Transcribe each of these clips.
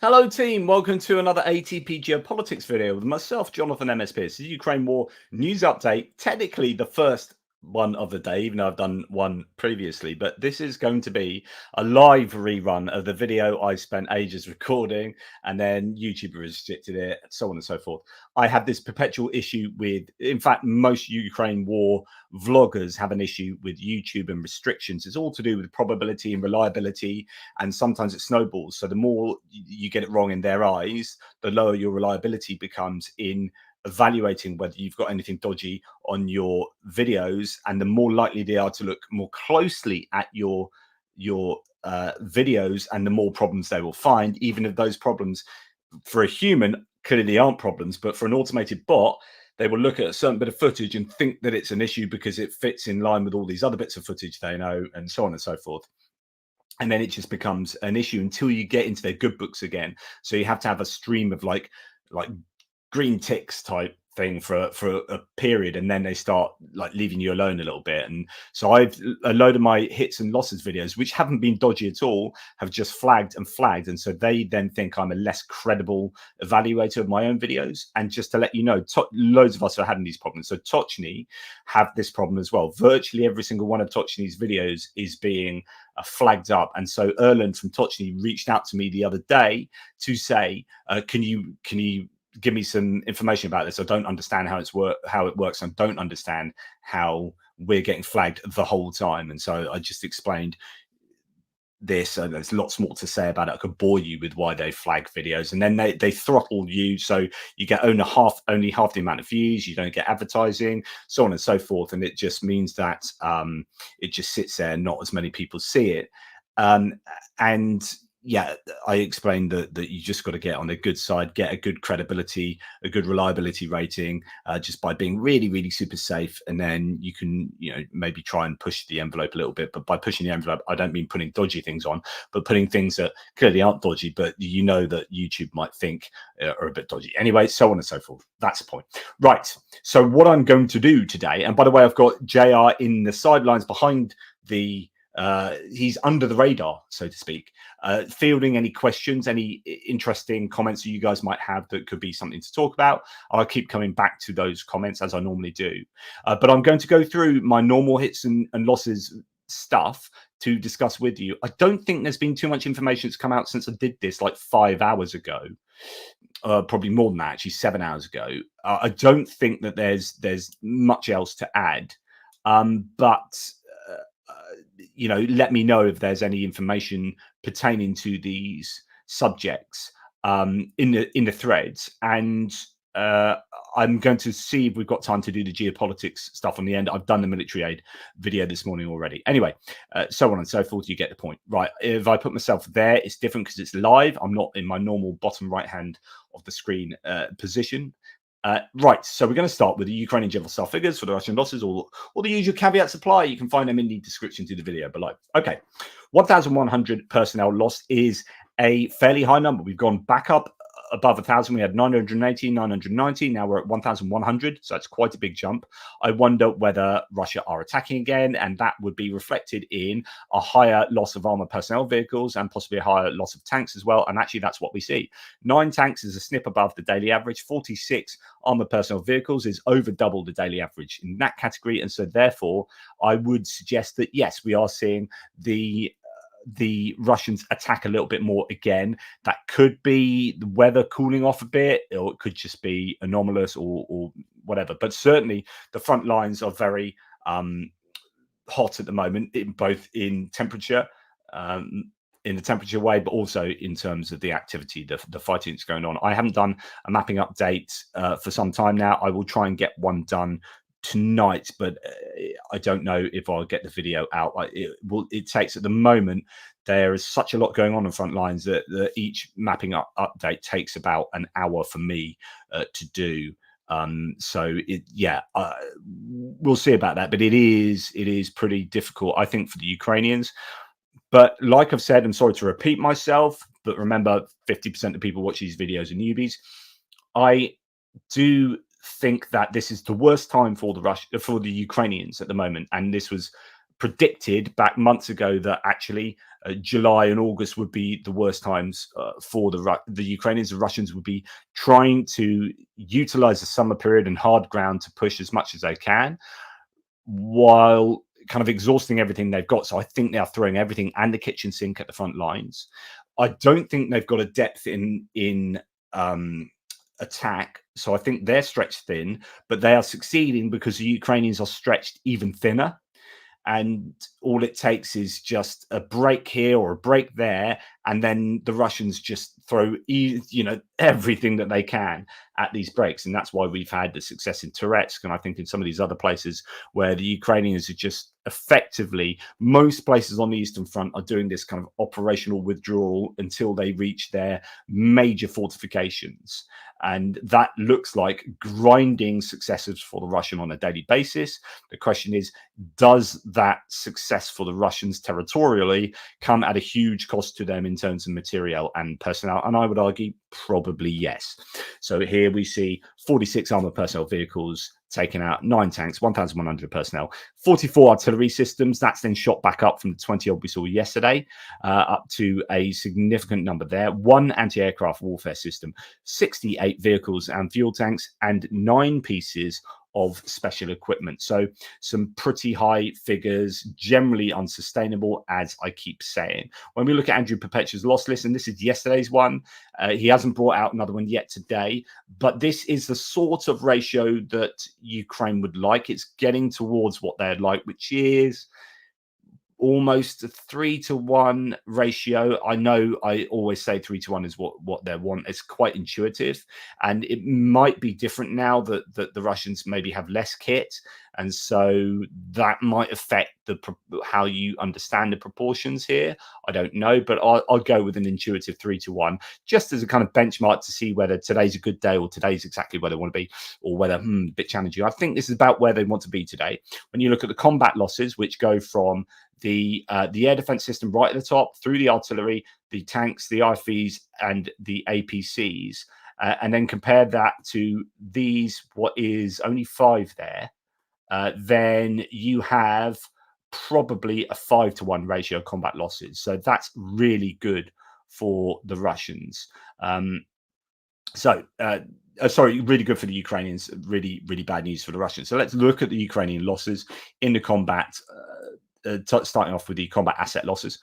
Hello team, welcome to another ATP Geopolitics video with myself, Jonathan MSP. This is Ukraine War news update, technically the first one of the day, even though I've done one previously, but this is going to be a live rerun of the video I spent ages recording and then YouTube restricted it, so on and so forth. I have this perpetual issue with, in fact, most Ukraine War vloggers have an issue with YouTube and restrictions. It's all to do with probability and reliability, and sometimes it snowballs. So the more you get it wrong in their eyes, the lower your reliability becomes in evaluating whether you've got anything dodgy on your videos, and the more likely they are to look more closely at your videos, and the more problems they will find, even if those problems for a human clearly aren't problems, but for an automated bot, they will look at a certain bit of footage and think that it's an issue because it fits in line with all these other bits of footage they know, and so on and so forth. And then it just becomes an issue until you get into their good books again. So you have to have a stream of like green ticks type thing for a period, and then they start like leaving you alone a little bit. And so I've a load of my hits and losses videos, which haven't been dodgy at all, have just flagged, and so they then think I'm a less credible evaluator of my own videos. And just to let you know, loads of us are having these problems. So Tochny have this problem as well. Virtually every single one of Tochny's videos is being flagged up. And so Erland from Tochny reached out to me the other day to say, can you give me some information about this? I don't understand how it works. I don't understand how we're getting flagged the whole time. And so I just explained this. There's lots more to say about it. I could bore you with why they flag videos, and then they throttle you, so you get only half the amount of views, you don't get advertising, so on and so forth. And it just means that it just sits there, not as many people see it. And yeah, I explained that you just got to get on the good side, get a good credibility, a good reliability rating, just by being really, really super safe. And then you can, maybe try and push the envelope a little bit. But by pushing the envelope, I don't mean putting dodgy things on, but putting things that clearly aren't dodgy, but that YouTube might think are a bit dodgy. Anyway, so on and so forth. That's the point. Right. So what I'm going to do today, and by the way, I've got JR in the sidelines behind the he's under the radar, so to speak, fielding any questions, any interesting comments that you guys might have that could be something to talk about. I'll keep coming back to those comments as I normally do, but I'm going to go through my normal hits and losses stuff to discuss with you. I don't think there's been too much information that's come out since I did this like 5 hours ago, probably more than that, actually 7 hours ago. I don't think that there's much else to add, but let me know if there's any information pertaining to these subjects in the threads, and I'm going to see if we've got time to do the geopolitics stuff on the end. I've done the military aid video this morning already. Anyway, so on and so forth. You get the point, right? If I put myself there, it's different because it's live. I'm not in my normal bottom right hand of the screen position. Right, so we're going to start with the Ukrainian general staff figures for the Russian losses, or the usual caveats apply. You can find them in the description to the video below. Okay, 1,100 personnel lost is a fairly high number. We've gone back up above 1,000. We had 980, 990. Now we're at 1,100. So that's quite a big jump. I wonder whether Russia are attacking again, and that would be reflected in a higher loss of armored personnel vehicles and possibly a higher loss of tanks as well. And actually, that's what we see. 9 tanks is a snip above the daily average. 46 armored personnel vehicles is over double the daily average in that category. And so therefore, I would suggest that, yes, we are seeing the Russians attack a little bit more again. That could be the weather cooling off a bit, or it could just be anomalous or whatever. But certainly the front lines are very hot at the moment, both in temperature, in the temperature way, but also in terms of the activity, the fighting that's going on. I haven't done a mapping update for some time now. I will try and get one done tonight, but I don't know if I'll get the video out. It takes, at the moment, there is such a lot going on front lines that each mapping update takes about an hour for me to do. So we'll see about that, but it is pretty difficult, I think, for the Ukrainians. But like I've said, I'm sorry to repeat myself, but remember, 50% of people watch these videos are newbies. I do think that this is the worst time for the Ukrainians at the moment, and this was predicted back months ago that actually July and August would be the worst times for the Ukrainians. The Russians would be trying to utilize the summer period and hard ground to push as much as they can, while kind of exhausting everything they've got. So I think they are throwing everything and the kitchen sink at the front lines. I don't think they've got a depth in attack. So I think they're stretched thin, but they are succeeding because the Ukrainians are stretched even thinner. And all it takes is just a break here or a break there, and then the Russians just throw everything that they can at these breaks. And that's why we've had the success in Touretsk, and I think in some of these other places where the Ukrainians are just effectively, most places on the Eastern Front are doing this kind of operational withdrawal until they reach their major fortifications. And that looks like grinding successes for the Russian on a daily basis. The question is, does that success for the Russians territorially come at a huge cost to them in terms of material and personnel? And I would argue probably yes. So here we see 46 armored personnel vehicles taken out, 9 tanks, 1,100 personnel, 44 artillery systems. That's then shot back up from the 20 odd we saw yesterday, up to a significant number there. 1 anti-aircraft warfare system, 68 vehicles and fuel tanks, and 9 pieces of special equipment. So some pretty high figures, generally unsustainable, as I keep saying. When we look at Andrew Perpetua's loss list, and this is yesterday's one, he hasn't brought out another one yet today, but this is the sort of ratio that Ukraine would like. It's getting towards what they'd like, which is almost a 3-to-1 ratio. I know I always say 3-to-1 is what they want. It's quite intuitive, and it might be different now that the Russians maybe have less kit, and so that might affect how you understand the proportions here. I don't know, but I'll go with an intuitive 3-to-1 just as a kind of benchmark to see whether today's a good day or today's exactly where they want to be, or whether a bit challenging. I think this is about where they want to be today. When you look at the combat losses, which go from the air defense system right at the top, through the artillery, the tanks, the IFVs, and the APCs, and then compare that to these, what is only 5 there, then you have probably a 5-to-1 ratio of combat losses. So that's really good for the Russians. Sorry, really good for the Ukrainians, really, really bad news for the Russians. So let's look at the Ukrainian losses in the combat, starting off with the combat asset losses.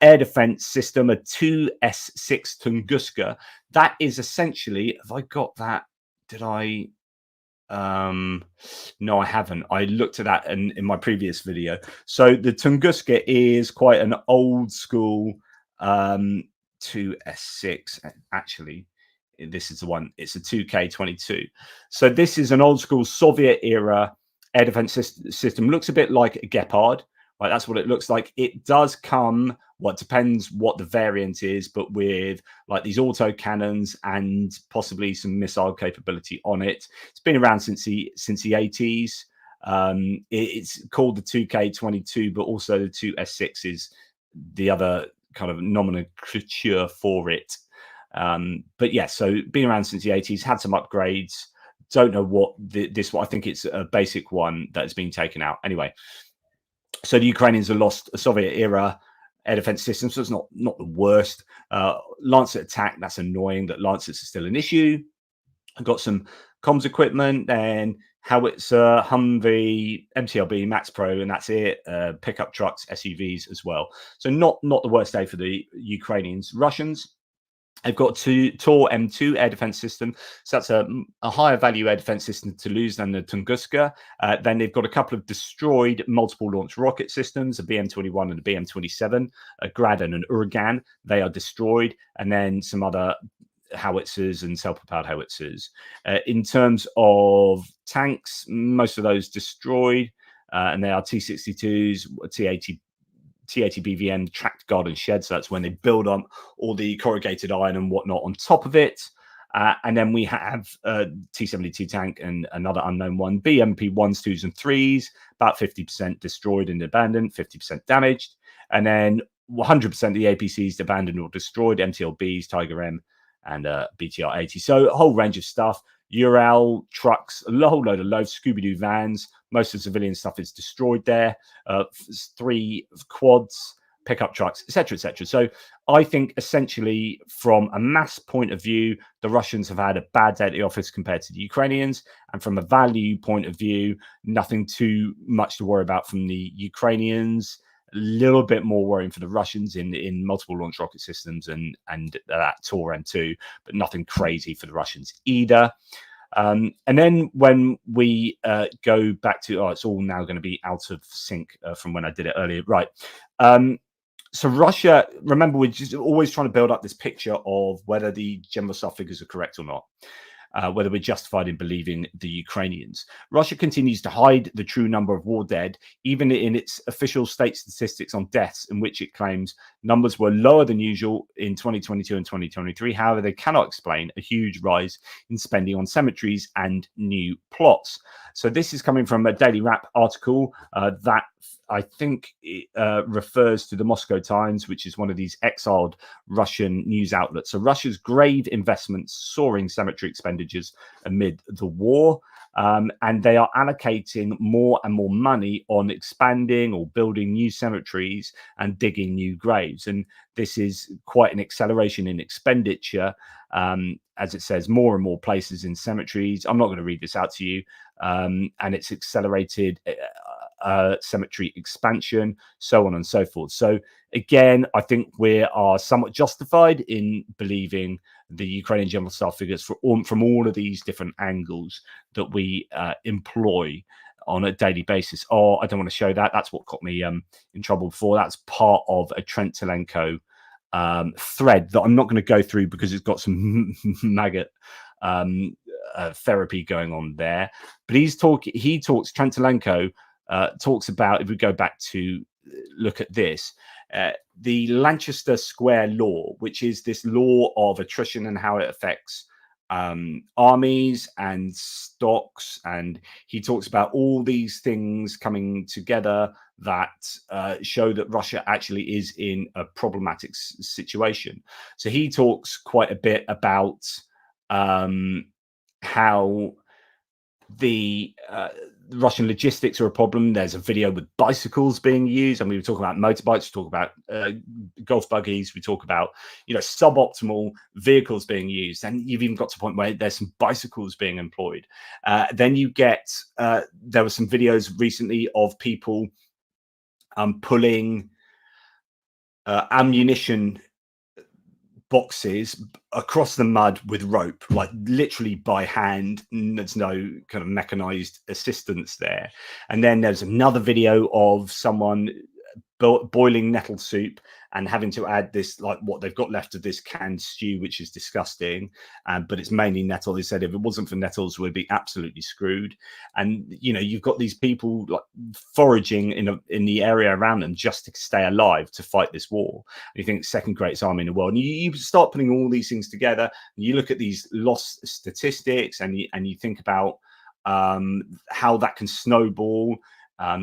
Air defense system, a 2S6 Tunguska. That is essentially, have I got that? Did I? No, I haven't. I looked at that in my previous video. So the Tunguska is quite an old school 2S6. Actually, this is the one. It's a 2K22. So this is an old school Soviet era air defense system. Looks a bit like a Gepard. Right, that's what it looks like. It does come, well, it depends what the variant is, but with like these auto cannons and possibly some missile capability on it. It's been around since the 80s. It's called the 2K22, but also the 2S6 is the other kind of nomenclature for it. But yeah, so been around since the 80s, had some upgrades. Don't know what this one. I think it's a basic one that's been taken out. Anyway. So the Ukrainians have lost a Soviet-era air defense system, so it's not the worst. Lancet attack, that's annoying that Lancets are still an issue. I've got some comms equipment, and howitzer, Humvee, MTLB, Max Pro, and that's it. Pickup trucks, SUVs as well. So not the worst day for the Ukrainians. Russians, they've got Tor M2 air defense system. So that's a higher value air defense system to lose than the Tunguska. Then they've got a couple of destroyed multiple launch rocket systems, a BM-21 and a BM-27, a Grad and an Uragan. They are destroyed. And then some other howitzers and self-propelled howitzers. In terms of tanks, most of those destroyed. And they are T-62s, T-80 BVN, tracked garden shed. So that's when they build up all the corrugated iron and whatnot on top of it. And then we have T-72 tank and another unknown one, BMP 1s, 2s, and 3s, about 50% destroyed and abandoned, 50% damaged. And then 100% of the APCs abandoned or destroyed, MTLBs, Tiger M, and BTR-80. So a whole range of stuff. Ural trucks, a whole load of Scooby-Doo vans, Most of the civilian stuff is destroyed there. 3 quads, pickup trucks, etc., etc. So I think essentially from a mass point of view, the Russians have had a bad day at the office compared to the Ukrainians. And from a value point of view, nothing too much to worry about from the Ukrainians. A little bit more worrying for the Russians in multiple launch rocket systems and that Tor 2, but nothing crazy for the Russians either. And then when we go back to, it's all now going to be out of sync from when I did it earlier. Right. So Russia, remember, we're just always trying to build up this picture of whether the general staff figures are correct or not. Whether we're justified in believing the Ukrainians. Russia continues to hide the true number of war dead, even in its official state statistics on deaths, in which it claims numbers were lower than usual in 2022 and 2023. However, they cannot explain a huge rise in spending on cemeteries and new plots. So this is coming from a Daily Wrap article that I think refers to the Moscow Times, which is one of these exiled Russian news outlets. So Russia's grave investments, soaring cemetery expenditures amid the war, and they are allocating more and more money on expanding or building new cemeteries and digging new graves. And this is quite an acceleration in expenditure. As it says, more and more places in cemeteries. I'm not going to read this out to you. And it's accelerated cemetery expansion, so on and so forth. So again, I think we are somewhat justified in believing the Ukrainian general staff figures from all of these different angles that we employ on a daily basis. Oh, I don't want to show that. That's what got me in trouble before. That's part of a Trent Telenko thread that I'm not going to go through because it's got some maggot therapy going on there. But Trent Telenko talks about, if we go back to look at this, the Lancaster Square Law, which is this law of attrition and how it affects armies and stocks. And he talks about all these things coming together that show that Russia actually is in a problematic situation. So he talks quite a bit about how the Russian logistics are a problem. There's a video with bicycles being used, and we were talking about motorbikes, we talk about golf buggies, we talk about suboptimal vehicles being used, and you've even got to a point where there's some bicycles being employed. Then you get there were some videos recently of people pulling ammunition boxes across the mud with rope, like literally by hand. There's no kind of mechanized assistance there. And then there's another video of someone boiling nettle soup and having to add this, like what they've got left of this canned stew, which is disgusting. But it's mainly nettle. They said if it wasn't for nettles, we'd be absolutely screwed. And you've got these people like foraging in the area around them just to stay alive to fight this war. And you think second greatest army in the world. And you start putting all these things together. And you look at these loss statistics, and you think about how that can snowball.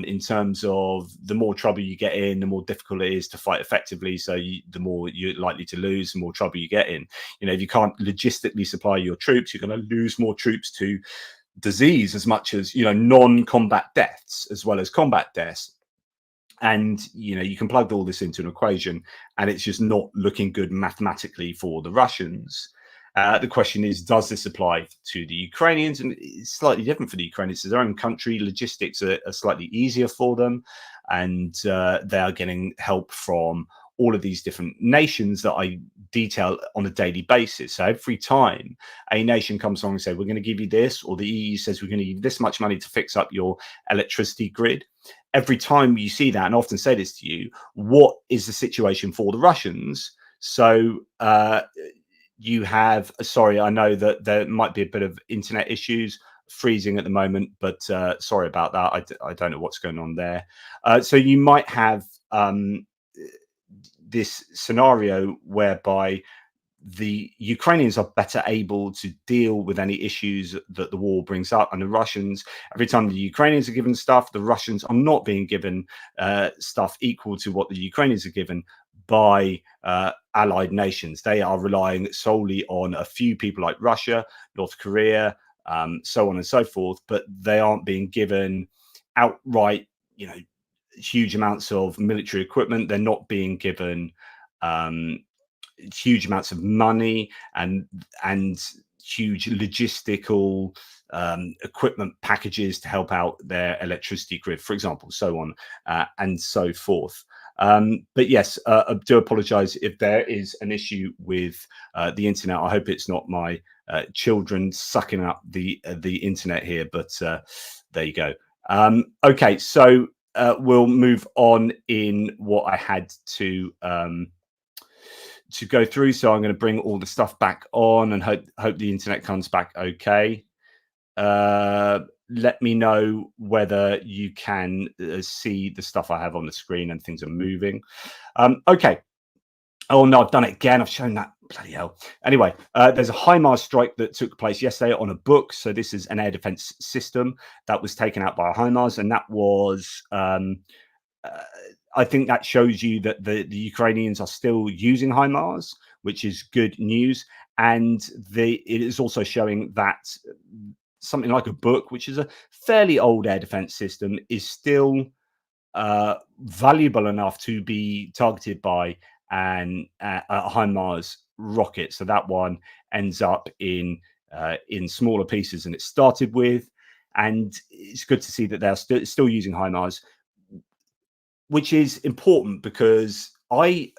In terms of the more trouble you get in, the more difficult it is to fight effectively. So the more you're likely to lose, the more trouble you get in. If you can't logistically supply your troops, you're going to lose more troops to disease as much as, non-combat deaths as well as combat deaths. And, you can plug all this into an equation, and it's just not looking good mathematically for the Russians. The question is, does this apply to the Ukrainians? And it's slightly different for the Ukrainians. It's their own country. Logistics are slightly easier for them. And they are getting help from all of these different nations that I detail on a daily basis. So every time a nation comes along and says, we're going to give you this, or the EU says, we're going to give you this much money to fix up your electricity grid. Every time you see that, and I often say this to you, what is the situation for the Russians? So, you have, sorry, I know that there might be a bit of internet issues, freezing at the moment, but sorry about that. I don't know what's going on there. So you might have this scenario whereby the Ukrainians are better able to deal with any issues that the war brings up. And the Russians, every time the Ukrainians are given stuff, the Russians are not being given stuff equal to what the Ukrainians are given by allied nations. They are relying solely on a few people like Russia, North Korea, so on and so forth, but they aren't being given outright, huge amounts of military equipment. They're not being given huge amounts of money and huge logistical equipment packages to help out their electricity grid, for example, so on and so forth. But yes, I do apologize if there is an issue with the internet. I hope it's not my children sucking up the internet here, but there you go. Okay, so we'll move on in what I had to go through. So I'm going to bring all the stuff back on and hope the internet comes back okay. Let me know whether you can see the stuff I have on the screen and things are moving. Okay. Oh no, I've done it again. I've shown that. Bloody hell. Anyway, there's a HIMARS strike that took place yesterday on a book. So this is an air defense system that was taken out by a HIMARS, and that was I think that shows you that the Ukrainians are still using HIMARS, which is good news. And it is also showing that something like a book, which is a fairly old air defense system, is still valuable enough to be targeted by a HIMARS rocket. So that one ends up in smaller pieces than it started with. And it's good to see that they're still using HIMARS, which is important because I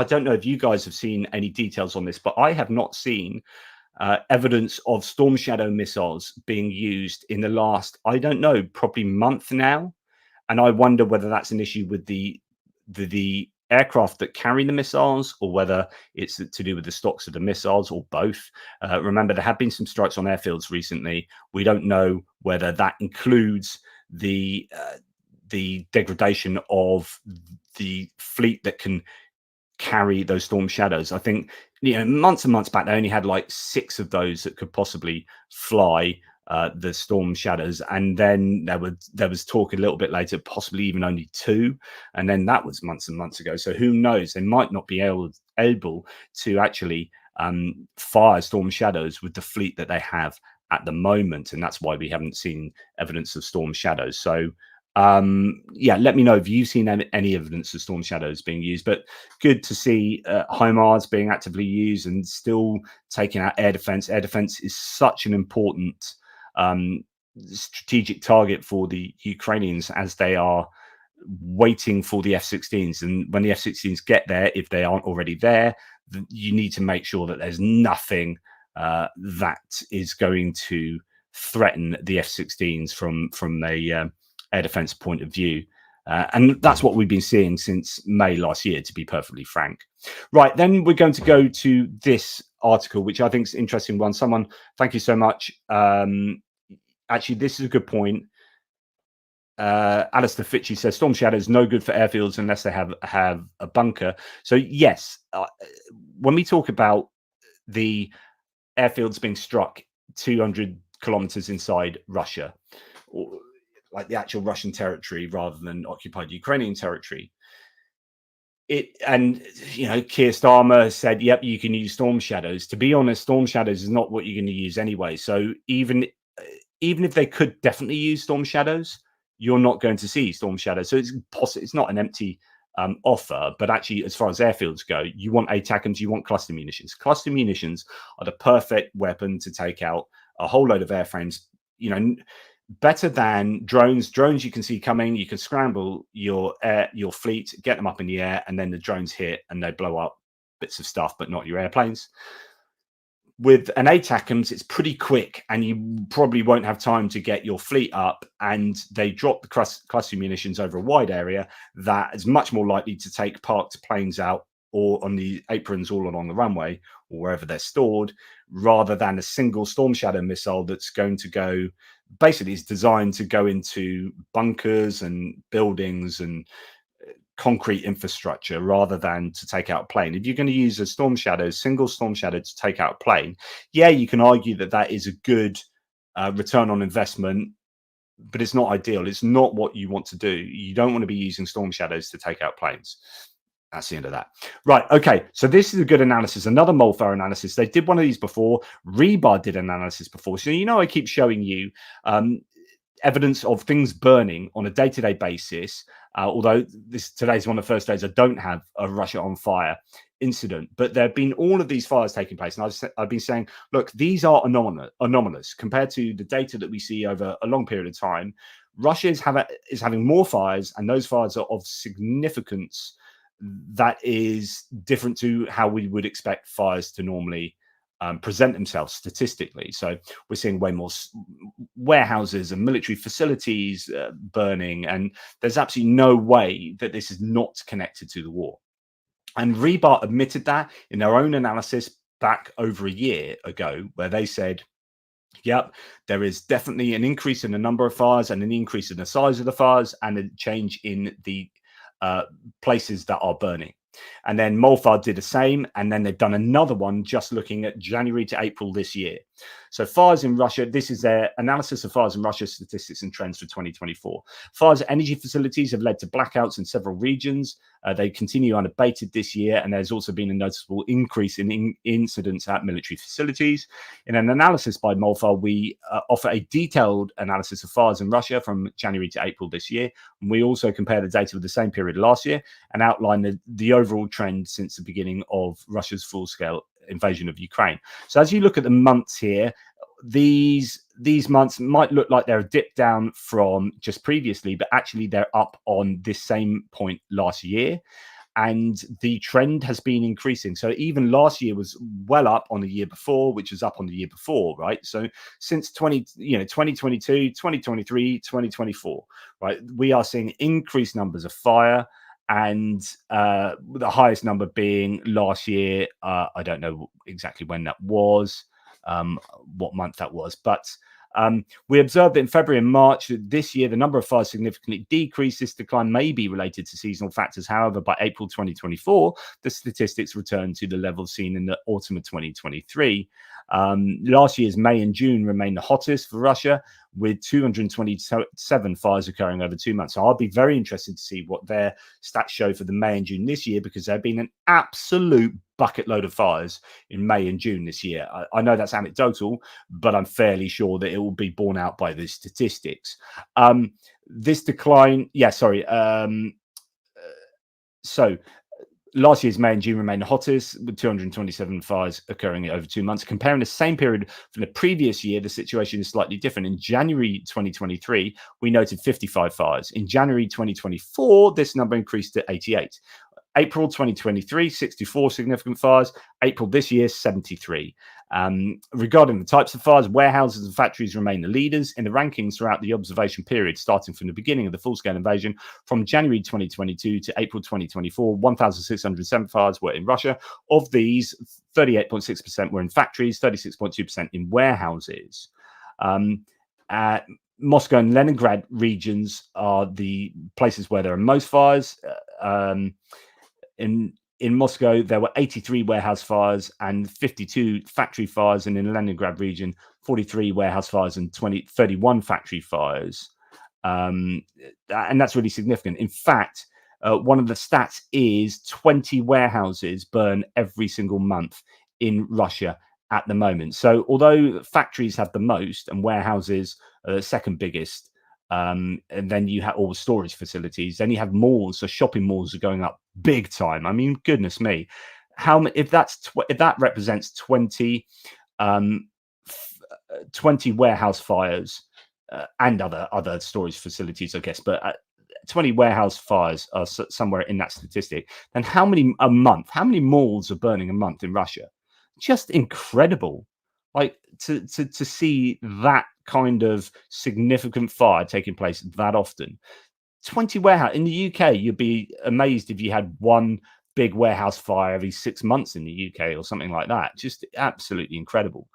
don't know if you guys have seen any details on this, but I have not seen evidence of Storm Shadow missiles being used in the last, I don't know, probably month now. And I wonder whether that's an issue with the aircraft that carry the missiles, or whether it's to do with the stocks of the missiles, or both. Remember, there have been some strikes on airfields recently. We don't know whether that includes the degradation of the fleet that can carry those Storm Shadows. I think months and months back they only had like 6 of those that could possibly fly the Storm Shadows, and then there was talk a little bit later possibly even only 2, and then that was months and months ago. So who knows, they might not be able to actually fire Storm Shadows with the fleet that they have at the moment, and that's why we haven't seen evidence of Storm Shadows. So yeah, let me know if you've seen any evidence of Storm Shadows being used. But good to see HIMARS being actively used and still taking out air defense. Air defense is such an important strategic target for the Ukrainians as they are waiting for the F-16s. And when the F-16s get there, if they aren't already there, you need to make sure that there's nothing that is going to threaten the F-16s from a air defense point of view. And that's what we've been seeing since May last year, to be perfectly frank. Right, then we're going to go to this article, which I think is an interesting one. Someone, thank you so much. Actually, this is a good point. Alistair Fitchie says Storm Shadow is no good for airfields unless they have a bunker. So yes, when we talk about the airfields being struck 200 kilometers inside Russia, or like the actual Russian territory rather than occupied Ukrainian territory, and Keir Starmer said, yep, you can use Storm Shadows. To be honest, Storm Shadows is not what you're going to use anyway. So even if they could definitely use Storm Shadows, you're not going to see Storm Shadows. So it's not an empty offer, but actually, as far as airfields go, you want ATACMS, you want cluster munitions. Cluster munitions are the perfect weapon to take out a whole load of airframes. Better than drones. Drones you can see coming. You can scramble your fleet, get them up in the air, and then the drones hit and they blow up bits of stuff, but not your airplanes. With an ATACMS, it's pretty quick, and you probably won't have time to get your fleet up, and they drop the cluster munitions over a wide area that is much more likely to take parked planes out or on the aprons all along the runway or wherever they're stored, rather than a single Storm Shadow missile that's going to go, basically it's designed to go into bunkers and buildings and concrete infrastructure rather than to take out a plane. If you're going to use a single Storm Shadow to take out a plane, yeah, you can argue that is a good return on investment, but it's not ideal. It's not what you want to do. You don't want to be using Storm Shadows to take out planes. That's the end of that. Right. Okay. So this is a good analysis. Another molfar analysis. They did one of these before. Rebar did an analysis before. So, I keep showing you evidence of things burning on a day-to-day basis. Although today's one of the first days I don't have a Russia on fire incident, but there have been all of these fires taking place, and I've been saying, look, these are anomalous compared to the data that we see over a long period of time. Russia is having more fires, and those fires are of significance that is different to how we would expect fires to normally present themselves statistically. So we're seeing way more warehouses and military facilities burning, and there's absolutely no way that this is not connected to the war. And Rebar admitted that in their own analysis back over a year ago, where they said, yep, there is definitely an increase in the number of fires and an increase in the size of the fires and a change in the places that are burning. And then Molfar did the same, and then they've done another one just looking at January to April this year. So fires in Russia, this is their analysis of fires in Russia statistics and trends for 2024. Fires at energy facilities have led to blackouts in several regions. They continue unabated this year, and there's also been a noticeable increase in incidents at military facilities. In an analysis by Molfar, we offer a detailed analysis of fires in Russia from January to April this year. And we also compare the data with the same period last year and outline the overall trend since the beginning of Russia's full-scale invasion of Ukraine. So as you look at the months here, these months might look like they're a dip down from just previously, but actually they're up on this same point last year, and the trend has been increasing. So even last year was well up on the year before, which was up on the year before, right? So since 2022, 2023, 2024, right, we are seeing increased numbers of fire, and the highest number being last year. I don't know exactly when that was, what month that was, but we observed that in February and March this year, the number of fires significantly decreased. This decline may be related to seasonal factors. However, by April 2024, the statistics returned to the level seen in the autumn of 2023. Last year's May and June remained the hottest for Russia, with 227 fires occurring over 2 months. So I'll be very interested to see what their stats show for the May and June this year, because there have been an absolute bucket load of fires in May and June this year. I know that's anecdotal, but I'm fairly sure that it will be borne out by the statistics. This decline, so last year's May and June remained the hottest, with 227 fires occurring over 2 months. Comparing the same period from the previous year, the situation is slightly different. In January 2023, we noted 55 fires. In January 2024, this number increased to 88. April 2023, 64 significant fires. April this year, 73. Regarding the types of fires, warehouses and factories remain the leaders in the rankings throughout the observation period, starting from the beginning of the full-scale invasion. From January 2022 to April 2024, 1,607 fires were in Russia. Of these, 38.6% were in factories, 36.2% in warehouses. Moscow and Leningrad regions are the places where there are most fires. In Moscow, there were 83 warehouse fires and 52 factory fires, and in the Leningrad region, 43 warehouse fires and 31 factory fires. And that's really significant. In fact, one of the stats is 20 warehouses burn every single month in Russia at the moment. So although factories have the most and warehouses are the second biggest, and then you have all the storage facilities, then you have malls. So shopping malls are going up big time. I mean, goodness me, if that represents 20 warehouse fires and other storage facilities, I guess, but 20 warehouse fires are somewhere in that statistic, then how many malls are burning a month in Russia? Just incredible. Like to see that kind of significant fire taking place that often. 20 warehouse in the UK, you'd be amazed if you had one big warehouse fire every 6 months in the UK or something like that. Just absolutely incredible.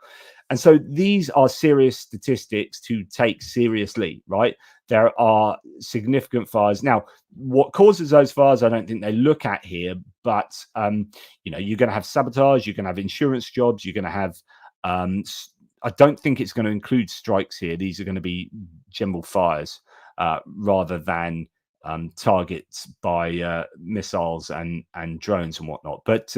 And so these are serious statistics to take seriously, right? There are significant fires. Now, what causes those fires, I don't think they look at here, but you're going to have sabotage, you're going to have insurance jobs, you're going to have I don't think it's going to include strikes here. These are going to be general fires rather than targets by missiles and drones and whatnot. But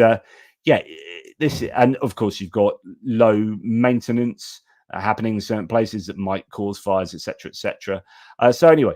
and of course you've got low maintenance happening in certain places that might cause fires, etc., etc. So anyway,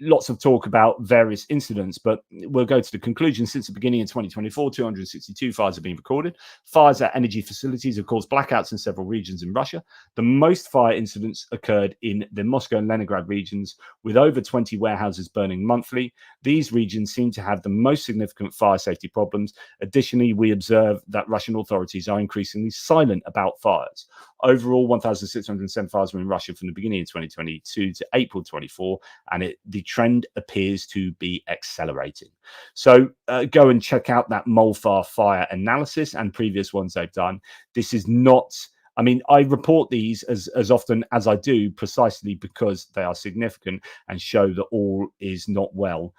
lots of talk about various incidents, but we'll go to the conclusion. Since the beginning of 2024, 262 fires have been recorded. Fires at energy facilities have caused blackouts in several regions in Russia. The most fire incidents occurred in the Moscow and Leningrad regions, with over 20 warehouses burning monthly. These regions seem to have the most significant fire safety problems. Additionally, we observe that Russian authorities are increasingly silent about fires. Overall, 1,607 fires were in Russia from the beginning of 2022 to April 24, and the trend appears to be accelerating. So go and check out that molfar fire analysis and previous ones they've done. This is not, I mean, I report these as often as I do precisely because they are significant and show that all is not well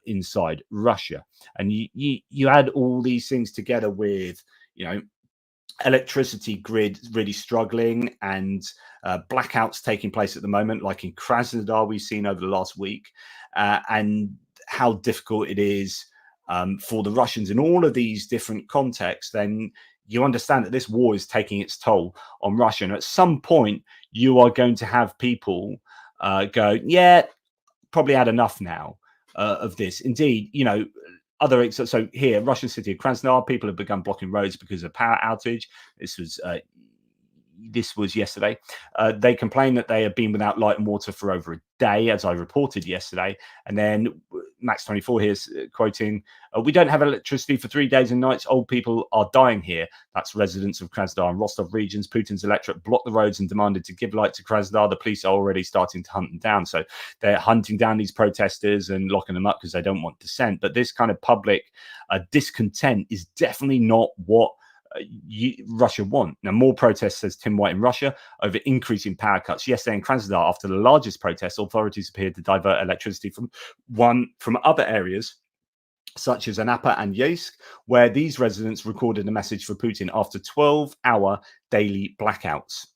inside Russia. And you add all these things together with, electricity grid really struggling and blackouts taking place at the moment, like in Krasnodar we've seen over the last week, and how difficult it is for the Russians in all of these different contexts, then you understand that this war is taking its toll on Russia. And at some point, you are going to have people go, yeah, probably had enough now of this. Indeed, so here, Russian city of Krasnodar, people have begun blocking roads because of power outage. This was yesterday. They complain that they have been without light and water for over a day, as I reported yesterday. And then Max24 here is quoting, "We don't have electricity for 3 days and nights. Old people are dying here." That's residents of Krasnodar and Rostov regions. Putin's electorate blocked the roads and demanded to give light to Krasnodar. The police are already starting to hunt them down. So they're hunting down these protesters and locking them up because they don't want dissent. But this kind of public discontent is definitely not what Russia want. Now, more protests, says Tim White in Russia, over increasing power cuts. Yesterday in Krasnodar, after the largest protest, authorities appeared to divert electricity from other areas, such as Anapa and Yeysk, where these residents recorded a message for Putin after 12-hour daily blackouts.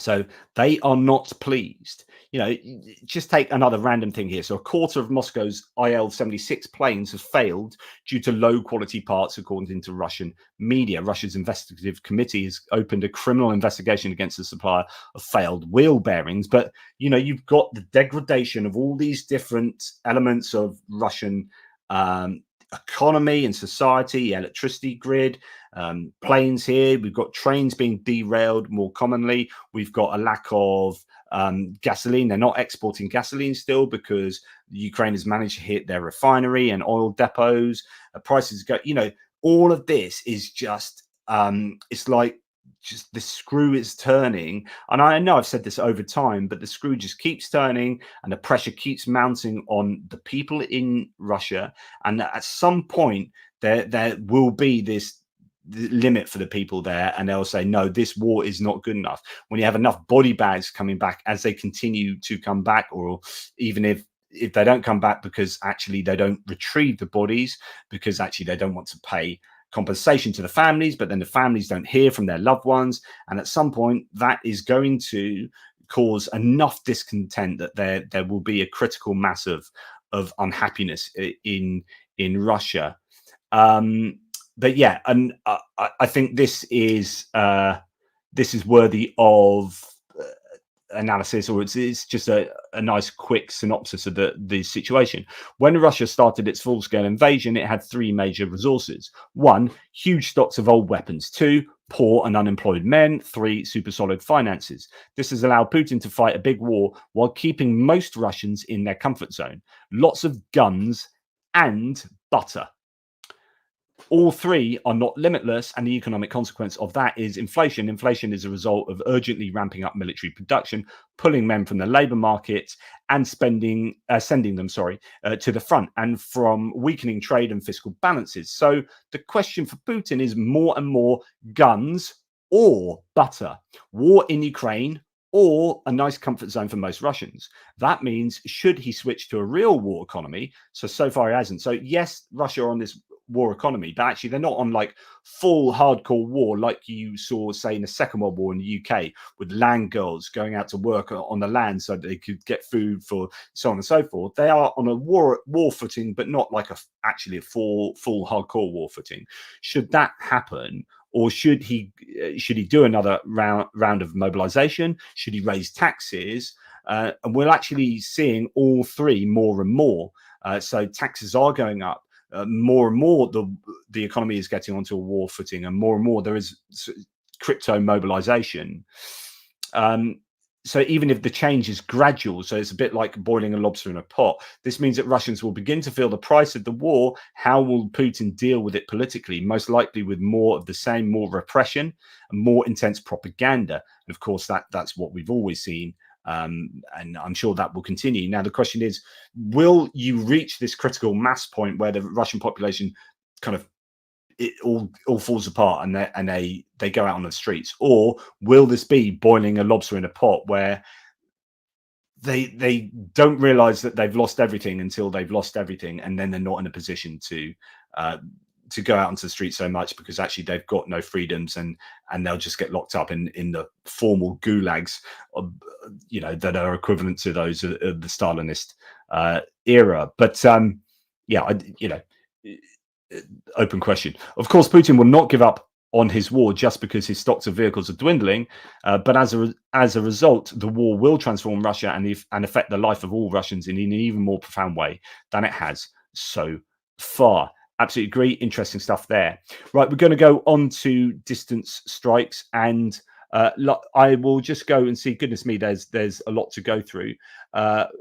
So they are not pleased. Just take another random thing here. So a quarter of Moscow's Il-76 planes have failed due to low quality parts, according to Russian media. Russia's investigative committee has opened a criminal investigation against the supplier of failed wheel bearings. But, you've got the degradation of all these different elements of Russian economy and society, electricity grid, planes here. We've got trains being derailed more commonly. We've got a lack of gasoline. They're not exporting gasoline still because Ukraine has managed to hit their refinery and oil depots. Prices go, all of this is just, it's like just the screw is turning. And I know I've said this over time, but the screw just keeps turning and the pressure keeps mounting on the people in Russia. And at some point there will be this limit for the people there, and they'll say, no, this war is not good enough. When you have enough body bags coming back as they continue to come back, or even if they don't come back because actually they don't retrieve the bodies because actually they don't want to pay compensation to the families, but then the families don't hear from their loved ones, and at some point that is going to cause enough discontent that there will be a critical mass of unhappiness in Russia. But yeah, and I think this is worthy of analysis, or it's just a nice quick synopsis of the situation. When Russia started its full-scale invasion, it had three major resources. One, huge stocks of old weapons. Two, poor and unemployed men. Three, super solid finances. This has allowed Putin to fight a big war while keeping most Russians in their comfort zone. Lots of guns and butter. All three are not limitless, and the economic consequence of that is inflation. Inflation is a result of urgently ramping up military production, pulling men from the labour market, and sending them to the front, and from weakening trade and fiscal balances. So the question for Putin is more and more guns or butter. War in Ukraine or a nice comfort zone for most Russians. That means, should he switch to a real war economy? So far he hasn't. So yes, Russia are on this war economy, but actually they're not on like full hardcore war like you saw, say, in the Second World War in the UK, with land girls going out to work on the land so they could get food for so on and so forth. They are on a war footing, but not like actually a full hardcore war footing. Should that happen, or should he he do another round of mobilization? Should he raise taxes? And we're actually seeing all three more and more. So taxes are going up. More and more, the economy is getting onto a war footing, and more there is crypto mobilization. So even if the change is gradual, so it's a bit like boiling a lobster in a pot, this means that Russians will begin to feel the price of the war. How will Putin deal with it politically? Most likely with more of the same, more repression and more intense propaganda. And of course, that's what we've always seen. And I'm sure that will continue. Now, the question is, will you reach this critical mass point where the Russian population kind of it all falls apart and they go out on the streets, or will this be boiling a lobster in a pot where they don't realize that they've lost everything until they've lost everything, and then they're not in a position to go out onto the street so much because actually they've got no freedoms, and they'll just get locked up in the formal gulags, that are equivalent to those of the Stalinist era. But open question. Of course, Putin will not give up on his war just because his stocks of vehicles are dwindling, but as a result, the war will transform Russia and affect the life of all Russians in an even more profound way than it has so far. Absolutely agree. Interesting stuff there. Right, we're going to go on to distance strikes, and I will just go and see. Goodness me, there's a lot to go through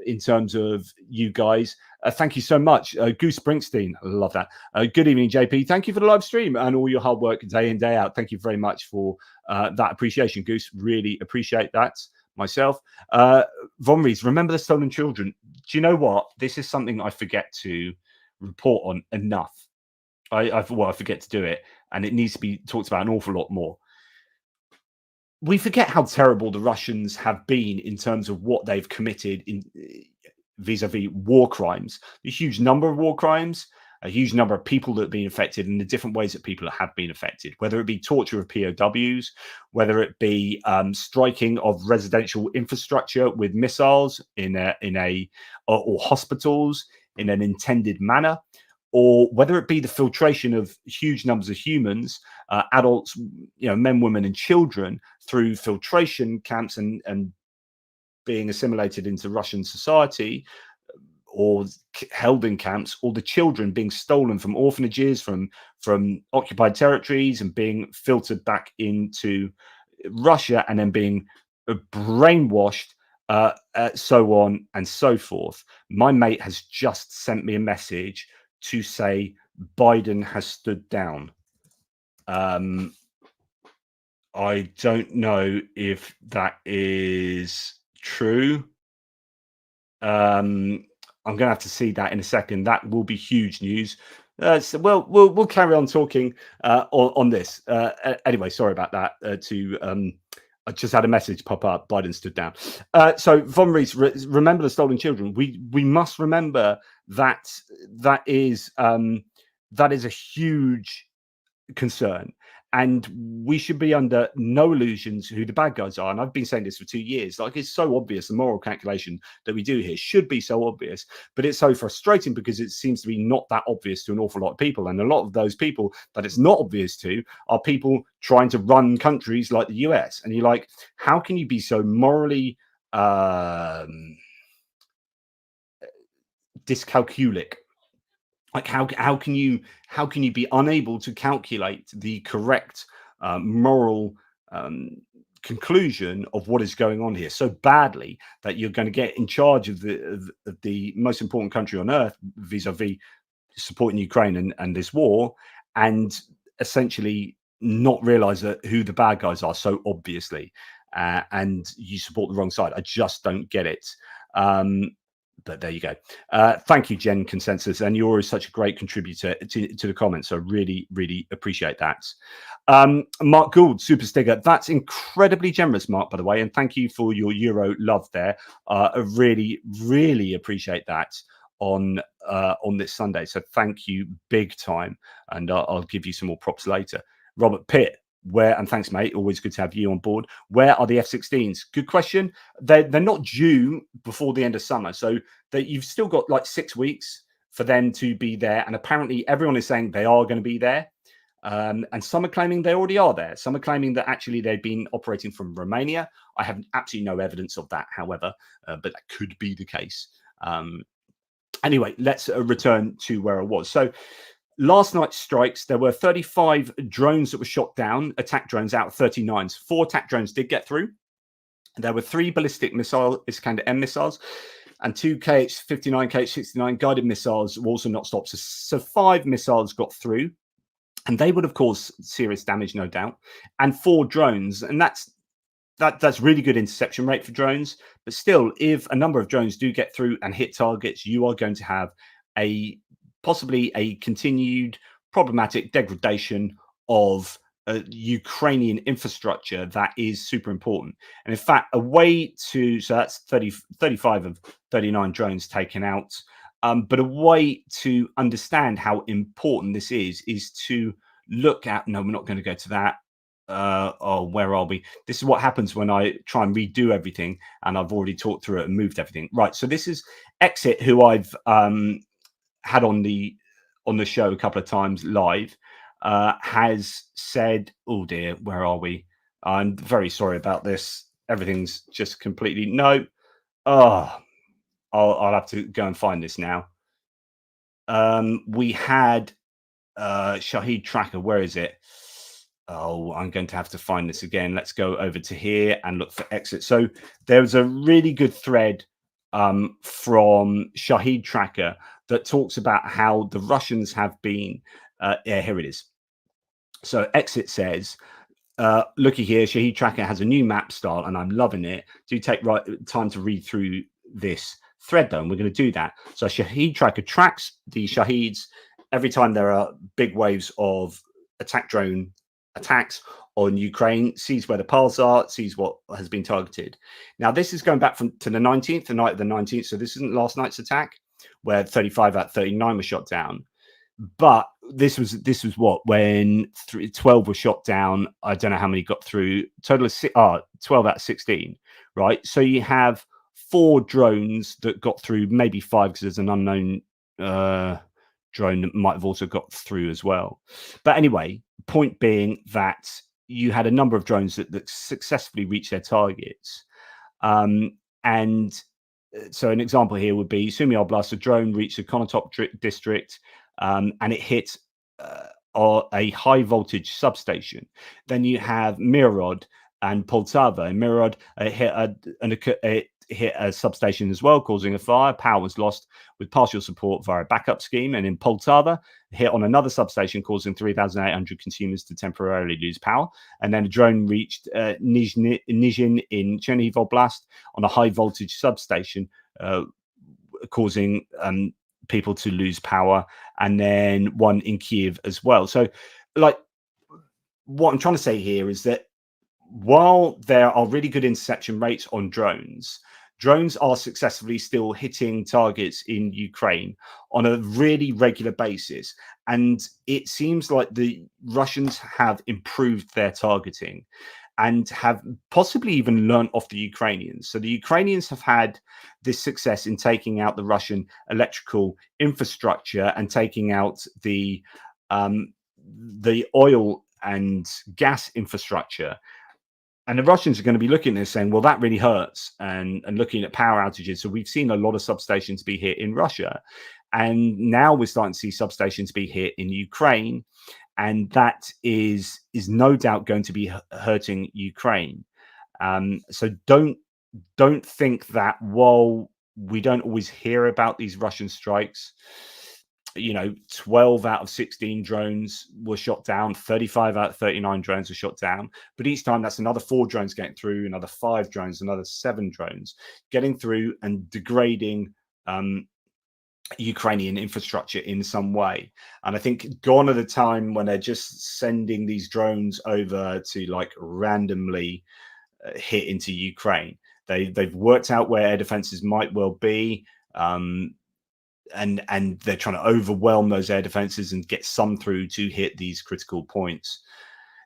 in terms of you guys. Thank you so much, Goose Springsteen. I love that. Good evening, JP. Thank you for the live stream and all your hard work day in, day out. Thank you very much for that appreciation, Goose. Really appreciate that myself. Von Rees, remember the stolen children. Do you know what? This is something I forget to report on enough. I forget to do it, and it needs to be talked about an awful lot more. We forget how terrible the Russians have been in terms of what they've committed in vis-a-vis war crimes. A huge number of war crimes, a huge number of people that have been affected, and the different ways that people have been affected, whether it be torture of POWs, whether it be striking of residential infrastructure with missiles or hospitals in an intended manner, or whether it be the filtration of huge numbers of humans, adults, men, women, and children through filtration camps and being assimilated into Russian society, or held in camps, or the children being stolen from orphanages, from occupied territories, and being filtered back into Russia, and then being brainwashed, so on and so forth. My mate has just sent me a message to say Biden has stood down. I don't know if that is true. I'm going to have to see that in a second. That will be huge news. So we'll carry on talking on this. Anyway, sorry about that. I just had a message pop up. Biden stood down. So Von Rees, remember the stolen children. We must remember that is a huge concern, and we should be under no illusions who the bad guys are. And I've been saying this for 2 years. Like, it's so obvious. The moral calculation that we do here should be so obvious, but it's so frustrating because it seems to be not that obvious to an awful lot of people. And a lot of those people that it's not obvious to are people trying to run countries like the US. And you're like, how can you be so morally dyscalculic? Like, how can you be unable to calculate the correct moral conclusion of what is going on here so badly that you're going to get in charge of the most important country on earth vis-a-vis supporting Ukraine and this war, and essentially not realize that who the bad guys are so obviously, and you support the wrong side? I just don't get it. But there you go. Thank you, Gen Consensus, and you're always such a great contributor to the comments. So really, really appreciate that. Mark Gould, super sticker. That's incredibly generous, Mark, by the way, and thank you for your Euro love there. I really, really appreciate that on this Sunday. So thank you big time, and I'll give you some more props later. Robert Pitt. And thanks, mate. Always good to have you on board. Where are the F-16s? Good question. They're not due before the end of summer, so that you've still got like 6 weeks for them to be there. And apparently, everyone is saying they are going to be there. And some are claiming they already are there. Some are claiming that actually they've been operating from Romania. I have absolutely no evidence of that, however, but that could be the case. Anyway, let's return to where I was. So last night's strikes, there were 35 drones that were shot down, attack drones out of 39. 4 attack drones did get through. There were 3 ballistic missile Iskander-M missiles and 2 KH-59, KH-69 guided missiles were also not stopped. So 5 missiles got through, and they would have caused serious damage, no doubt. And 4 drones, and that's really good interception rate for drones. But still, if a number of drones do get through and hit targets, you are going to have possibly a continued problematic degradation of Ukrainian infrastructure that is super important. And in fact, so that's 35 of 39 drones taken out. But a way to understand how important this is to look at, no, we're not going to go to that. Where are we? This is what happens when I try and redo everything, and I've already talked through it and moved everything. Right. So this is Exit, who I've had on the show a couple of times live, has said, oh dear, where are we? I'm very sorry about this. Everything's just completely no. Oh, I'll have to go and find this now. We had Shahid Tracker. Where is it? Oh, I'm going to have to find this again. Let's go over to here and look for Exit. So there was a really good thread from Shahid Tracker that talks about how the Russians have been. Here it is. So Exit says, looky here, Shahid Tracker has a new map style and I'm loving it. Do take time to read through this thread though, and we're going to do that. So Shahid Tracker tracks the Shahids every time there are big waves of attack drone attacks on Ukraine, sees where the paths are, sees what has been targeted. Now, this is going back to the 19th, the night of the 19th. So this isn't last night's attack where 35 out of 39 were shot down. But this was what, when 12 were shot down. I don't know how many got through. Total of 12 out of 16, right? So you have 4 drones that got through, maybe 5 because there's an unknown drone that might have also got through as well. But anyway, point being that you had a number of drones that successfully reached their targets. And so an example here would be Sumy Oblast, a drone reached the Konotop district and it hit a high voltage substation. Then you have Mirorod and Poltava. And Mirorod hit a substation as well, causing a fire. Power was lost with partial support via a backup scheme. And in Poltava, hit on another substation, causing 3,800 consumers to temporarily lose power. And then a drone reached Nizhyn in Chernihiv Oblast on a high voltage substation, causing people to lose power. And then one in Kiev as well. So, like, what I'm trying to say here is that while there are really good interception rates on drones are successfully still hitting targets in Ukraine on a really regular basis. And it seems like the Russians have improved their targeting and have possibly even learned off the Ukrainians. So the Ukrainians have had this success in taking out the Russian electrical infrastructure and taking out the oil and gas infrastructure. And the Russians are going to be looking at this saying, well, that really hurts, and looking at power outages. So we've seen a lot of substations be hit in Russia. And now we're starting to see substations be hit in Ukraine. And that is no doubt going to be hurting Ukraine. So don't think that while we don't always hear about these Russian strikes, 12 out of 16 drones were shot down, 35 out of 39 drones were shot down. But each time that's another 4 drones getting through, another 5 drones, another 7 drones getting through and degrading Ukrainian infrastructure in some way. And I think gone are the time when they're just sending these drones over to like randomly hit into Ukraine. They've worked out where air defenses might well be. And they're trying to overwhelm those air defenses and get some through to hit these critical points.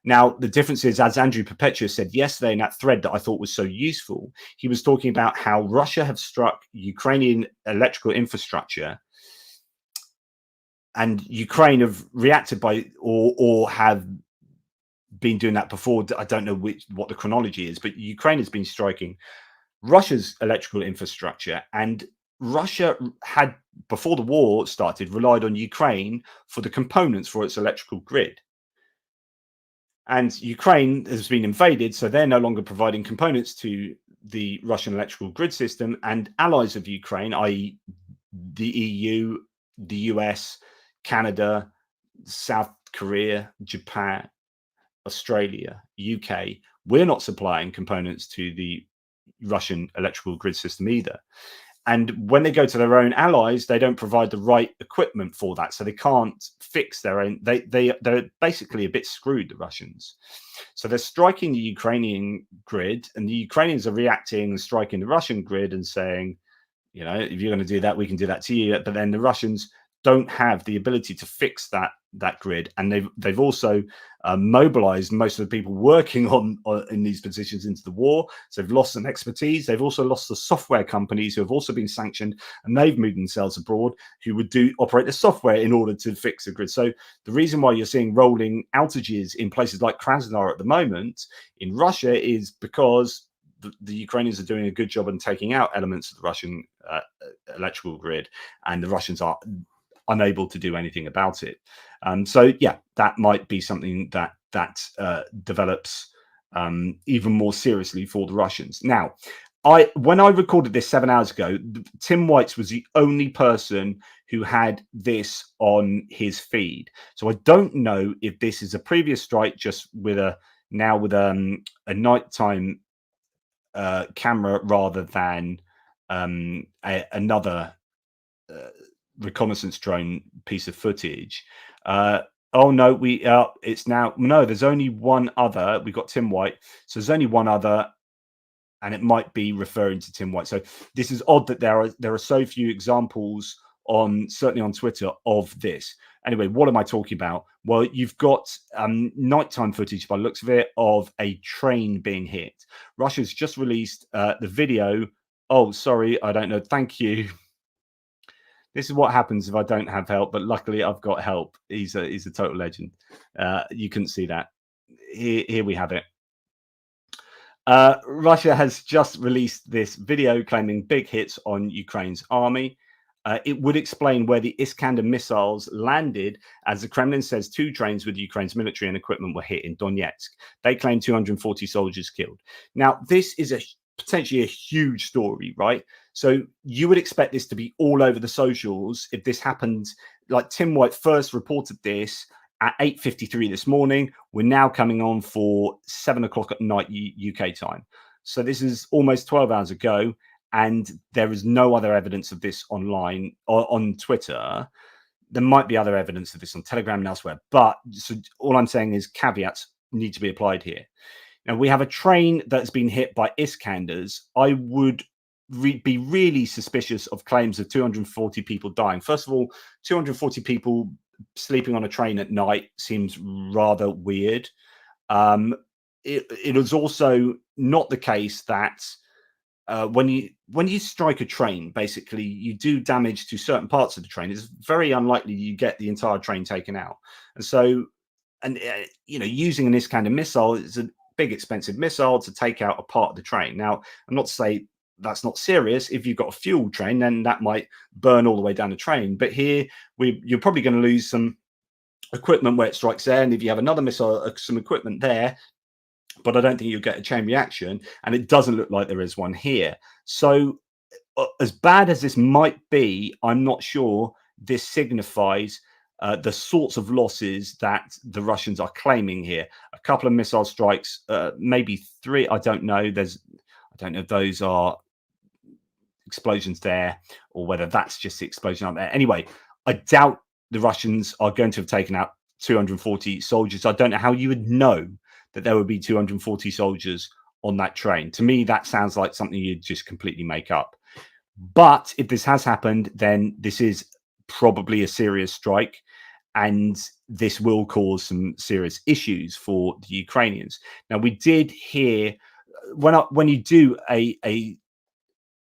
Now, the difference is, as Andrew Perpetua said yesterday in that thread that I thought was so useful, he was talking about how Russia have struck Ukrainian electrical infrastructure and Ukraine have reacted by or have been doing that before. I don't know what the chronology is, but Ukraine has been striking Russia's electrical infrastructure, and Russia had, before the war started, relied on Ukraine for the components for its electrical grid. And Ukraine has been invaded, so they're no longer providing components to the Russian electrical grid system. And allies of Ukraine, i.e., the EU, the US, Canada, South Korea, Japan, Australia, UK, we're not supplying components to the Russian electrical grid system either. And when they go to their own allies, they don't provide the right equipment for that, so they can't fix their own. They're basically a bit screwed, the Russians. So they're striking the Ukrainian grid, and the Ukrainians are reacting and striking the Russian grid and saying, you know, if you're going to do that, we can do that to you. But then the Russians don't have the ability to fix that grid, and they've also mobilized most of the people working on in these positions into the war. So they've lost some expertise. They've also lost the software companies who have also been sanctioned, and they've moved themselves abroad, who would operate the software in order to fix the grid. So the reason why you're seeing rolling outages in places like Krasnodar at the moment in Russia is because the Ukrainians are doing a good job in taking out elements of the Russian electrical grid, and the Russians are unable to do anything about it. So yeah, that might be something that develops even more seriously for the Russians. Now, when I recorded this 7 hours ago, Tim White's was the only person who had this on his feed. So I don't know if this is a previous strike just with a nighttime camera rather than another reconnaissance drone piece of footage. Oh no, it's now no. There's only one other. We got Tim White, so there's only one other, and it might be referring to Tim White. So this is odd that there are so few examples certainly on Twitter of this. Anyway, what am I talking about? Well, you've got nighttime footage, by the looks of it, of a train being hit. Russia's just released the video. Oh, sorry, I don't know. Thank you. This is what happens if I don't have help, but luckily I've got help. He's a total legend. You couldn't see that. Here we have it. Russia has just released this video claiming big hits on Ukraine's army. It would explain where the Iskander missiles landed, as the Kremlin says 2 trains with Ukraine's military and equipment were hit in Donetsk. They claim 240 soldiers killed. Now, this is potentially a huge story, right? So you would expect this to be all over the socials if this happened. Like Tim White first reported this at 8:53 this morning. We're now coming on for 7 o'clock at night UK time. So this is almost 12 hours ago, and there is no other evidence of this online or on Twitter. There might be other evidence of this on Telegram and elsewhere, but so all I'm saying is caveats need to be applied here. Now, we have a train that's been hit by Iskanders. I would be really suspicious of claims of 240 people dying. First of all, 240 people sleeping on a train at night seems rather weird. It is also not the case that when you strike a train, basically you do damage to certain parts of the train. It's very unlikely you get the entire train taken out. And so, using an Iskander missile is a big, expensive missile to take out a part of the train. Now, I'm not to say that's not serious. If you've got a fuel train, then that might burn all the way down the train. But here, you're probably going to lose some equipment where it strikes there. And if you have another missile, some equipment there, but I don't think you'll get a chain reaction. And it doesn't look like there is one here. So as bad as this might be, I'm not sure this signifies the sorts of losses that the Russians are claiming here. A couple of missile strikes, maybe 3. I don't know. I don't know if those are explosions there or whether that's just the explosion out there. Anyway, I doubt the Russians are going to have taken out 240 soldiers. I don't know how you would know that there would be 240 soldiers on that train. To me, that sounds like something you'd just completely make up. But if this has happened, then this is probably a serious strike, and this will cause some serious issues for the Ukrainians. Now, we did hear when you do a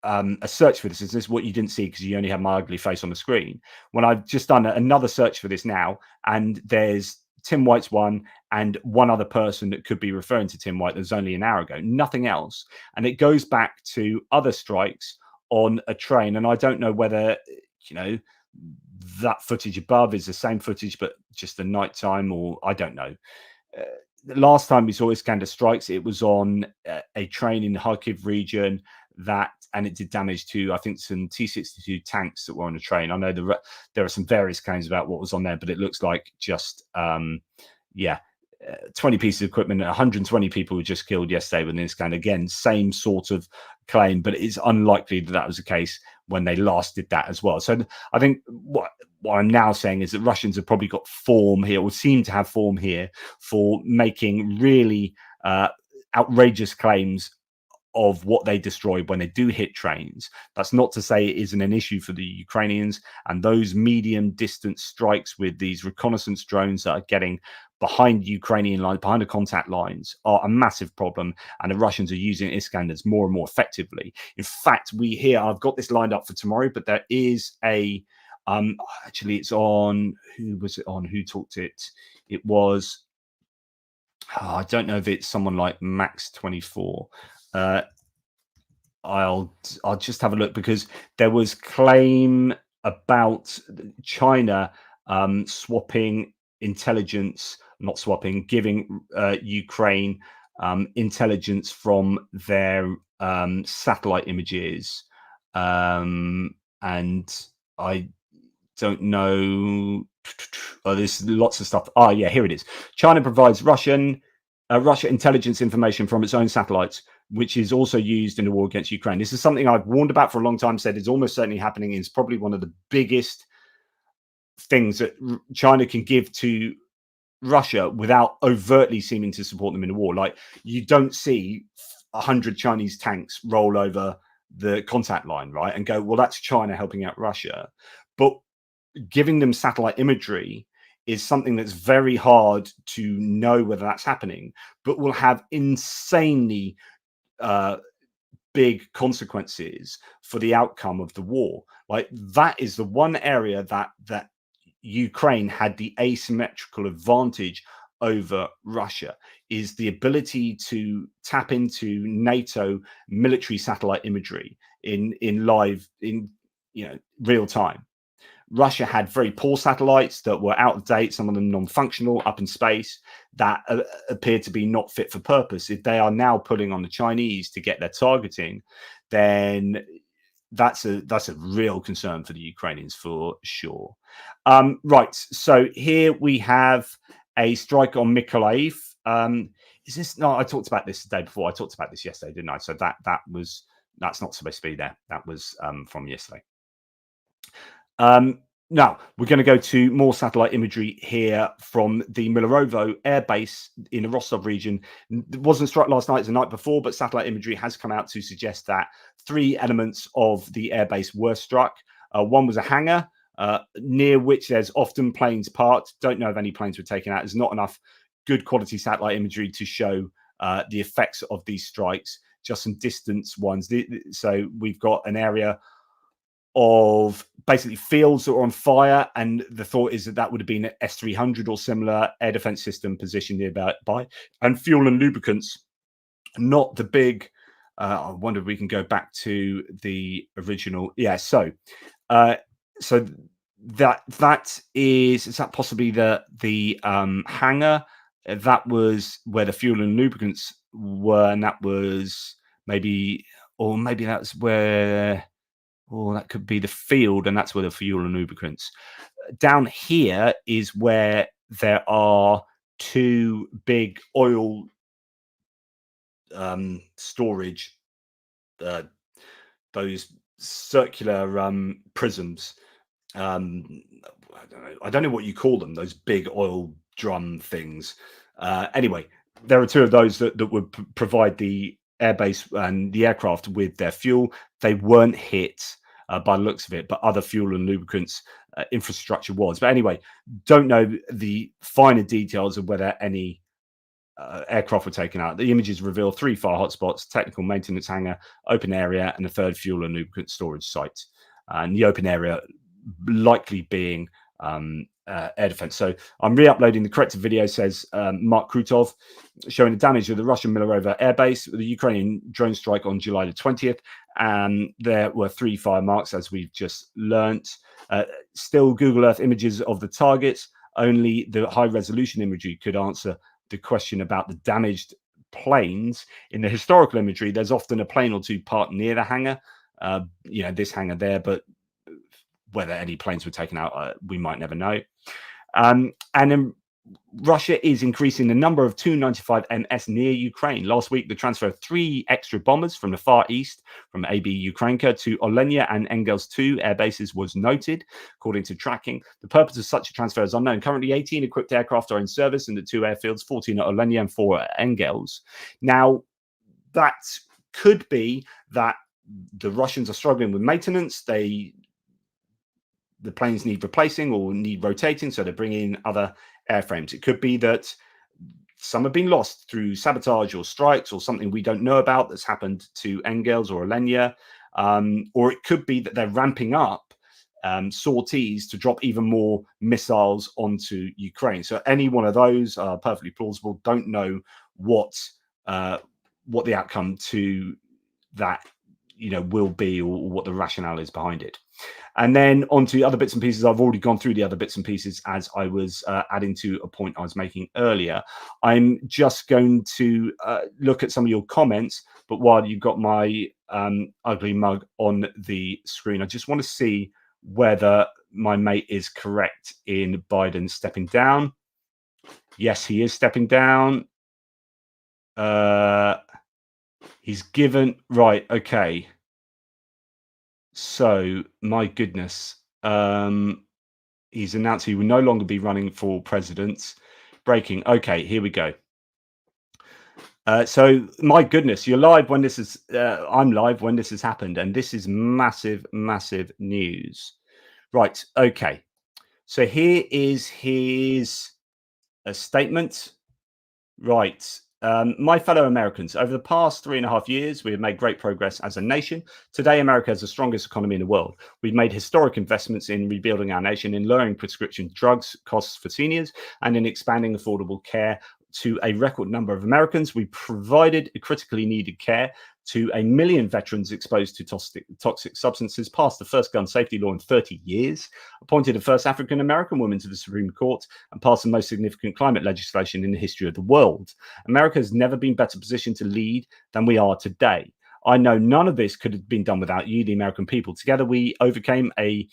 a search for this. Is this what you didn't see because you only had my ugly face on the screen? When I've just done another search for this now, and there's Tim White's one and one other person that could be referring to Tim White that was only an hour ago, nothing else. And it goes back to other strikes on a train. And I don't know whether, that footage above is the same footage, but just the nighttime, or I don't know. The last time we saw Iskander strikes, it was on a train in the Kharkiv region and it did damage to, I think, some T-62 tanks that were on the train. I know there are some various claims about what was on there, but it looks like just 20 pieces of equipment, 120 people were just killed yesterday with Iskander. Again, same sort of claim, but it's unlikely that was the case when they last did that as well. So I think what I'm now saying is that Russians have probably got form here, or seem to have form here, for making really outrageous claims of what they destroy when they do hit trains. That's not to say it isn't an issue for the Ukrainians, and those medium distance strikes with these reconnaissance drones that are getting behind Ukrainian lines, behind the contact lines, are a massive problem, and the Russians are using Iskanders more and more effectively. In fact, I've got this lined up for tomorrow, but there is a actually it's on, who was it on, who talked it? It was, I don't know if it's someone like Max 24. I'll just have a look, because there was claim about China swapping intelligence, giving Ukraine intelligence from their satellite images, and I don't know. There's lots of stuff. Yeah, here it is. China provides Russia intelligence information from its own satellites, which is also used in the war against Ukraine. This is something I've warned about for a long time, said is almost certainly happening. It's probably one of the biggest things that China can give to Russia without overtly seeming to support them in the war. Like, you don't see 100 Chinese tanks roll over the contact line, right, and go, well, that's China helping out Russia. But giving them satellite imagery is something that's very hard to know whether that's happening, but will have insanely big consequences for the outcome of the war. Like, that is the one area that Ukraine had the asymmetrical advantage over Russia, is the ability to tap into NATO military satellite imagery in real time. Russia had very poor satellites that were out of date, some of them non-functional up in space, that appeared to be not fit for purpose. If they are now pulling on the Chinese to get their targeting, then that's a real concern for the Ukrainians for sure. Right, so here we have a strike on Mykolaiv. Is this? No, I talked about this the day before. I talked about this yesterday, didn't I? So that's not supposed to be there. That was from yesterday. Now we're going to go to more satellite imagery here from the Milarovo air base in the Rostov region. It wasn't struck last night, it's the night before, but satellite imagery has come out to suggest that 3 elements of the air base were struck. One was a hangar near which there's often planes parked. Don't know if any planes were taken out. There's not enough good quality satellite imagery to show the effects of these strikes, just some distance ones. So we've got an area of basically fields that are on fire, and the thought is that would have been an S-300 or similar air defense system positioned nearby, and fuel and lubricants, not the big I wonder if we can go back to the original. Yeah, so that is that possibly the hangar? That was where the fuel and lubricants were, and that was maybe that's where. Or that could be the field, and that's where the fuel and lubricants. Down here is where there are 2 big oil storage, those circular prisms. I don't know what you call them, those big oil drum things. Anyway, there are 2 of those that would provide the airbase and the aircraft with their fuel. They weren't hit by the looks of it, but other fuel and lubricants infrastructure was. But anyway, don't know the finer details of whether any aircraft were taken out. The images reveal 3 fire hotspots, technical maintenance hangar, open area, and a third fuel and lubricant storage site. And the open area likely being air defense. So I'm re-uploading the corrected video, says Mark Krutov, showing the damage of the Russian Milorova airbase with the Ukrainian drone strike on July the 20th. And there were 3 fire marks, as we've just learnt. Still, Google Earth images of the targets. Only the high-resolution imagery could answer the question about the damaged planes. In the historical imagery, there's often a plane or two parked near the hangar. This hangar there, but whether any planes were taken out, we might never know. And then Russia is increasing the number of Tu-95MS near Ukraine. Last week, the transfer of 3 extra bombers from the Far East, from AB Ukrainka to Olenia and Engels 2 air bases was noted, according to tracking. The purpose of such a transfer is unknown. Currently, 18 equipped aircraft are in service in the 2 airfields, 14 at Olenia and 4 at Engels. Now, that could be that the Russians are struggling with maintenance. The planes need replacing or need rotating, so they're bringing in other airframes. It could be that some have been lost through sabotage or strikes or something we don't know about that's happened to Engels or Alenia. Or it could be that they're ramping up sorties to drop even more missiles onto Ukraine. So any one of those are perfectly plausible. Don't know what the outcome to that will be, or what the rationale is behind it. And then on to other bits and pieces. I've already gone through the other bits and pieces as I was adding to a point I was making earlier. I'm just going to look at some of your comments, but while you've got my ugly mug on the screen, I just want to see whether my mate is correct in Biden stepping down. Yes, he is stepping down. He's given... Right, okay. So, my goodness, he's announced he will no longer be running for president. Breaking. Okay, here we go. So, my goodness, you're live when this is... I'm live when this has happened, and this is massive, massive news. Right, okay. So, here is his statement. Right. My fellow Americans, over the past 3.5 years, we have made great progress as a nation. Today, America has the strongest economy in the world. We've made historic investments in rebuilding our nation, in lowering prescription drugs costs for seniors, and in expanding affordable care to a record number of Americans. We provided critically needed care to 1 million veterans exposed to toxic substances, passed the first gun safety law in 30 years, appointed the first African-American woman to the Supreme Court, and passed the most significant climate legislation in the history of the world. America has never been better positioned to lead than we are today. I know none of this could have been done without you, the American people. Together, we overcame a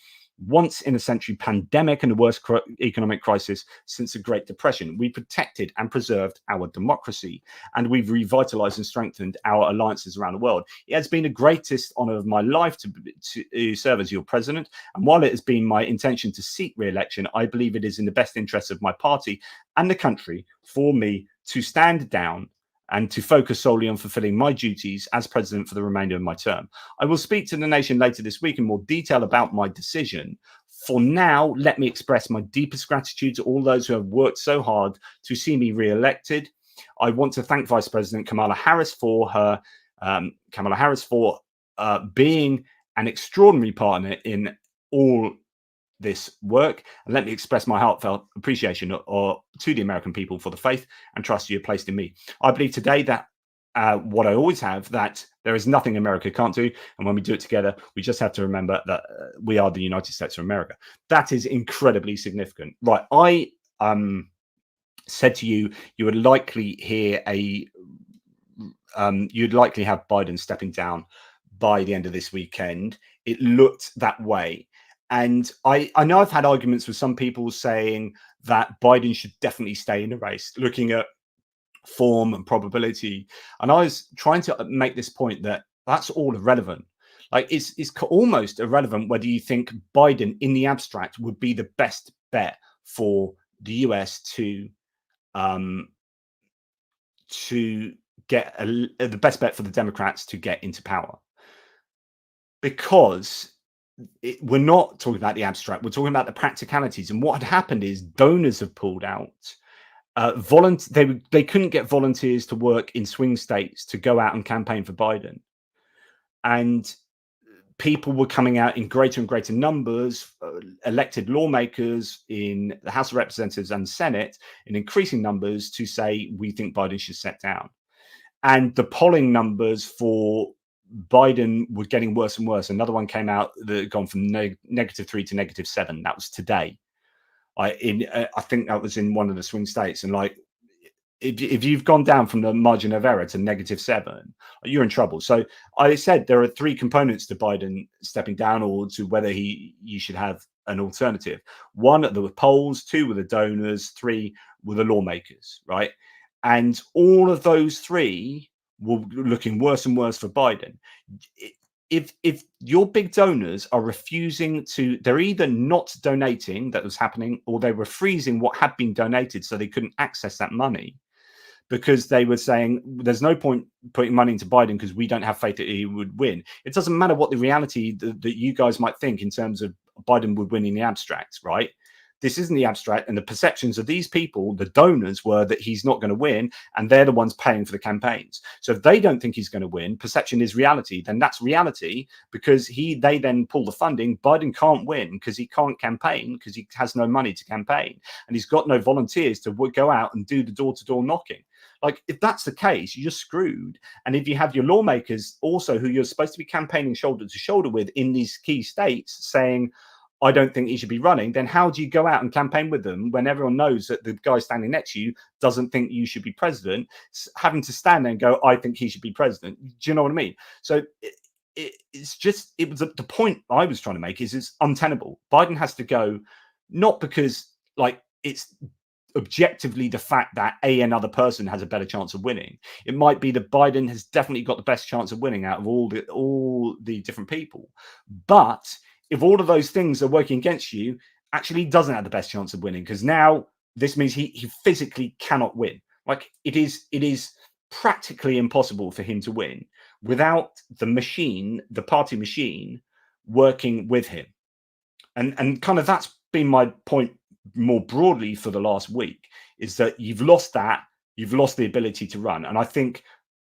once-in-a-century pandemic and the worst economic crisis since the Great Depression. We protected and preserved our democracy, and we've revitalized and strengthened our alliances around the world. It has been the greatest honor of my life to serve as your president, and while it has been my intention to seek re-election, I believe it is in the best interest of my party and the country for me to stand down and to focus solely on fulfilling my duties as president for the remainder of my term. I will speak to the nation later this week in more detail about my decision. For now, let me express my deepest gratitude to all those who have worked so hard to see me re-elected. I want to thank Vice President Kamala Harris for being an extraordinary partner in all this work, and let me express my heartfelt appreciation to the American people for the faith and trust you have placed in me. I believe today that what I always have, that there is nothing America can't do, and when we do it together, we just have to remember that we are the United States of America. That is incredibly significant. Right, I said to you, you would likely hear you'd likely have Biden stepping down by the end of this weekend. It looked that way. And I know I've had arguments with some people saying that Biden should definitely stay in the race, looking at form and probability. And I was trying to make this point that that's all irrelevant. Like it's almost irrelevant whether you think Biden in the abstract would be the best bet for the US to get the best bet for the Democrats to get into power. Because we're not talking about the abstract, we're talking about the practicalities. And what had happened is donors have pulled out, They couldn't get volunteers to work in swing states to go out and campaign for Biden, and people were coming out in greater and greater numbers, elected lawmakers in the House of Representatives and Senate in increasing numbers to say, we think Biden should step down. And the polling numbers for Biden were getting worse and worse. Another one came out that had gone from -3 to -7. That was today. I think that was in one of the swing states. And like, if you've gone down from the margin of error to -7, you're in trouble. So I said there are three components to Biden stepping down, or to whether you should have an alternative. One, there were polls. Two were the donors. Three were the lawmakers, right? And all of those three were looking worse and worse for Biden. If your big donors are refusing to, they're either not donating, that was happening, or they were freezing what had been donated so they couldn't access that money, because they were saying there's no point putting money into Biden because we don't have faith that he would win. It doesn't matter what the reality that you guys might think in terms of Biden would win in the abstract, right? This isn't the abstract, and the perceptions of these people, the donors, were that he's not going to win, and they're the ones paying for the campaigns. So if they don't think he's going to win, perception is reality, then that's reality, because they then pull the funding. Biden can't win because he can't campaign, because he has no money to campaign, and he's got no volunteers to go out and do the door-to-door knocking. Like, if that's the case, you're screwed. And if you have your lawmakers also, who you're supposed to be campaigning shoulder to shoulder with in these key states, saying, I don't think he should be running, then how do you go out and campaign with them when everyone knows that the guy standing next to you doesn't think you should be president, having to stand there and go, I think he should be president? Do you know what I mean? So it's just, it was the point I was trying to make is it's untenable. Biden has to go, not because like it's objectively the fact that another person has a better chance of winning. It might be that Biden has definitely got the best chance of winning out of all the different people. But if all of those things are working against you, actually he doesn't have the best chance of winning, because now this means he physically cannot win. Like, it is practically impossible for him to win without the machine, the party machine, working with him. And kind of that's been my point more broadly for the last week, is that you've lost the ability to run. And I think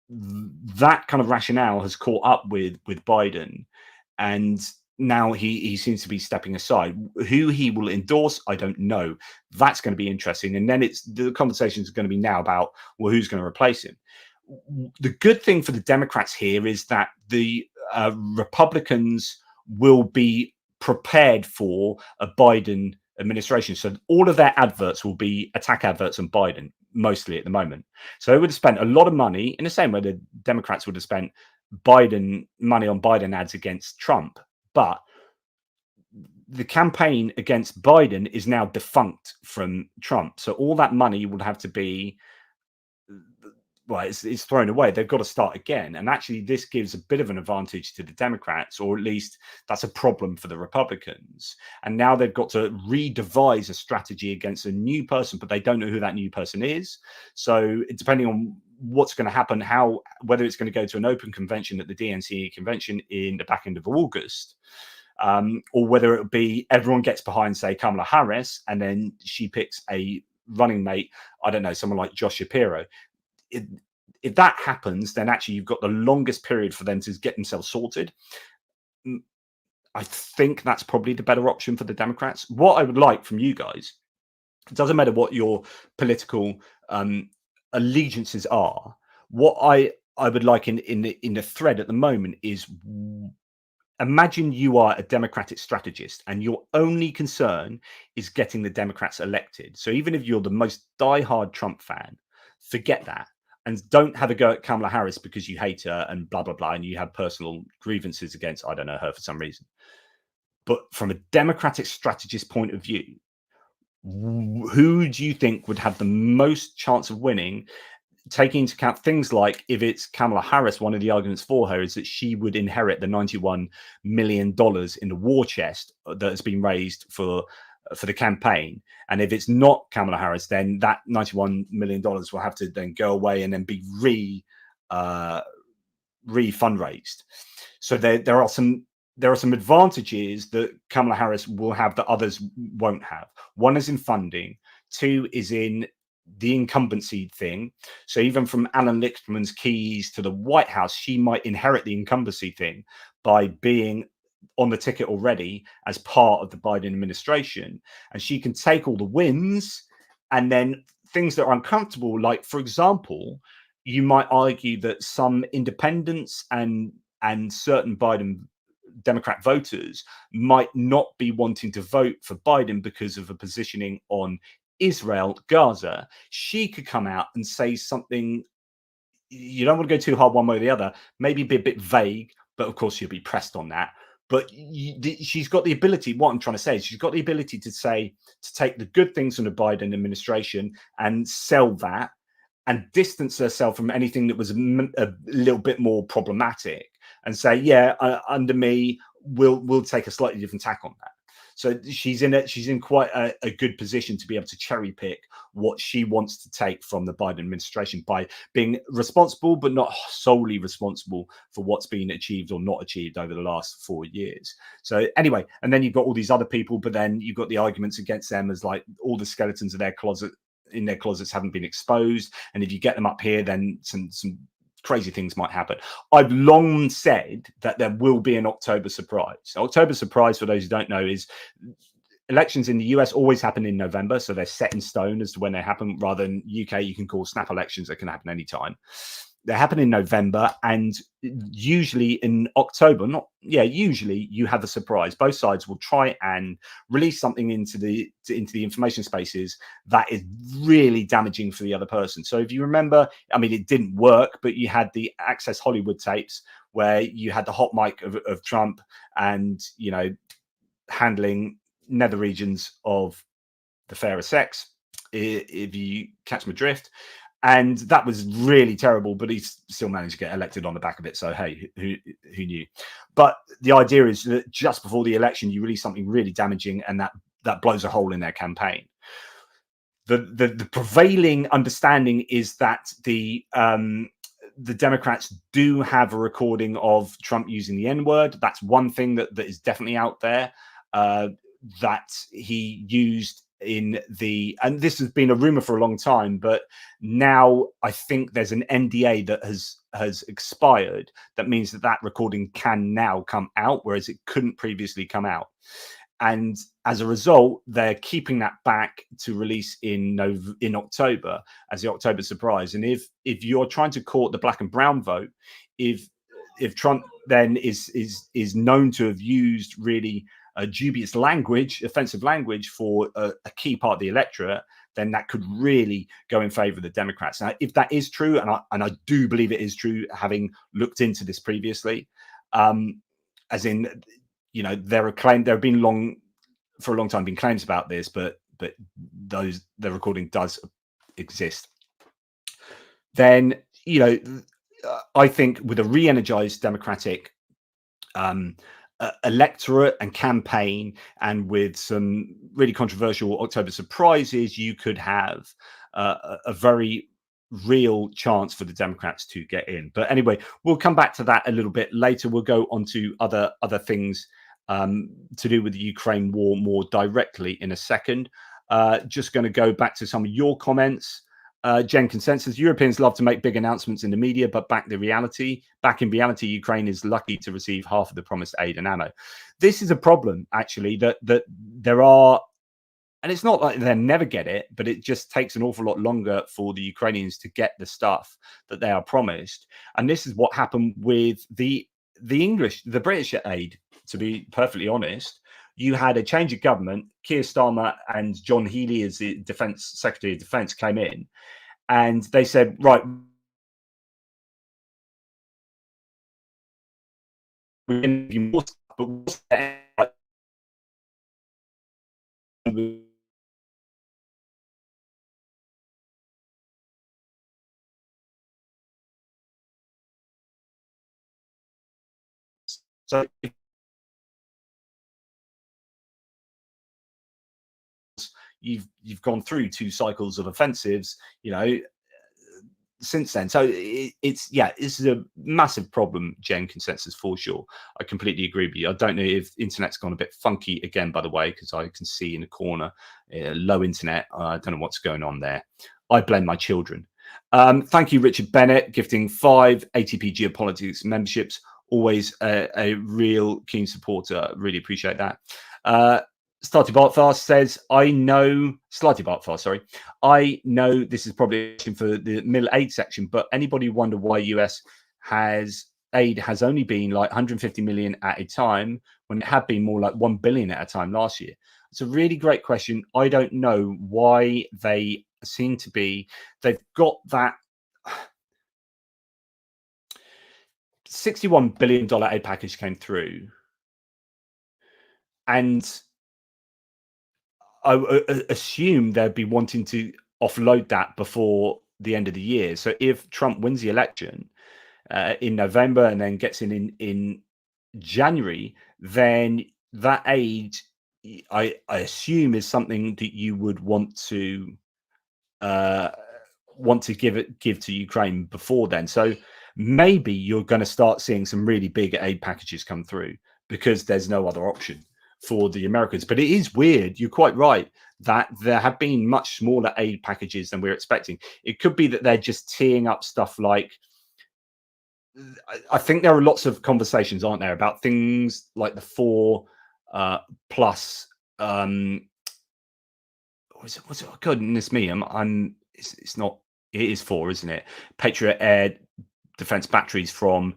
that kind of rationale has caught up with Biden, and now he seems to be stepping aside. Who he will endorse, I don't know. That's going to be interesting. And then the conversation is going to be now about, well, who's going to replace him? The good thing for the Democrats here is that the Republicans will be prepared for a Biden administration. So all of their adverts will be attack adverts on Biden, mostly at the moment. So they would have spent a lot of money in the same way the Democrats would have spent money on Biden ads against Trump. But the campaign against Biden is now defunct from Trump. So all that money would have to be, well, it's thrown away. They've got to start again. And actually, this gives a bit of an advantage to the Democrats, or at least that's a problem for the Republicans. And now they've got to redevise a strategy against a new person, but they don't know who that new person is. So depending on what's going to happen, whether it's going to go to an open convention at the DNC convention in the back end of August, or whether it would be everyone gets behind, say, Kamala Harris, and then she picks a running mate, I don't know, someone like Josh Shapiro. If that happens, then actually you've got the longest period for them to get themselves sorted. I think that's probably the better option for the Democrats. What I would like from you guys, it doesn't matter what your political allegiances are. What I would like in the thread at the moment is, imagine you are a Democratic strategist and your only concern is getting the Democrats elected. So even if you're the most diehard Trump fan, forget that. And don't have a go at Kamala Harris because you hate her and blah, blah, blah, and you have personal grievances against, I don't know, her for some reason. But from a Democratic strategist point of view, who do you think would have the most chance of winning, taking into account things like, if it's Kamala Harris, one of the arguments for her is that she would inherit the $91 million in the war chest that has been raised for the campaign. And if it's not Kamala Harris, then that $91 million will have to then go away and then be re-fundraised. So there are some advantages that Kamala Harris will have that others won't have. One is in funding. Two is in the incumbency thing. So even from Alan Lichtman's keys to the White House, she might inherit the incumbency thing by being on the ticket already as part of the Biden administration. And she can take all the wins, and then things that are uncomfortable, like, for example, you might argue that some independents and certain Biden Democrat voters might not be wanting to vote for Biden because of a positioning on Israel, Gaza. She could come out and say something. You don't want to go too hard one way or the other, maybe be a bit vague, but of course she'll be pressed on that. But she's got the ability. What I'm trying to say is she's got the ability to say, to take the good things from the Biden administration and sell that, and distance herself from anything that was a little bit more problematic, and say, yeah, under me, we'll take a slightly different tack on that. So she's in quite a good position to be able to cherry pick what she wants to take from the Biden administration by being responsible, but not solely responsible for what's been achieved or not achieved over the last 4 years. So anyway, and then you've got all these other people, but then you've got the arguments against them as like all the skeletons of their closets haven't been exposed, and if you get them up here, then some crazy things might happen. I've long said that there will be an October surprise. October surprise, for those who don't know, is elections in the US always happen in November, so they're set in stone as to when they happen, rather than UK, you can call snap elections that can happen anytime. They happen in November, and usually in October, usually you have a surprise. Both sides will try and release something into the information spaces that is really damaging for the other person. So if you remember, I mean, it didn't work, but you had the Access Hollywood tapes where you had the hot mic of Trump and, handling nether regions of the fairer sex, if you catch my drift. And that was really terrible, but he still managed to get elected on the back of it. So, hey, who knew? But the idea is that just before the election, you release something really damaging, and that blows a hole in their campaign. The prevailing understanding is that the Democrats do have a recording of Trump using the N-word. That's one thing that is definitely out there, that he used in and this has been a rumor for a long time, but now I think there's an NDA that has expired. That means that recording can now come out, whereas it couldn't previously come out. And as a result, they're keeping that back to release in October as the October surprise. And if you're trying to court the black and brown vote, if Trump then is known to have used really dubious language, offensive language for a key part of the electorate, then that could really go in favor of the Democrats. Now, if that is true, and I do believe it is true, having looked into this previously, as in, there have been for a long time been claims about this, but the recording does exist. Then, I think with a re-energized Democratic electorate and campaign, and with some really controversial October surprises, you could have a very real chance for the Democrats to get in. But anyway, we'll come back to that a little bit later. We'll go on to other things to do with the Ukraine war more directly in a second. Just going to go back to some of your comments. Gen Consensus: Europeans love to make big announcements in the media, but back in reality, Ukraine is lucky to receive half of the promised aid and ammo. This is a problem, actually, that there are, and it's not like they'll never get it, but it just takes an awful lot longer for the Ukrainians to get the stuff that they are promised. And this is what happened with the British aid, to be perfectly honest. You had a change of government. Keir Starmer and John Healey, as the Secretary of Defence, came in, and they said, right, we're going to give you more stuff, but so you've gone through 2 cycles of offensives, since then. So it's this is a massive problem, Gen consensus, for sure. I completely agree with you. I don't know if internet's gone a bit funky again, by the way, because I can see in the corner low internet. I don't know what's going on there. I blame my children. Thank you, Richard Bennett, gifting 5 ATP Geopolitics memberships. Always a real keen supporter. Really appreciate that. Slightly Bartfast says, I know this is probably a question for the middle aid section, but anybody wonder why US aid has only been like 150 million at a time when it had been more like 1 billion at a time last year? It's a really great question. I don't know why they seem to be, they've got that $61 billion aid package came through, and I assume they'd be wanting to offload that before the end of the year. So if Trump wins the election in November and then gets in January, then that aid, I assume, is something that you would want to give to Ukraine before then. So maybe you're going to start seeing some really big aid packages come through because there's no other option for the Americans. But it is weird. You're quite right that there have been much smaller aid packages than we're expecting. It could be that they're just teeing up stuff like, I think there are lots of conversations, aren't there, about things like the 4 plus. What's it? Oh, goodness me, it's not. It is 4, isn't it? Patriot air defense batteries from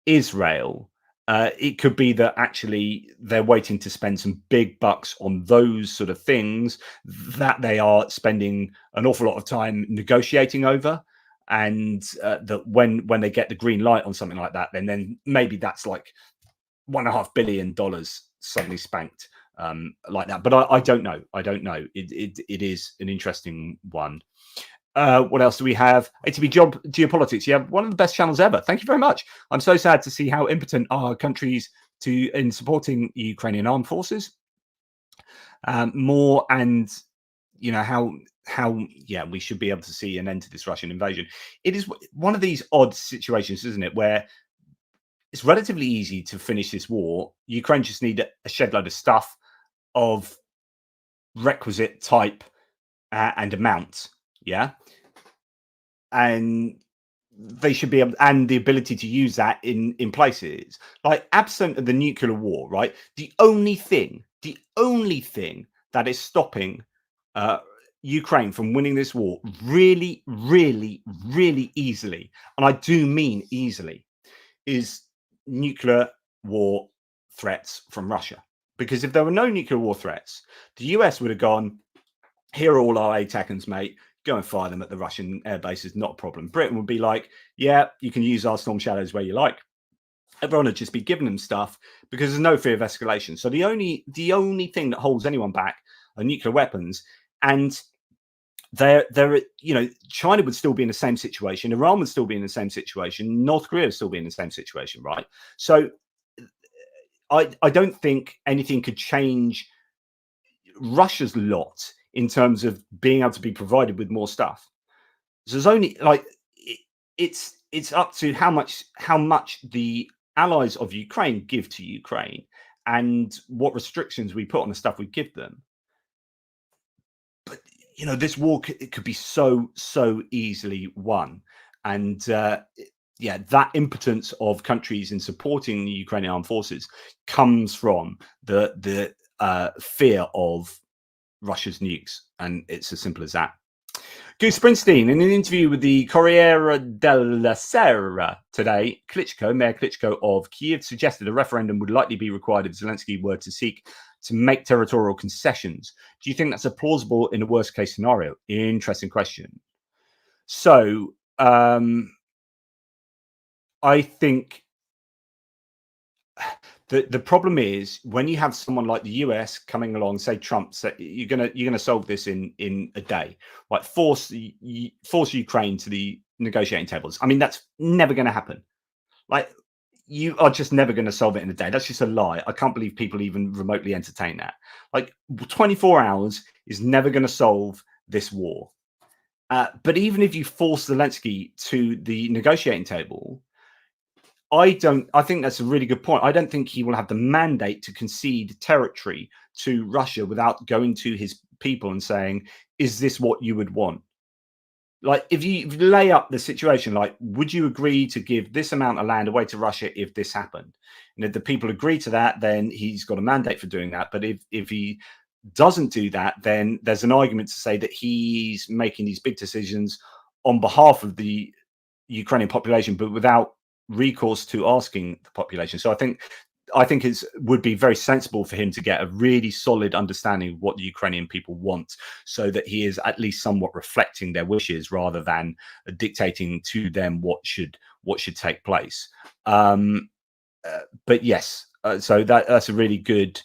Israel. It could be that actually they're waiting to spend some big bucks on those sort of things that they are spending an awful lot of time negotiating over, and that when they get the green light on something like that, then maybe that's like $1.5 billion suddenly spanked like that. But I don't know. It is an interesting one. What else do we have? ATB Geopolitics. You have one of the best channels ever. Thank you very much. I'm so sad to see how impotent our countries in supporting Ukrainian armed forces. More, and you know how we should be able to see an end to this Russian invasion. It is one of these odd situations, isn't it, where it's relatively easy to finish this war. Ukraine just need a shed load of stuff of requisite type and amount. Yeah. And they should be able, and the ability to use that in places like, absent of the nuclear war, right? The only thing that is stopping Ukraine from winning this war really, really, really easily, and I do mean easily, is nuclear war threats from Russia. Because if there were no nuclear war threats, the US would have gone, here are all our ATACMS, mate. Go and fire them at the Russian air bases, not a problem. Britain would be like, yeah, you can use our Storm Shadows where you like. Everyone would just be giving them stuff because there's no fear of escalation. So the only thing that holds anyone back are nuclear weapons. And they're China would still be in the same situation. Iran would still be in the same situation. North Korea would still be in the same situation, right? So I don't think anything could change Russia's lot in terms of being able to be provided with more stuff. So there's only it's up to how much the allies of Ukraine give to Ukraine and what restrictions we put on the stuff we give them. But this war it could be so easily won, and that impotence of countries in supporting the Ukrainian armed forces comes from the fear of Russia's nukes, and it's as simple as that. Goose Springsteen, in an interview with the Corriere della Sera today, Mayor Klitschko of Kyiv, suggested a referendum would likely be required if Zelensky were to seek to make territorial concessions. Do you think that's a plausible in a worst case scenario? Interesting question. So I think the problem is when you have someone like the US coming along, say Trump, say you're gonna solve this in a day, like force Ukraine to the negotiating tables. I mean, that's never going to happen. Like, you are just never going to solve it in a day. That's just a lie. I can't believe people even remotely entertain that. Like, 24 hours is never going to solve this war. But even if you force Zelensky to the negotiating table, I think that's a really good point. I don't think he will have the mandate to concede territory to Russia without going to his people and saying, is this what you would want? Like, if you lay up the situation, like, would you agree to give this amount of land away to Russia if this happened? And if the people agree to that, then he's got a mandate for doing that. But if he doesn't do that, then there's an argument to say that he's making these big decisions on behalf of the Ukrainian population, but without recourse to asking the population. So I think it would be very sensible for him to get a really solid understanding of what the Ukrainian people want, so that he is at least somewhat reflecting their wishes rather than dictating to them what should take place. But yes, so that's a really good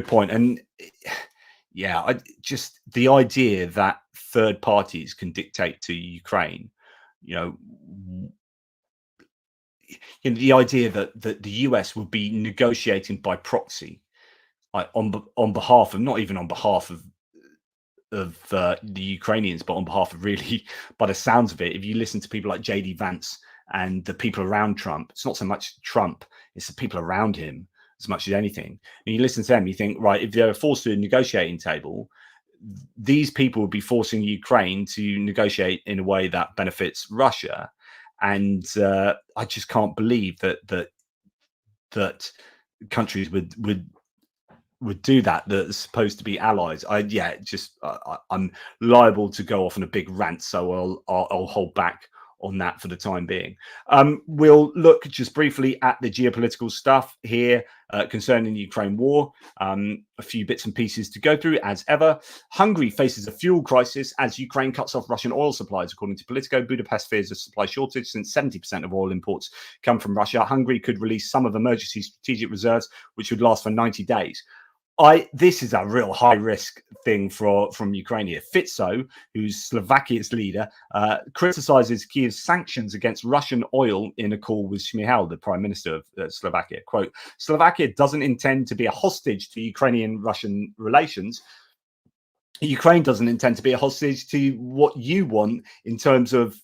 point. And yeah, just the idea that third parties can dictate to Ukraine, you know, the idea that the US would be negotiating by proxy, like on behalf of, not even on behalf of the Ukrainians, but on behalf of, really, by the sounds of it, if you listen to people like JD Vance and the people around Trump, it's not so much Trump, it's the people around him as much as anything. And you listen to them, you think, right, if they're forced to a negotiating table, these people would be forcing Ukraine to negotiate in a way that benefits Russia. And I just can't believe that countries would do that, that's supposed to be allies. I'm liable to go off on a big rant, so I'll hold back on that for the time being. We'll look just briefly at the geopolitical stuff here concerning the Ukraine war. A few bits and pieces to go through as ever. Hungary faces a fuel crisis as Ukraine cuts off Russian oil supplies, according to Politico. Budapest fears a supply shortage since 70% of oil imports come from Russia. Hungary could release some of emergency strategic reserves, which would last for 90 days. This is a real high risk thing from Ukraine here. Fico, who's Slovakia's leader, criticizes Kiev's sanctions against Russian oil in a call with Shmyhal, the prime minister of Slovakia. Quote, Slovakia doesn't intend to be a hostage to Ukrainian-Russian relations. Ukraine doesn't intend to be a hostage to what you want in terms of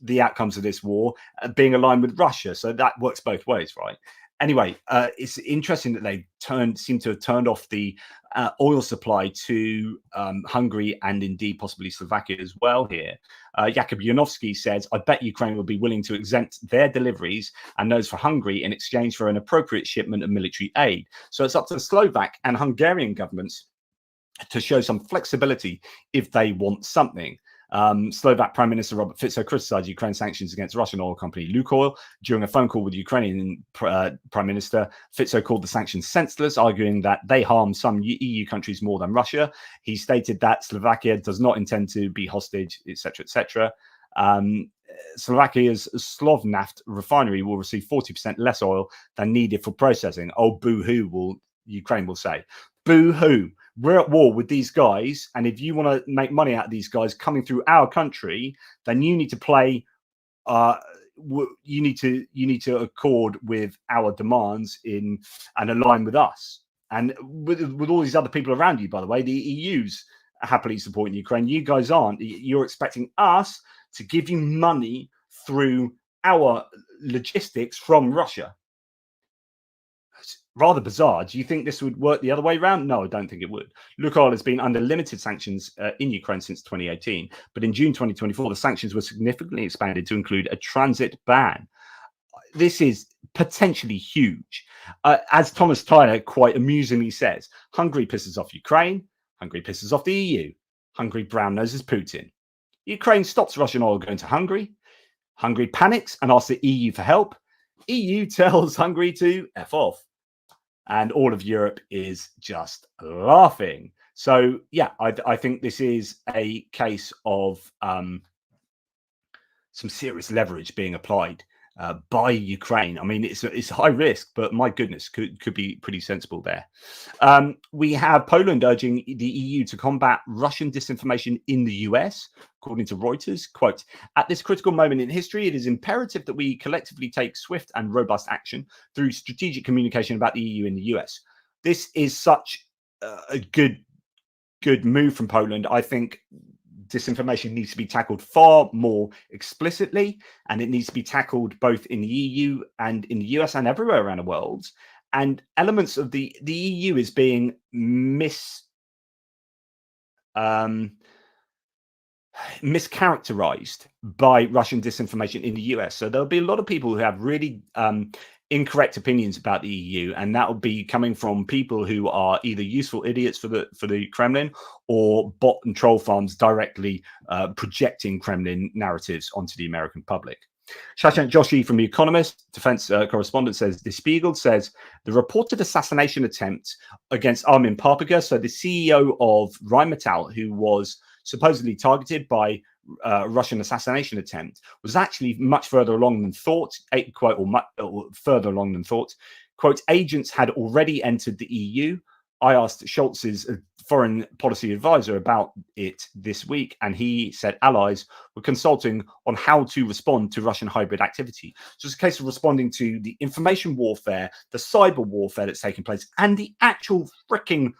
the outcomes of this war being aligned with Russia. So that works both ways, right? Anyway, it's interesting that they seem to have turned off the oil supply to Hungary and indeed possibly Slovakia as well here. Jakub Janowski says, I bet Ukraine will be willing to exempt their deliveries and those for Hungary in exchange for an appropriate shipment of military aid. So it's up to the Slovak and Hungarian governments to show some flexibility if they want something. Slovak Prime Minister Robert Fico criticized Ukraine's sanctions against Russian oil company Lukoil. During a phone call with the Ukrainian Prime Minister, Fico called the sanctions senseless, arguing that they harm some EU countries more than Russia. He stated that Slovakia does not intend to be hostage, etc., etc. Slovakia's Slovnaft refinery will receive 40% less oil than needed for processing. Oh, boo-hoo, Ukraine will say. Boo-hoo. We're at war with these guys, and if you want to make money out of these guys coming through our country, then you need to play. You need to accord with our demands and align with us, and with all these other people around you. By the way, the EU's happily supporting Ukraine. You guys aren't. You're expecting us to give you money through our logistics from Russia. Rather bizarre. Do you think this would work the other way around? No, I don't think it would. Lukoil has been under limited sanctions in Ukraine since 2018, but in June 2024, the sanctions were significantly expanded to include a transit ban. This is potentially huge. As Thomas Tyler quite amusingly says, Hungary pisses off Ukraine, Hungary pisses off the EU, Hungary brown noses Putin. Ukraine stops Russian oil going to Hungary, Hungary panics and asks the EU for help, EU tells Hungary to F off. And all of Europe is just laughing. So, yeah, I think this is a case of some serious leverage being applied by Ukraine. I mean, it's high risk, but my goodness, could be pretty sensible there. We have Poland urging the EU to combat Russian disinformation in the US, according to Reuters. Quote, at this critical moment in history, it is imperative that we collectively take swift and robust action through strategic communication about the EU in the US. This is such a good move from Poland. I think disinformation needs to be tackled far more explicitly, and it needs to be tackled both in the EU and in the US and everywhere around the world. And elements of the EU is being mischaracterized by Russian disinformation in the US. So there'll be a lot of people who have really incorrect opinions about the EU, and that will be coming from people who are either useful idiots for the Kremlin or bot and troll farms directly projecting Kremlin narratives onto the American public. Shashank Joshi from The Economist, defense correspondent, says, The Spiegel says the reported assassination attempt against Armin Papiga, so the CEO of Rheinmetall, who was supposedly targeted by a Russian assassination attempt, was actually much further along than thought, quote, or further along than thought. Quote, agents had already entered the EU. I asked Scholz's foreign policy advisor about it this week, and he said allies were consulting on how to respond to Russian hybrid activity. So it's a case of responding to the information warfare, the cyber warfare that's taking place, and the actual freaking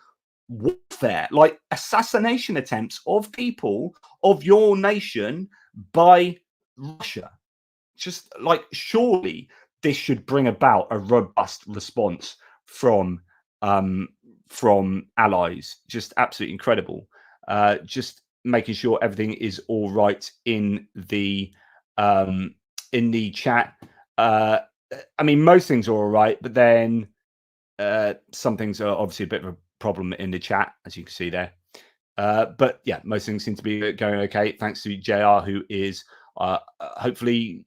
warfare, like assassination attempts of people of your nation by Russia. Just like, surely this should bring about a robust response from allies. Just absolutely incredible. Just making sure everything is all right in the chat. I mean, most things are all right, but then some things are obviously a bit of a problem in the chat, as you can see there. But yeah, most things seem to be going okay. Thanks to JR, who is hopefully,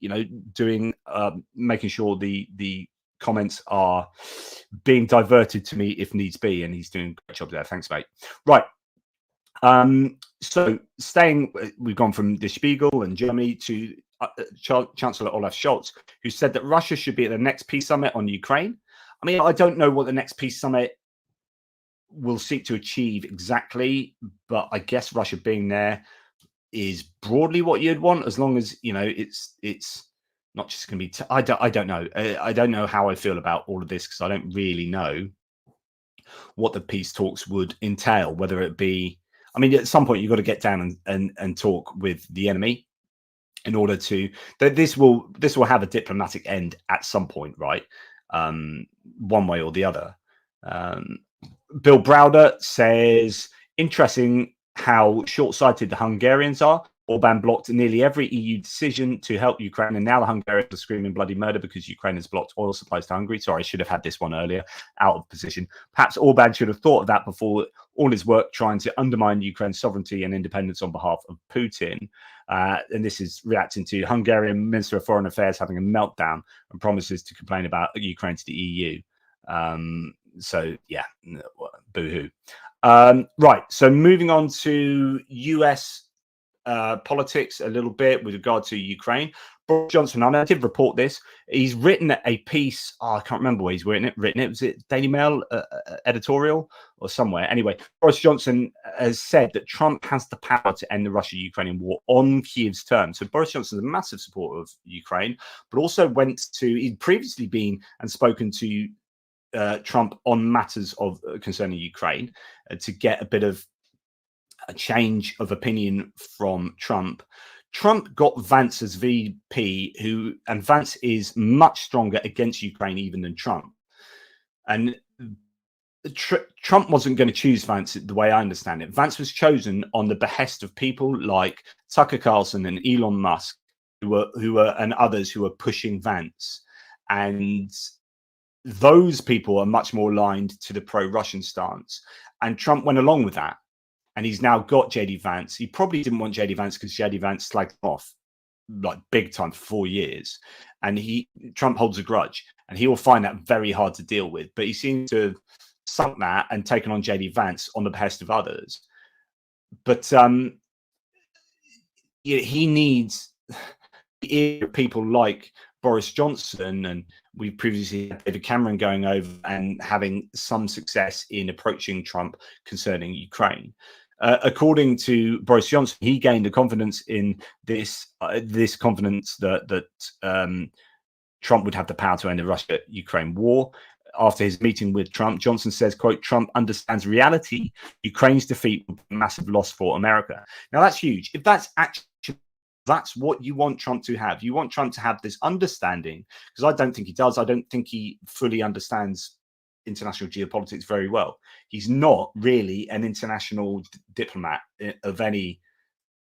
doing making sure the comments are being diverted to me if needs be, and he's doing a great job there. Thanks, mate. Right. So we've gone from the Spiegel and Germany to Chancellor Olaf Scholz, who said that Russia should be at the next peace summit on Ukraine. I mean, I don't know what the next peace summit will seek to achieve exactly, but I guess Russia being there is broadly what you'd want, as long as it's not just going to be. I don't know. I don't know how I feel about all of this, because I don't really know what the peace talks would entail. Whether it be, I mean, at some point you've got to get down and talk with the enemy in order to that this will have a diplomatic end at some point, right? One way or the other. Bill Browder says, interesting how short-sighted the Hungarians are. Orban blocked nearly every EU decision to help Ukraine, and now the Hungarians are screaming bloody murder because Ukraine has blocked oil supplies to Hungary. Sorry, I should have had this one earlier, out of position. Perhaps Orban should have thought of that before all his work trying to undermine Ukraine's sovereignty and independence on behalf of Putin. And this is reacting to Hungarian Minister of Foreign Affairs having a meltdown and promises to complain about Ukraine to the EU. So yeah, boo-hoo. Right, so moving on to US politics a little bit with regard to Ukraine. Boris Johnson, I did report this. He's written a piece. I can't remember where he's written it. Was it Daily Mail editorial or somewhere? Anyway, Boris Johnson has said that Trump has the power to end the Russia-Ukrainian war on Kiev's terms. So Boris Johnson is a massive supporter of Ukraine, but also he'd previously been and spoken to Trump on matters of concerning Ukraine to get a bit of a change of opinion from Trump. Trump got Vance as VP, and Vance is much stronger against Ukraine even than Trump. And Trump wasn't going to choose Vance the way I understand it. Vance was chosen on the behest of people like Tucker Carlson and Elon Musk, who were and others who were pushing Vance. And those people are much more aligned to the pro-Russian stance. And Trump went along with that. And he's now got JD Vance. He probably didn't want JD Vance because JD Vance slagged him off like big time for 4 years. And Trump holds a grudge, and he will find that very hard to deal with. But he seems to have sunk that and taken on JD Vance on the behest of others. But he needs people like Boris Johnson, and we previously had David Cameron going over and having some success in approaching Trump concerning Ukraine. According to Boris Johnson, he gained a confidence in this confidence that Trump would have the power to end the Russia-Ukraine war. after his meeting with Trump. Johnson says, quote, Trump understands reality. Ukraine's defeat will be a massive loss for America. Now, that's huge. If that's actually that's what you want Trump to have. You want Trump to have this understanding, because I don't think he does. I don't think he fully understands international geopolitics very well. He's not really an international diplomat of any.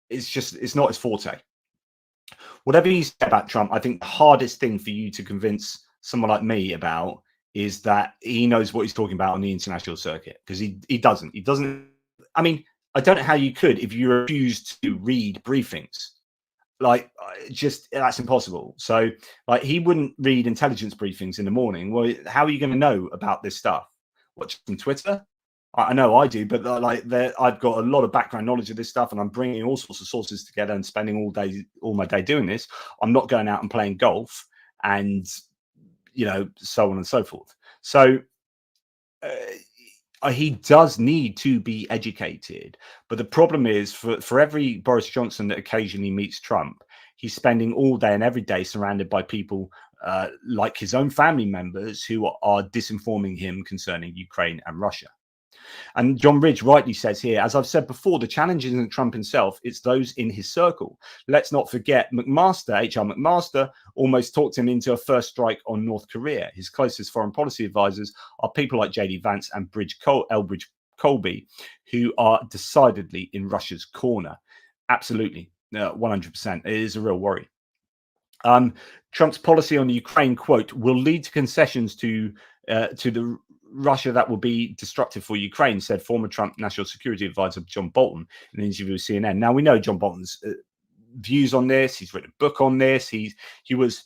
It's not his forte. Whatever you say about Trump, I think the hardest thing for you to convince someone like me about is that he knows what he's talking about on the international circuit, because he doesn't. He doesn't. I mean, I don't know how you could if you refused to read briefings. Like, just that's impossible. So, like, he wouldn't read intelligence briefings in the morning. Well, how are you going to know about this stuff? Watch on Twitter? I know I do, but I've got a lot of background knowledge of this stuff, and I'm bringing all sorts of sources together and spending all my day doing this. I'm not going out and playing golf, and so on and so forth. So he does need to be educated, but the problem is for every Boris Johnson that occasionally meets Trump, he's spending all day and every day surrounded by people like his own family members who are disinforming him concerning Ukraine and Russia. And John Ridge rightly says here, as I've said before, the challenge isn't Trump himself, it's those in his circle. Let's not forget H.R. McMaster almost talked him into a first strike on North Korea. His closest foreign policy advisors are people like J.D. Vance and Elbridge Colby, who are decidedly in Russia's corner. Absolutely, 100%. It is a real worry. Trump's policy on Ukraine, quote, will lead to concessions to the Russia that will be destructive for Ukraine, said former Trump National Security Advisor John Bolton in an interview with CNN. Now, we know John Bolton's views on this. He's written a book on this. He was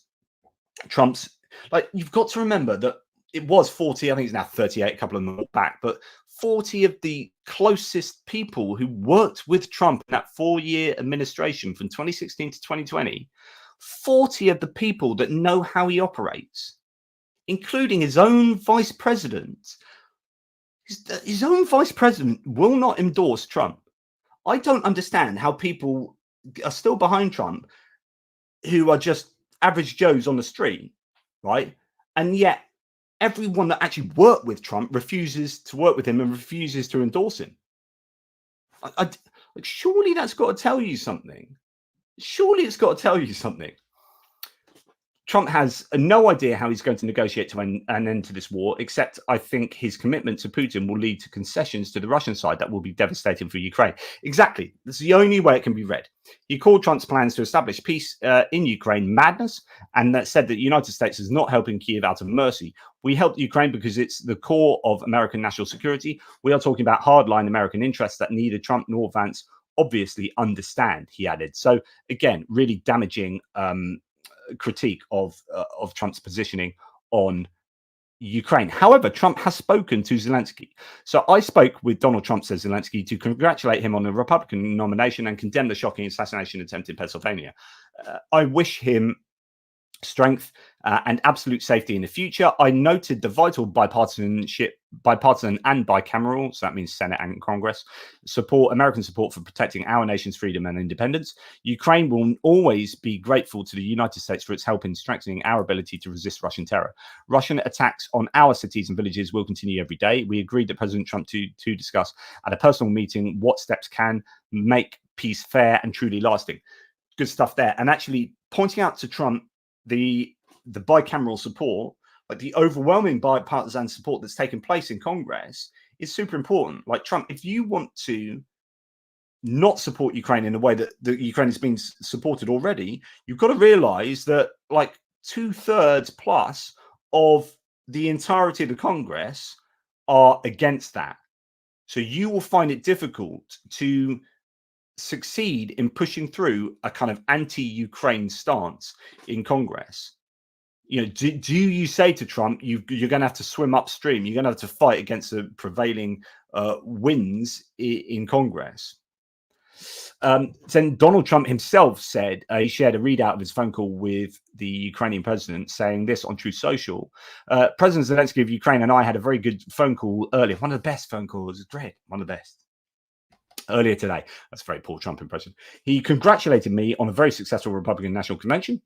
Trump's, like, you've got to remember that it was 40, I think it's now 38, a couple of them back, but 40 of the closest people who worked with Trump in that 4-year administration from 2016 to 2020, 40 of the people that know how he operates, including his own vice president. His own vice president will not endorse Trump. I don't understand how people are still behind Trump who are just average Joes on the street, right? And yet everyone that actually worked with Trump refuses to work with him and refuses to endorse him. Surely that's got to tell you something. Surely it's got to tell you something. Trump has no idea how he's going to negotiate to an end to this war, except I think his commitment to Putin will lead to concessions to the Russian side that will be devastating for Ukraine. Exactly. That's the only way it can be read. He called Trump's plans to establish peace in Ukraine madness, and that said that the United States is not helping Kyiv out of mercy. We help Ukraine because it's the core of American national security. We are talking about hardline American interests that neither Trump nor Vance obviously understand, he added. So again, really damaging critique of Trump's positioning on Ukraine. However, Trump has spoken to Zelensky. So I spoke with Donald Trump, says Zelensky, to congratulate him on the Republican nomination and condemn the shocking assassination attempt in Pennsylvania. I wish him strength and absolute safety in the future. I noted the vital bipartisan and bicameral, so that means Senate and Congress, American support for protecting our nation's freedom and independence. Ukraine will always be grateful to the United States for its help in strengthening our ability to resist Russian terror. Russian attacks on our cities and villages will continue every day. We agreed that President Trump to discuss at a personal meeting what steps can make peace fair and truly lasting. Good stuff there. And actually pointing out to Trump the bicameral support, like the overwhelming bipartisan support that's taken place in Congress, is super important. Like, Trump, if you want to not support Ukraine in the way that Ukraine has been supported already, you've got to realize that like 2/3 plus of the entirety of the Congress are against that. So you will find it difficult to succeed in pushing through a kind of anti-Ukraine stance in Congress. You know, do you say to Trump, you're going to have to swim upstream, you're going to have to fight against the prevailing winds in Congress? Then Donald Trump himself said, he shared a readout of his phone call with the Ukrainian president, saying this on Truth Social. President Zelensky of Ukraine and I had a very good phone call earlier. One of the best phone calls, great, one of the best. Earlier today. That's a very poor Trump impression. He congratulated me on a very successful Republican National Convention.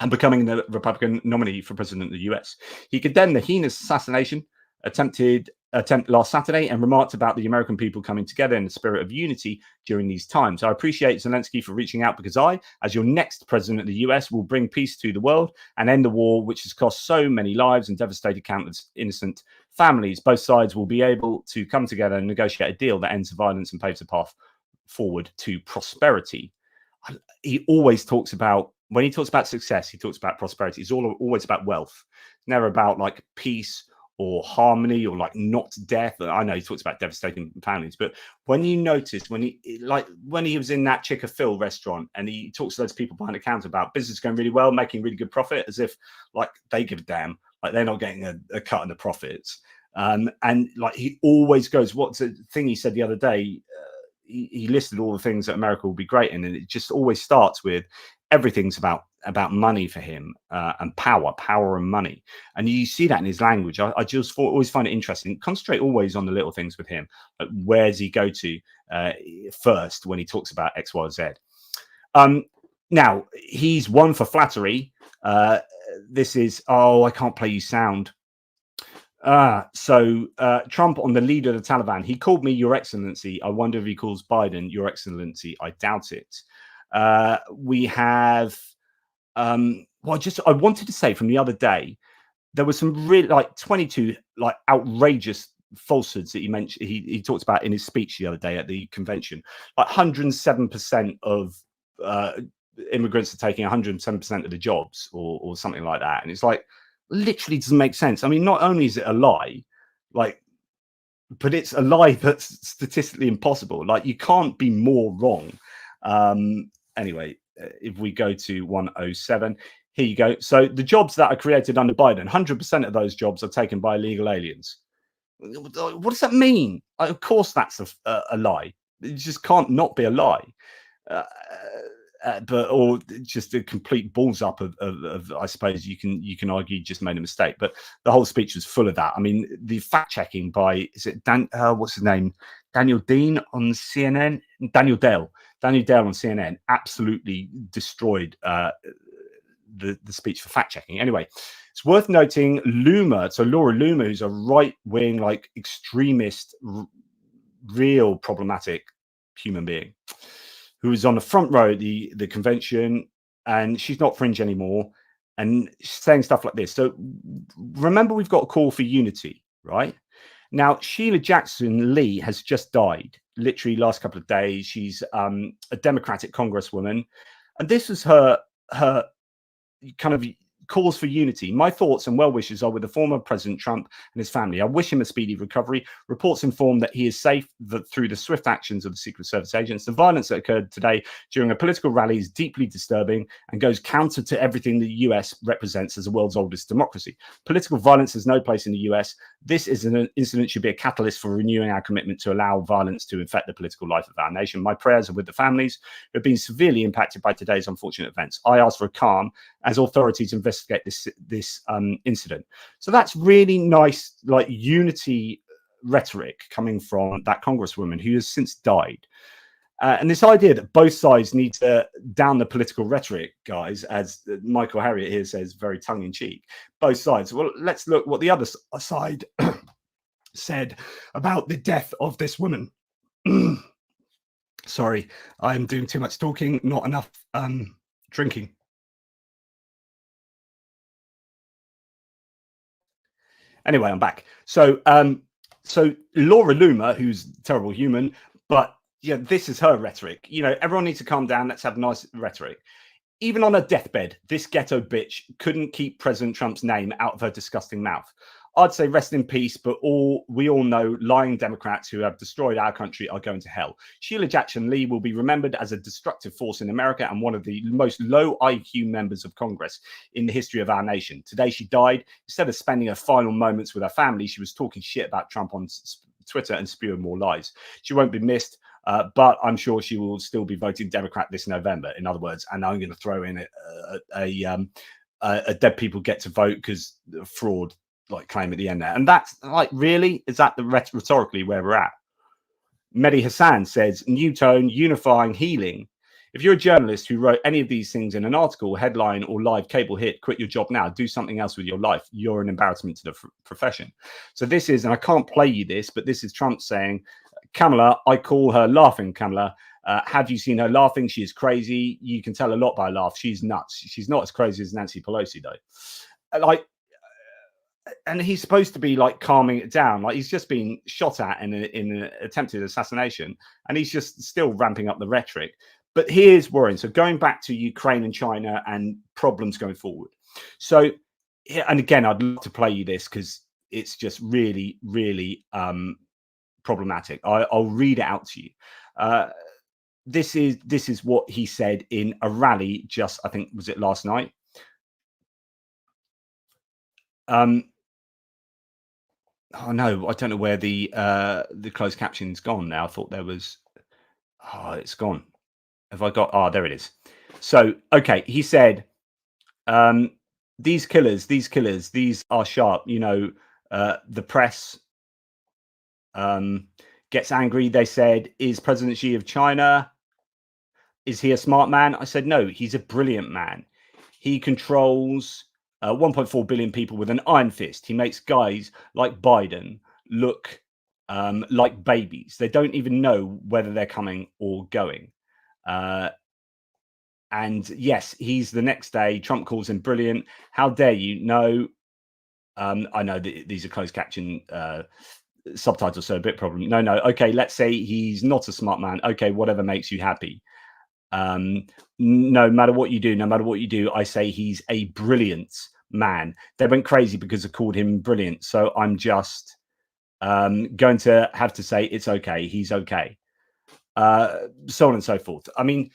and becoming the Republican nominee for president of the US. He condemned the heinous assassination attempt last Saturday and remarked about the American people coming together in the spirit of unity during these times. I appreciate Zelensky for reaching out because I, as your next president of the US, will bring peace to the world and end the war, which has cost so many lives and devastated countless innocent families. Both sides will be able to come together and negotiate a deal that ends the violence and paves a path forward to prosperity. He always talks about, when he talks about success, he talks about prosperity. It's always about wealth, never about like peace or harmony or like not death. I know he talks about devastating families, but when you notice when he was in that Chick Phil restaurant and he talks to those people behind the counter about business going really well, making really good profit, as if like they give a damn, like they're not getting a cut in the profits. And like he always goes, what's the thing he said the other day? He listed all the things that America will be great in, and it just always starts with everything's about money for him, and power and money. And you see that in his language. I just always find it interesting. Concentrate always on the little things with him. Like where does he go to first when he talks about X, Y, Z? Now he's one for flattery. This is, I can't play you sound. Trump on the leader of the Taliban. He called me Your Excellency. I wonder if he calls Biden Your Excellency. I doubt it. We have, I wanted to say from the other day, there was some really like 22 like outrageous falsehoods that he mentioned. He talked about in his speech the other day at the convention. Like 107% of immigrants are taking 107% of the jobs, or something like that. And it's like, literally doesn't make sense. I mean, not only is it a lie, like, but it's a lie that's statistically impossible. Like, you can't be more wrong. Anyway, if we go to 107, here you go. So the jobs that are created under Biden, 100% of those jobs are taken by illegal aliens. What does that mean? Of course, that's a lie. It just can't not be a lie. Or just a complete balls up of I suppose you can argue just made a mistake, but the whole speech was full of that. I mean, the fact checking by, is it what's his name, Daniel Dean on CNN, Daniel Dale on CNN absolutely destroyed the speech for fact checking. Anyway, it's worth noting Laura Loomer, who's a right wing like extremist, real problematic human being, who was on the front row at the convention, and she's not fringe anymore, and she's saying stuff like this. So remember, we've got a call for unity, right? Now, Sheila Jackson Lee has just died, literally last couple of days. She's a Democratic congresswoman, and this was her kind of calls for unity. My thoughts and well wishes are with the former President Trump and his family. I wish him a speedy recovery. Reports inform that he is safe through the swift actions of the Secret Service agents. The violence that occurred today during a political rally is deeply disturbing and goes counter to everything the US represents as the world's oldest democracy. Political violence has no place in the US. This is an incident should be a catalyst for renewing our commitment to allow violence to infect the political life of our nation. My prayers are with the families who have been severely impacted by today's unfortunate events. I ask for a calm as authorities investigate this incident. So that's really nice, like unity rhetoric coming from that congresswoman who has since died. And this idea that both sides need to down the political rhetoric, guys, as Michael Harriot here says, very tongue-in-cheek, both sides. Well, let's look what the other side said about the death of this woman. Sorry, I'm doing too much talking, not enough drinking. Anyway, I'm back. So Laura Loomer, who's a terrible human, but yeah, this is her rhetoric. You know, everyone needs to calm down. Let's have nice rhetoric. Even on her deathbed, this ghetto bitch couldn't keep President Trump's name out of her disgusting mouth. I'd say rest in peace, but we all know lying Democrats who have destroyed our country are going to hell. Sheila Jackson Lee will be remembered as a destructive force in America and one of the most low IQ members of Congress in the history of our nation. Today, she died. Instead of spending her final moments with her family, she was talking shit about Trump on Twitter and spewing more lies. She won't be missed, but I'm sure she will still be voting Democrat this November, in other words. And I'm going to throw in a dead people get to vote because fraud like claim at the end there. And that's like, really, is that the rhetorically where we're at? Mehdi Hassan says new tone, unifying, healing. If you're a journalist who wrote any of these things in an article, headline, or live cable hit, quit your job now, do something else with your life. You're an embarrassment to the profession. So this is, and I can't play you this, but this is Trump saying, Kamala, I call her laughing, Kamala. Have you seen her laughing? She is crazy. You can tell a lot by her laugh. She's nuts. She's not as crazy as Nancy Pelosi, though. Like, and he's supposed to be like calming it down. Like, he's just been shot at in an attempted assassination, and he's just still ramping up the rhetoric. But here's worrying. So going back to Ukraine and China and problems going forward. So, and again, I'd love to play you this because it's just really, really problematic. I'll read it out to you. This is what he said in a rally just, I think, was it last night? Oh no, I don't know where the closed caption's gone now. I thought there was. Oh, it's gone. Have I got? Oh, there it is. So, okay, he said, these killers, these are sharp. You know, the press gets angry. They said, is President Xi of China, is he a smart man? I said, no, he's a brilliant man. He controls 1.4 billion people with an iron fist. He makes guys like Biden look like babies. They don't even know whether they're coming or going. And yes, he's the next day. Trump calls him brilliant. How dare you? No, I know that these are closed caption subtitles, so a bit problem. No. Okay, let's say he's not a smart man. Okay, whatever makes you happy. No matter what you do, I say he's a brilliant man. They went crazy because I called him brilliant. So I'm just going to have to say it's okay. He's okay. So on and so forth. I mean,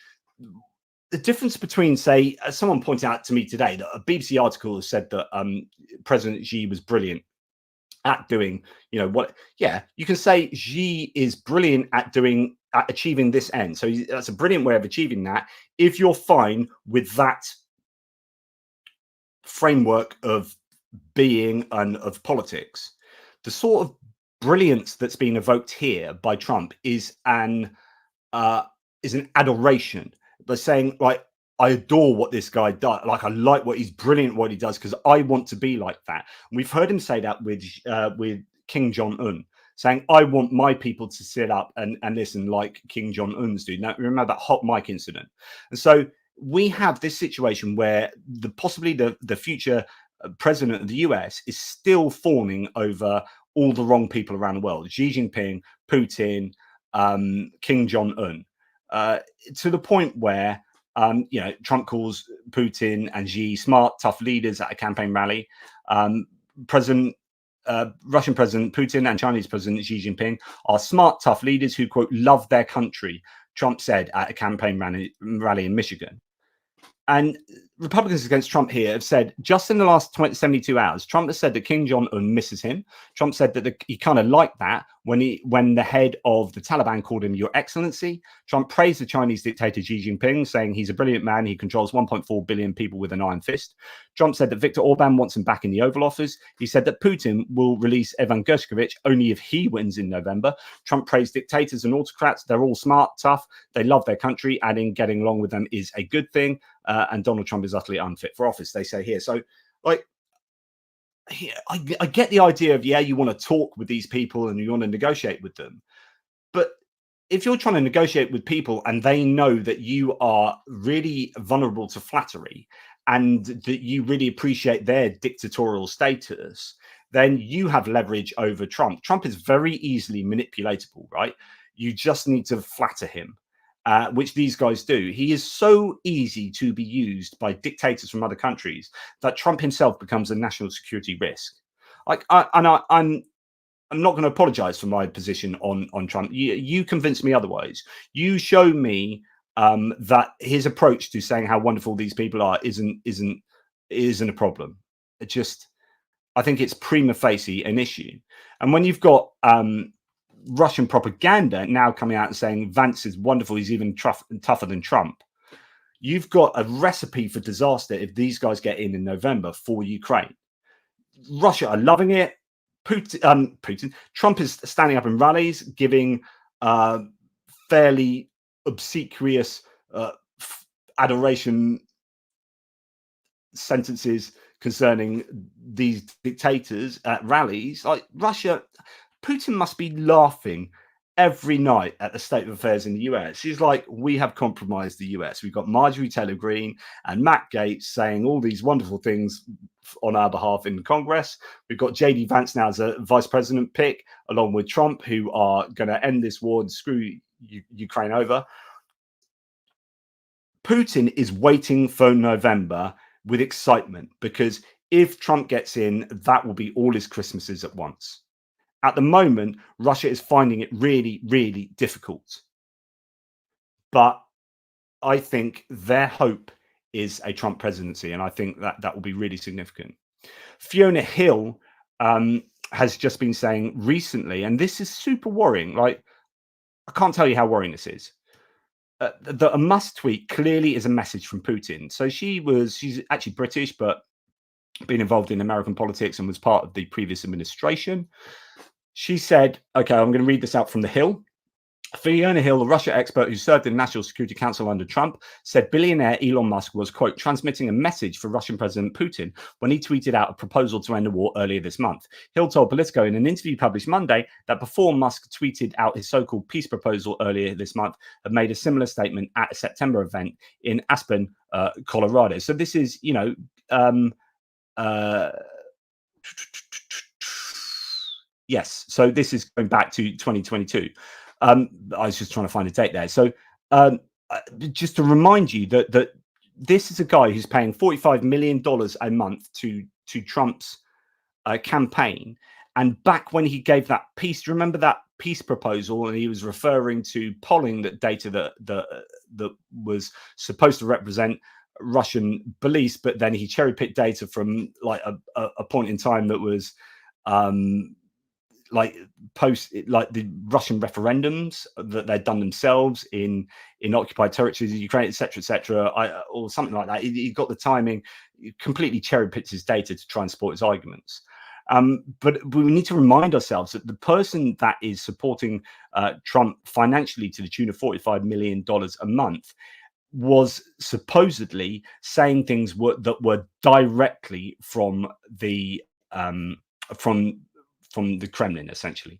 the difference between, say, someone pointed out to me today that a BBC article said that President Xi was brilliant at doing, you know, what? Yeah, you can say Xi is brilliant at achieving this end. So that's a brilliant way of achieving that. If you're fine with that framework of being and of politics, the sort of brilliance that's being evoked here by Trump is an adoration. By saying, like, I adore what this guy does. Like, I like what he's brilliant, what he does, because I want to be like that. And we've heard him say that with King Jong-un, saying, I want my people to sit up and listen like King Jong-un's do. Now, remember that hot mic incident. And so we have this situation where possibly the future president of the US is still fawning over all the wrong people around the world. Xi Jinping, Putin, King Jong-un. To the point where, you know, Trump calls Putin and Xi smart, tough leaders at a campaign rally. Russian President Putin and Chinese President Xi Jinping are smart, tough leaders who, quote, love their country, Trump said at a campaign rally in Michigan. And Republicans against Trump here have said, just in the last 72 hours, Trump has said that Kim Jong-un misses him. Trump said that he kind of liked that when the head of the Taliban called him Your Excellency. Trump praised the Chinese dictator Xi Jinping, saying he's a brilliant man. He controls 1.4 billion people with an iron fist. Trump said that Viktor Orban wants him back in the Oval Office. He said that Putin will release Evan Gershkovich only if he wins in November. Trump praised dictators and autocrats. They're all smart, tough. They love their country, adding getting along with them is a good thing. And Donald Trump is utterly unfit for office, they say here. So, like, I get the idea of, yeah, you want to talk with these people and you want to negotiate with them. But if you're trying to negotiate with people and they know that you are really vulnerable to flattery and that you really appreciate their dictatorial status, then you have leverage over Trump. Trump is very easily manipulatable, right? You just need to flatter him. Which these guys do. He is so easy to be used by dictators from other countries that Trump himself becomes a national security risk. Like, I'm not going to apologize for my position on Trump. You convince me otherwise. You show me that his approach to saying how wonderful these people are isn't a problem. It just, I think it's prima facie an issue. And when you've got Russian propaganda now coming out and saying Vance is wonderful, he's even tougher than Trump, you've got a recipe for disaster if these guys get in November for Ukraine. Russia are loving it. Trump is standing up in rallies, giving fairly obsequious adoration sentences concerning these dictators at rallies. Like Russia, Putin must be laughing every night at the state of affairs in the US. He's like, we have compromised the US. We've got Marjorie Taylor Greene and Matt Gaetz saying all these wonderful things on our behalf in Congress. We've got JD Vance now as a vice president pick, along with Trump, who are going to end this war and screw Ukraine over. Putin is waiting for November with excitement, because if Trump gets in, that will be all his Christmases at once. At the moment, Russia is finding it really, really difficult. But I think their hope is a Trump presidency, and I think that will be really significant. Fiona Hill has just been saying recently, and this is super worrying. Like, I can't tell you how worrying this is. A Musk tweet clearly is a message from Putin. So she's actually British, but been involved in American politics and was part of the previous administration. She said, okay, I'm going to read this out from The Hill. Fiona Hill, a Russia expert who served in the National Security Council under Trump, said billionaire Elon Musk was, quote, transmitting a message for Russian President Putin when he tweeted out a proposal to end the war earlier this month. Hill told Politico in an interview published Monday that before Musk tweeted out his so-called peace proposal earlier this month, had made a similar statement at a September event in Aspen, Colorado. So this is, yes. So this is going back to 2022. I was just trying to find a date there. So just to remind you that this is a guy who's paying $45 million a month to Trump's campaign. And back when he gave that peace, remember that peace proposal, and he was referring to polling that data that was supposed to represent Russian beliefs, but then he cherry picked data from like a point in time that was like the Russian referendums that they'd done themselves in occupied territories of Ukraine, etc., or something like that. He got the timing, completely cherry picked his data to try and support his arguments. But we need to remind ourselves that the person that is supporting Trump financially to the tune of $45 million a month was supposedly saying things that were directly from the Kremlin, essentially.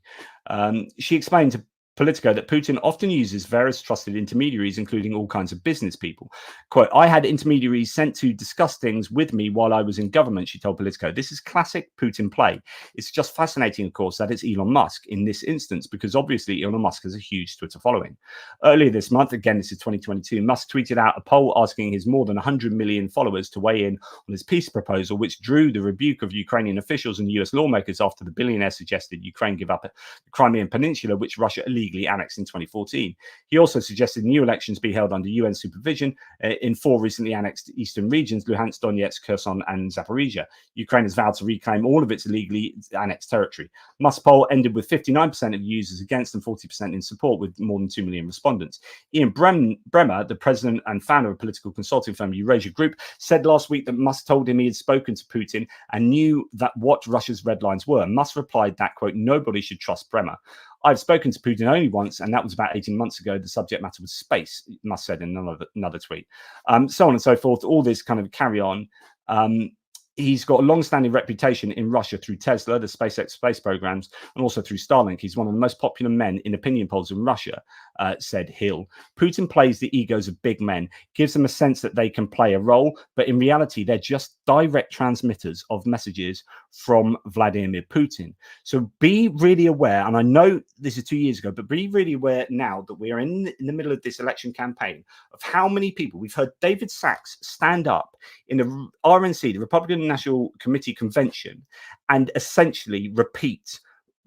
She explained to Politico that Putin often uses various trusted intermediaries, including all kinds of business people. Quote, I had intermediaries sent to discuss things with me while I was in government, she told Politico. This is classic Putin play. It's just fascinating, of course, that it's Elon Musk in this instance, because obviously Elon Musk has a huge Twitter following. Earlier this month, again, this is 2022, Musk tweeted out a poll asking his more than 100 million followers to weigh in on his peace proposal, which drew the rebuke of Ukrainian officials and US lawmakers after the billionaire suggested Ukraine give up the Crimean Peninsula, which Russia illegally annexed in 2014. He also suggested new elections be held under UN supervision in 4 recently annexed eastern regions, Luhansk, Donetsk, Kherson, and Zaporizhia. Ukraine has vowed to reclaim all of its illegally annexed territory. Musk's poll ended with 59% of users against and 40% in support, with more than 2 million respondents. Ian Bremmer, the president and founder of political consulting firm Eurasia Group, said last week that Musk told him he had spoken to Putin and knew that what Russia's red lines were. Musk replied that, quote, nobody should trust Bremmer. I've spoken to Putin only once, and that was about 18 months ago. The subject matter was space, Musk said in another tweet. So on and so forth, all this kind of carry on. He's got a long-standing reputation in Russia through Tesla, the SpaceX space programs, and also through Starlink. He's one of the most popular men in opinion polls in Russia, said Hill. Putin plays the egos of big men, gives them a sense that they can play a role, but in reality, they're just direct transmitters of messages from Vladimir Putin. So be really aware, and I know this is 2 years ago, but be really aware now that we are in the middle of this election campaign of how many people. We've heard David Sachs stand up in the RNC, the Republican National Committee convention, and essentially repeat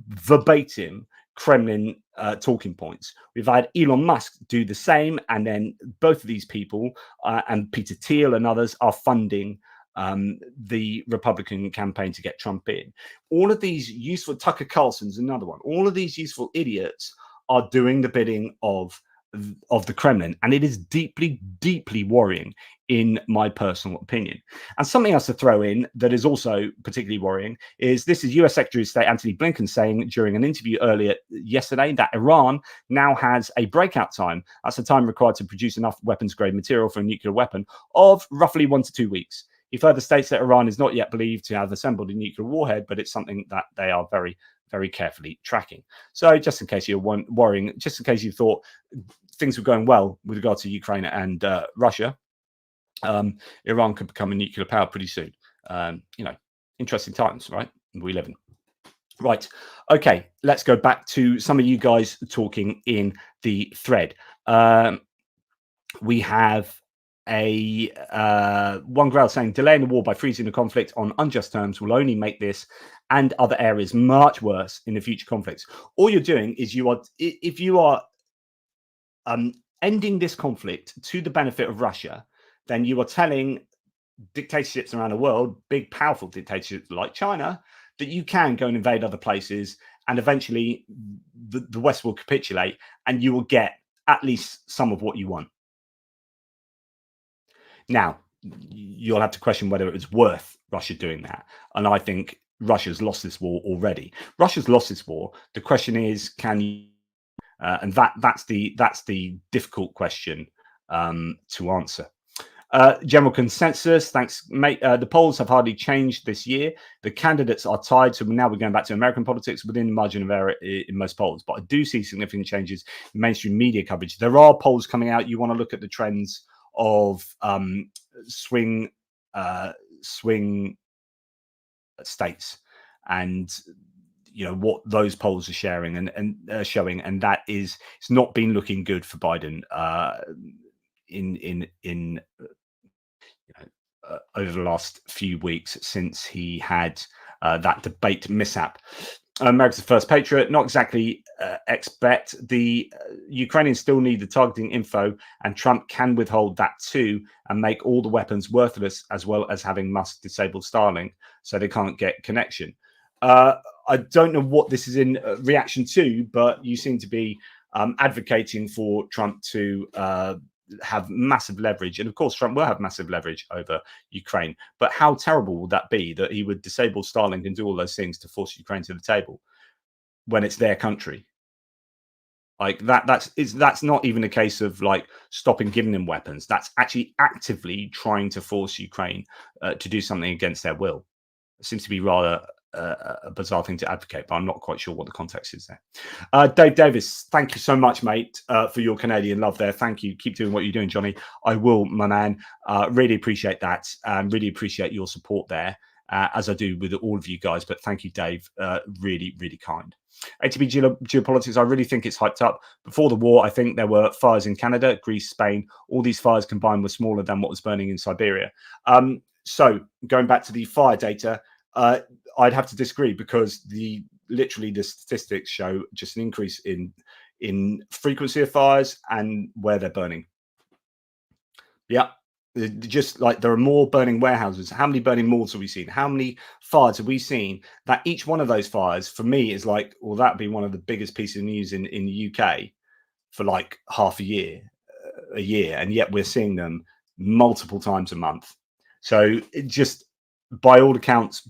verbatim Kremlin talking points. We've had Elon Musk do the same, and then both of these people and Peter Thiel and others are funding the Republican campaign to get Trump in. All of these useful, Tucker Carlson's another one, all of these useful idiots are doing the bidding of the Kremlin, and it is deeply, deeply worrying in my personal opinion. And something else to throw in that is also particularly worrying is this is US Secretary of State Antony Blinken saying during an interview earlier yesterday that Iran now has a breakout time. That's the time required to produce enough weapons-grade material for a nuclear weapon of roughly 1 to 2 weeks. He further states that Iran is not yet believed to have assembled a nuclear warhead, but it's something that they are very, very carefully tracking. So just in case you're worrying, just in case you thought things were going well with regard to Ukraine and Russia, Iran could become a nuclear power pretty soon. Interesting times, right? We live in. Right. Okay. Let's go back to some of you guys talking in the thread. We have one Grail saying delaying the war by freezing the conflict on unjust terms will only make this and other areas much worse in the future conflicts. All you're doing is if you are ending this conflict to the benefit of Russia, then you are telling dictatorships around the world, big powerful dictatorships like China, that you can go and invade other places, and eventually the West will capitulate and you will get at least some of what you want. Now, you'll have to question whether it was worth Russia doing that. And I think Russia's lost this war already. Russia's lost this war. The question is, can you? And that's the difficult question to answer. General consensus, thanks, mate. The polls have hardly changed this year. The candidates are tied, so now we're going back to American politics within the margin of error in most polls. But I do see significant changes in mainstream media coverage. There are polls coming out. You want to look at the trends of swing states, and what those polls are sharing and showing, and that is it's not been looking good for Biden over the last few weeks since he had that debate mishap. America's the first patriot, not exactly expect. The Ukrainians still need the targeting info, and Trump can withhold that too and make all the weapons worthless, as well as having Musk disable Starlink so they can't get connection. I don't know what this is in reaction to, but you seem to be advocating for Trump to have massive leverage. And of course, Trump will have massive leverage over Ukraine. But how terrible would that be that he would disable Starlink and do all those things to force Ukraine to the table when it's their country? Like that's not even a case of like stopping giving them weapons. That's actually actively trying to force Ukraine to do something against their will. It seems to be rather a bizarre thing to advocate, but I'm not quite sure what the context is there. Dave Davis, thank you so much, mate, for your Canadian love there. Thank you. Keep doing what you're doing, Johnny. I will, my man. Really appreciate that, and really appreciate your support there, as I do with all of you guys. But thank you, Dave. Really, really kind. ATB Geopolitics, I really think it's hyped up. Before the war, I think there were fires in Canada, Greece, Spain. All these fires combined were smaller than what was burning in Siberia. So going back to the fire data, I'd have to disagree, because literally the statistics show just an increase in frequency of fires and where they're burning. Yeah, just like there are more burning warehouses. How many burning malls have we seen? How many fires have we seen? That each one of those fires for me is like, well, that'd be one of the biggest pieces of news in the UK for like half a year, and yet we're seeing them multiple times a month. So it just, by all accounts,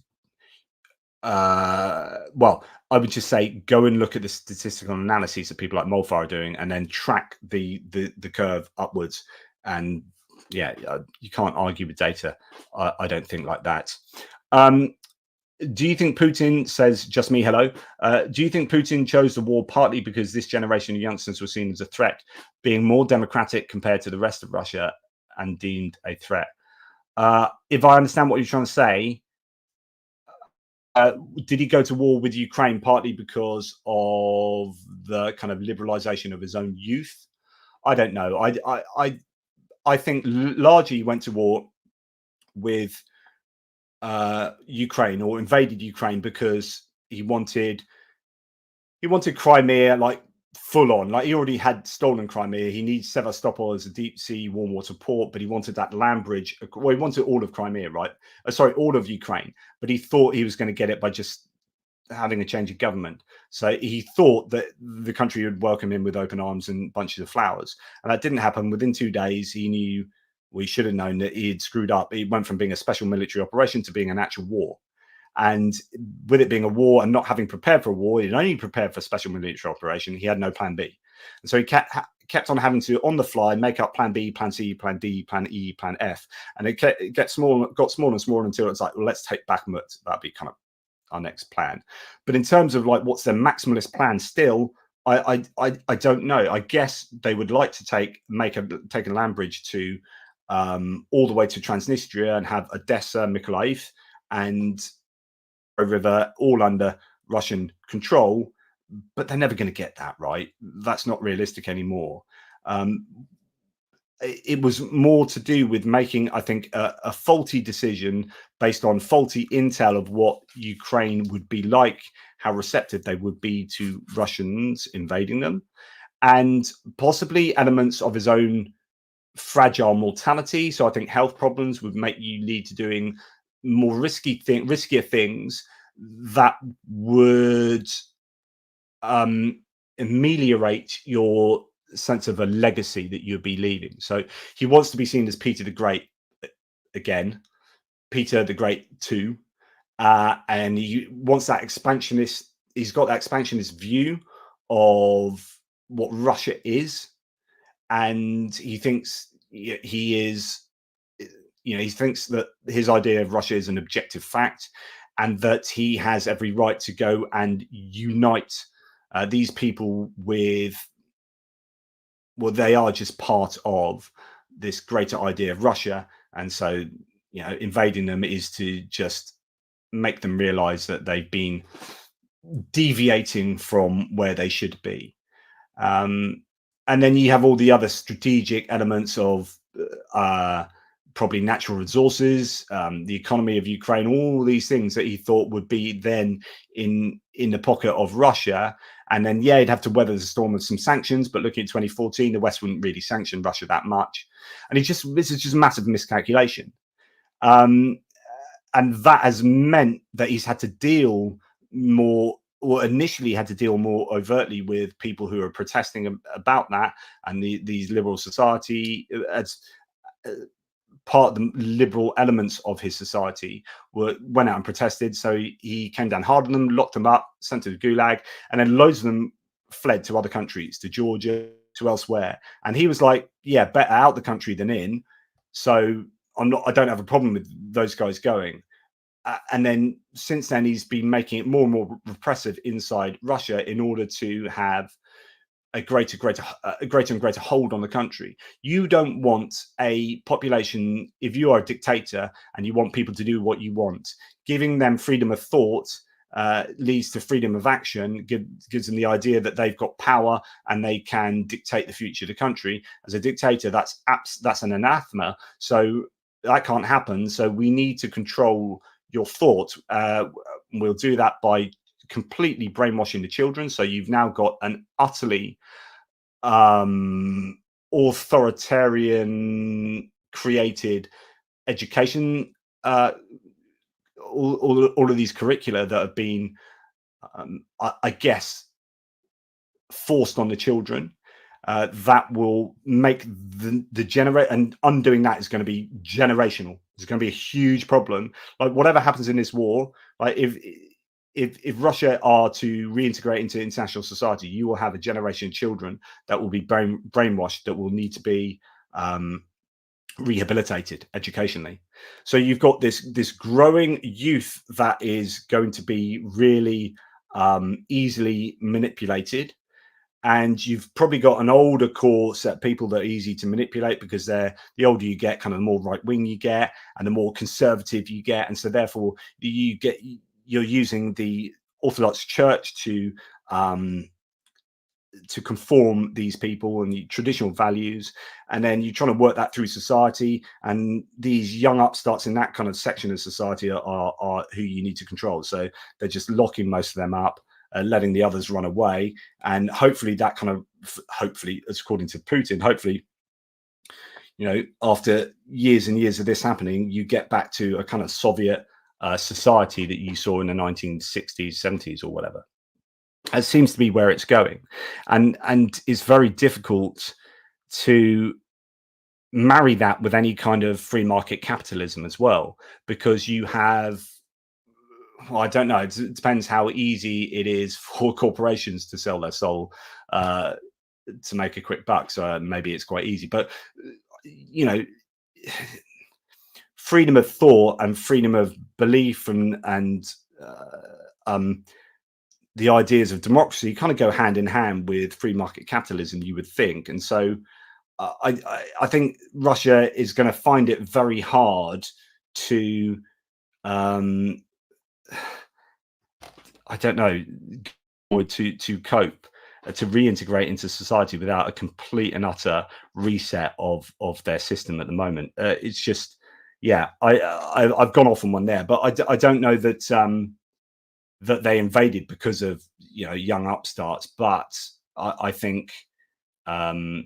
well, I would just say go and look at the statistical analyses that people like Molfar are doing, and then track the curve upwards. And yeah, you can't argue with data. I don't think like that. Do you think Putin says, just me, hello? Do you think Putin chose the war partly because this generation of youngsters were seen as a threat, being more democratic compared to the rest of Russia and deemed a threat? If I understand what you're trying to say, did he go to war with Ukraine partly because of the kind of liberalization of his own youth? I don't know. I think largely he went to war with Ukraine, or invaded Ukraine, because he wanted Crimea, like full on. Like he already had stolen Crimea. He needs Sevastopol as a deep sea warm water port, but he wanted that land bridge. Well, he wanted all of Crimea, right? Sorry, all of Ukraine. But he thought he was going to get it by just having a change of government. So he thought that the country would welcome him with open arms and bunches of flowers. And that didn't happen. Within 2 days, he knew we should have known that he'd screwed up. It went from being a special military operation to being an actual war. And with it being a war and not having prepared for a war, he'd only prepared for a special military operation. He had no plan B. And so he kept on having to, on the fly, make up plan B, plan C, plan D, plan E, plan F. And it got smaller and smaller until it's like, well, let's take Bakhmut. That'd be kind of our next plan. But in terms of like what's their maximalist plan still, I don't know. I guess they would like to take a land bridge to all the way to Transnistria and have Odessa, Mykolaiv, and a river all under Russian control. But they're never going to get that right. That's not realistic anymore. It was more to do with making, I think, a faulty decision based on faulty intel of what Ukraine would be like, how receptive they would be to Russians invading them, and possibly elements of his own fragile mortality. So I think health problems would make you lead to doing more riskier things that would ameliorate your sense of a legacy that you'd be leaving. So he wants to be seen as Peter the Great again, Peter the Great 2, and he wants that expansionist. He's got that expansionist view of what Russia is, and he thinks he is, he thinks that his idea of Russia is an objective fact, and that he has every right to go and unite these people with, well, they are just part of this greater idea of Russia. And so, invading them is to just make them realize that they've been deviating from where they should be. And then you have all the other strategic elements of probably natural resources, the economy of Ukraine, all these things that he thought would be then in the pocket of Russia. And then, he'd have to weather the storm of some sanctions. But looking at 2014, the West wouldn't really sanction Russia that much. And this is just a massive miscalculation. And that has meant that he's had to deal more, or initially had to deal more overtly with people who are protesting about that. And these liberal society, as part of the liberal elements of his society, went out and protested. So he came down hard on them, locked them up, sent to the gulag, and then loads of them fled to other countries, to Georgia, to elsewhere. And he was like, better out the country than in. So I don't have a problem with those guys going. And then since then, he's been making it more and more repressive inside Russia in order to have a greater and greater hold on the country. You don't want a population, if you are a dictator and you want people to do what you want, giving them freedom of thought leads to freedom of action, gives them the idea that they've got power and they can dictate the future of the country. As a dictator, that's an anathema. So that can't happen. So we need to control your thought. We'll do that by completely brainwashing the children. So you've now got an utterly authoritarian created education, all of these curricula that have been I guess forced on the children, that will make the generate, and undoing that is going to be generational. It's going to be a huge problem. Like whatever happens in this war, like if Russia are to reintegrate into international society, you will have a generation of children that will be brainwashed, that will need to be rehabilitated educationally. So you've got this growing youth that is going to be really easily manipulated. And you've probably got an older core set of people that are easy to manipulate, because the older you get, kind of the more right wing you get and the more conservative you get. And so therefore you're using the Orthodox Church to conform these people and the traditional values, and then you're trying to work that through society. And these young upstarts in that kind of section of society are who you need to control. So they're just locking most of them up, letting the others run away, and hopefully, as according to Putin, hopefully, after years and years of this happening, you get back to a kind of Soviet society that you saw in the 1960s, 70s, or whatever. It seems to be where it's going, and it's very difficult to marry that with any kind of free market capitalism as well, because you have, well, I don't know, it depends how easy it is for corporations to sell their soul to make a quick buck. So maybe it's quite easy, but you know, freedom of thought and freedom of belief and the ideas of democracy kind of go hand in hand with free market capitalism, you would think. And so I think Russia is going to find it very hard to, I don't know, to cope, to reintegrate into society without a complete and utter reset of their system at the moment. It's just, yeah, I've gone off on one there, but I don't know that that they invaded because of, you know, young upstarts, but I think they're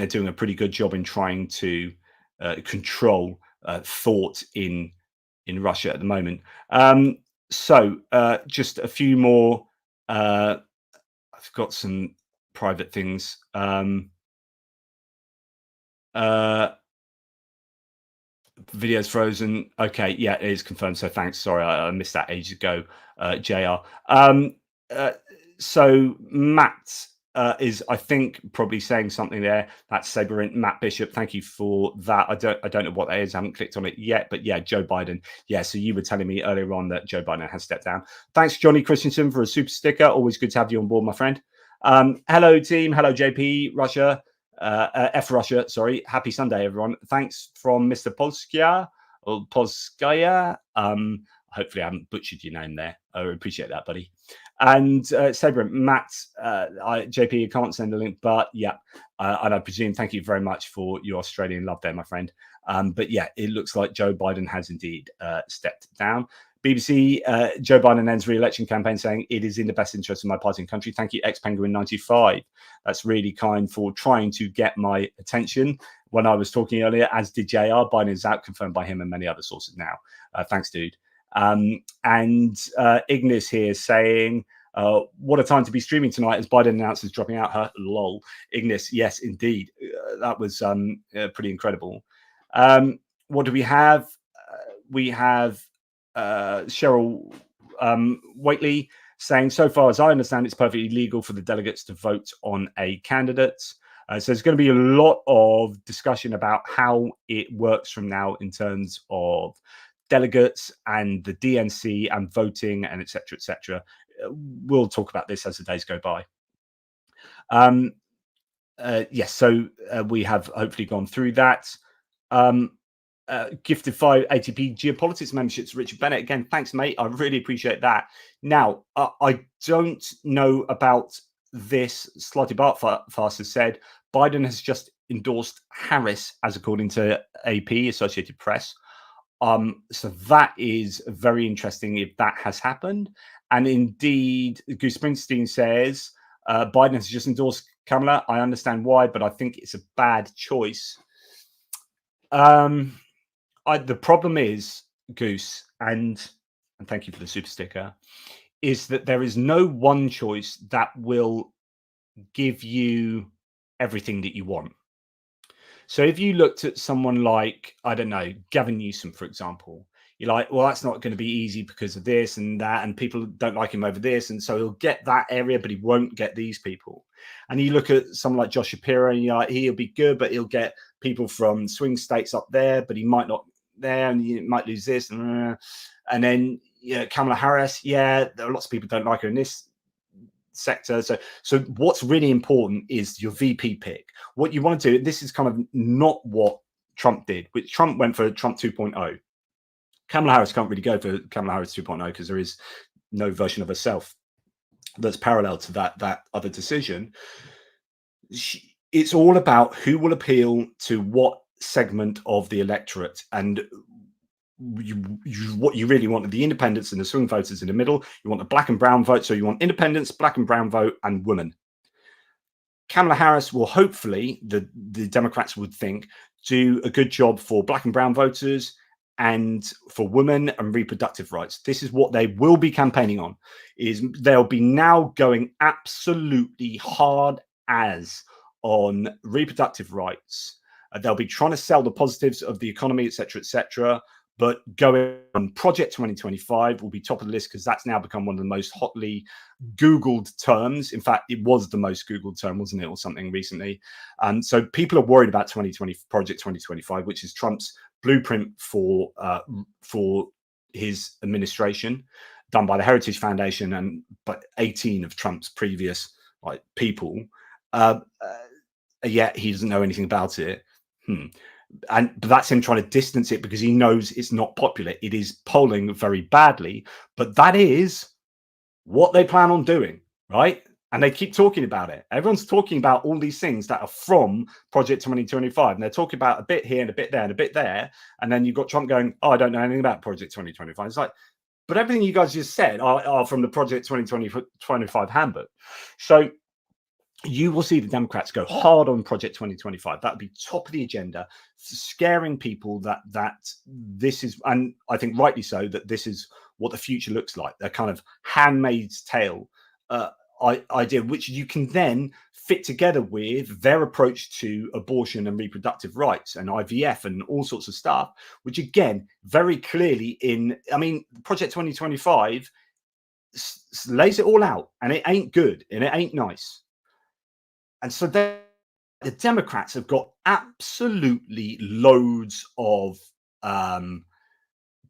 doing a pretty good job in trying to control thought in Russia at the moment. So just a few more. I've got some private things. Video's frozen. Okay, yeah, it is confirmed. So thanks. Sorry, I missed that ages ago, JR. So Matt is, I think, probably saying something there. That's Saberint, Matt Bishop. Thank you for that. I don't know what that is. I haven't clicked on it yet, but yeah, Joe Biden. Yeah, so you were telling me earlier on that Joe Biden has stepped down. Thanks, Johnny Christensen, for a super sticker. Always good to have you on board, my friend. Hello, team. Hello, JP, Russia. F Russia, sorry. Happy Sunday, everyone. Thanks from Mr. Polskaya or Polskaya. Hopefully I haven't butchered your name there. I appreciate that, buddy. And Saber, Matt, JP, you can't send a link, but yeah, and I presume thank you very much for your Australian love there, my friend. But yeah, it looks like Joe Biden has indeed stepped down. BBC, Joe Biden ends re-election campaign saying it is in the best interest of my party and country. Thank you, ex-Penguin95. That's really kind for trying to get my attention when I was talking earlier, as did JR. Biden is out, confirmed by him and many other sources now. Thanks, dude. And Ignis here saying, what a time to be streaming tonight as Biden announces dropping out her lol. Ignis, yes, indeed. That was pretty incredible. What do we have? We have Cheryl Waitley saying, so far as I understand, it's perfectly legal for the delegates to vote on a candidate. So there's going to be a lot of discussion about how it works from now in terms of delegates and the DNC and voting and etc. etc. We'll talk about this as the days go by. Yes, so we have hopefully gone through that. Gifted 5 ATP Geopolitics memberships, Richard Bennett. Again, thanks, mate. I really appreciate that. Now, I don't know about this. Slightly Bartfast has said Biden has just endorsed Harris, as according to AP, Associated Press. So that is very interesting if that has happened. And indeed, Goose Springsteen says Biden has just endorsed Kamala. I understand why, but I think it's a bad choice. The problem is, Goose, and thank you for the super sticker, is that there is no one choice that will give you everything that you want. So if you looked at someone like, I don't know, Gavin Newsom, for example, you're like, well, that's not going to be easy because of this and that, and people don't like him over this, and so he'll get that area, but he won't get these people. And you look at someone like Josh Shapiro, and you're like, he'll be good, but he'll get people from swing states up there, but he might not there, and you might lose this. And then Kamala Harris, yeah, there are lots of people don't like her in this sector. So what's really important is your VP pick. What you want to do, this is kind of not what Trump did, which Trump went for Trump 2.0. Kamala Harris can't really go for Kamala Harris 2.0 because there is no version of herself that's parallel to that other decision. It's all about who will appeal to what segment of the electorate, and what you really want are the independents and the swing voters in the middle. You want the black and brown vote, so you want independents, black and brown vote, and women. Kamala Harris will hopefully, the Democrats would think, do a good job for black and brown voters and for women and reproductive rights. This is what they will be campaigning on. Is they'll be now going absolutely hard as on reproductive rights They'll be trying to sell the positives of the economy, etc., etc. But going on Project 2025 will be top of the list because that's now become one of the most hotly Googled terms. In fact, it was the most Googled term, wasn't it, or something recently? So people are worried about Project 2025, which is Trump's blueprint for his administration, done by the Heritage Foundation and but 18 of Trump's previous people. Yet he doesn't know anything about it. But that's him trying to distance it because he knows it's not popular. It is polling very badly, but that is what they plan on doing, right? And they keep talking about it. Everyone's talking about all these things that are from Project 2025, and they're talking about a bit here and a bit there and a bit there. And then you've got Trump going, "Oh, I don't know anything about Project 2025." It's like, but everything you guys just said are from the Project 2025 handbook. So you will see the Democrats go hard on Project 2025. That would be top of the agenda, scaring people that this is, and I think rightly so, that this is what the future looks like. They're kind of Handmaid's Tale idea, which you can then fit together with their approach to abortion and reproductive rights and IVF and all sorts of stuff, which again, very clearly Project 2025 lays it all out, and it ain't good and it ain't nice. And so the Democrats have got absolutely loads of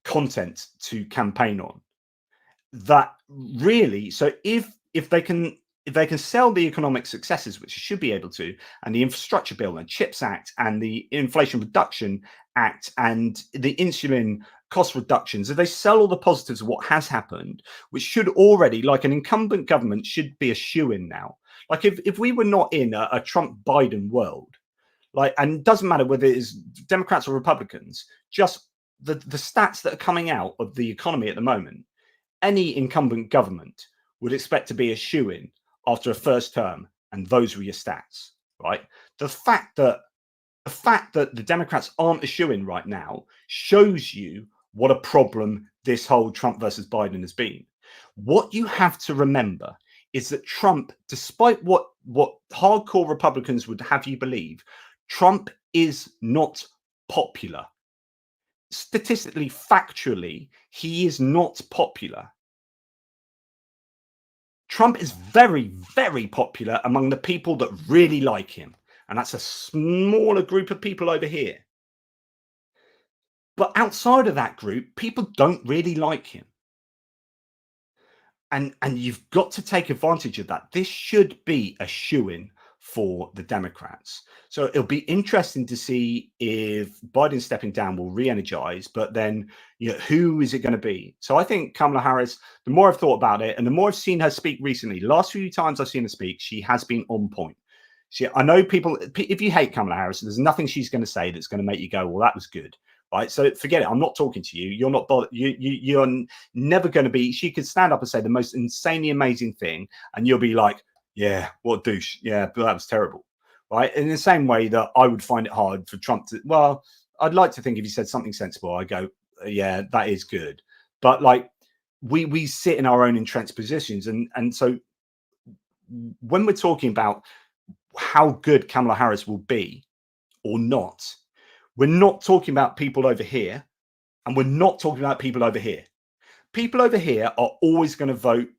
content to campaign on. That really, so if they can sell the economic successes, which they should be able to, and the Infrastructure Bill and CHIPS Act and the Inflation Reduction Act and the insulin cost reductions, if they sell all the positives of what has happened, which should already, like an incumbent government, should be a shoo-in now. Like if we were not in a Trump-Biden world, and it doesn't matter whether it is Democrats or Republicans, just the stats that are coming out of the economy at the moment, any incumbent government would expect to be a shoo-in after a first term, and those were your stats, right? The fact that the Democrats aren't a shoo-in right now shows you what a problem this whole Trump versus Biden has been. What you have to remember is that Trump, despite what hardcore Republicans would have you believe, Trump is not popular. Statistically, factually, he is not popular. Trump is very, very popular among the people that really like him. And that's a smaller group of people over here. But outside of that group, people don't really like him. And you've got to take advantage of that. This should be a shoo-in for the Democrats. So it'll be interesting to see if Biden stepping down will re-energize, but then who is it going to be? So I think Kamala Harris, the more I've thought about it and the more I've seen her speak recently, the last few times I've seen her speak, she has been on point. I know people, if you hate Kamala Harris, there's nothing she's going to say that's going to make you go, well, that was good. Right, so forget it. I'm not talking to you. You're not bothered. You're never going to be. She could stand up and say the most insanely amazing thing, and you'll be like, "Yeah, what a douche. Yeah, but that was terrible." Right. In the same way that I would find it hard for Trump to. Well, I'd like to think if he said something sensible, I go, "Yeah, that is good." But we sit in our own entrenched positions, and so when we're talking about how good Kamala Harris will be or not, we're not talking about people over here, and we're not talking about people over here. People over here are always going to vote,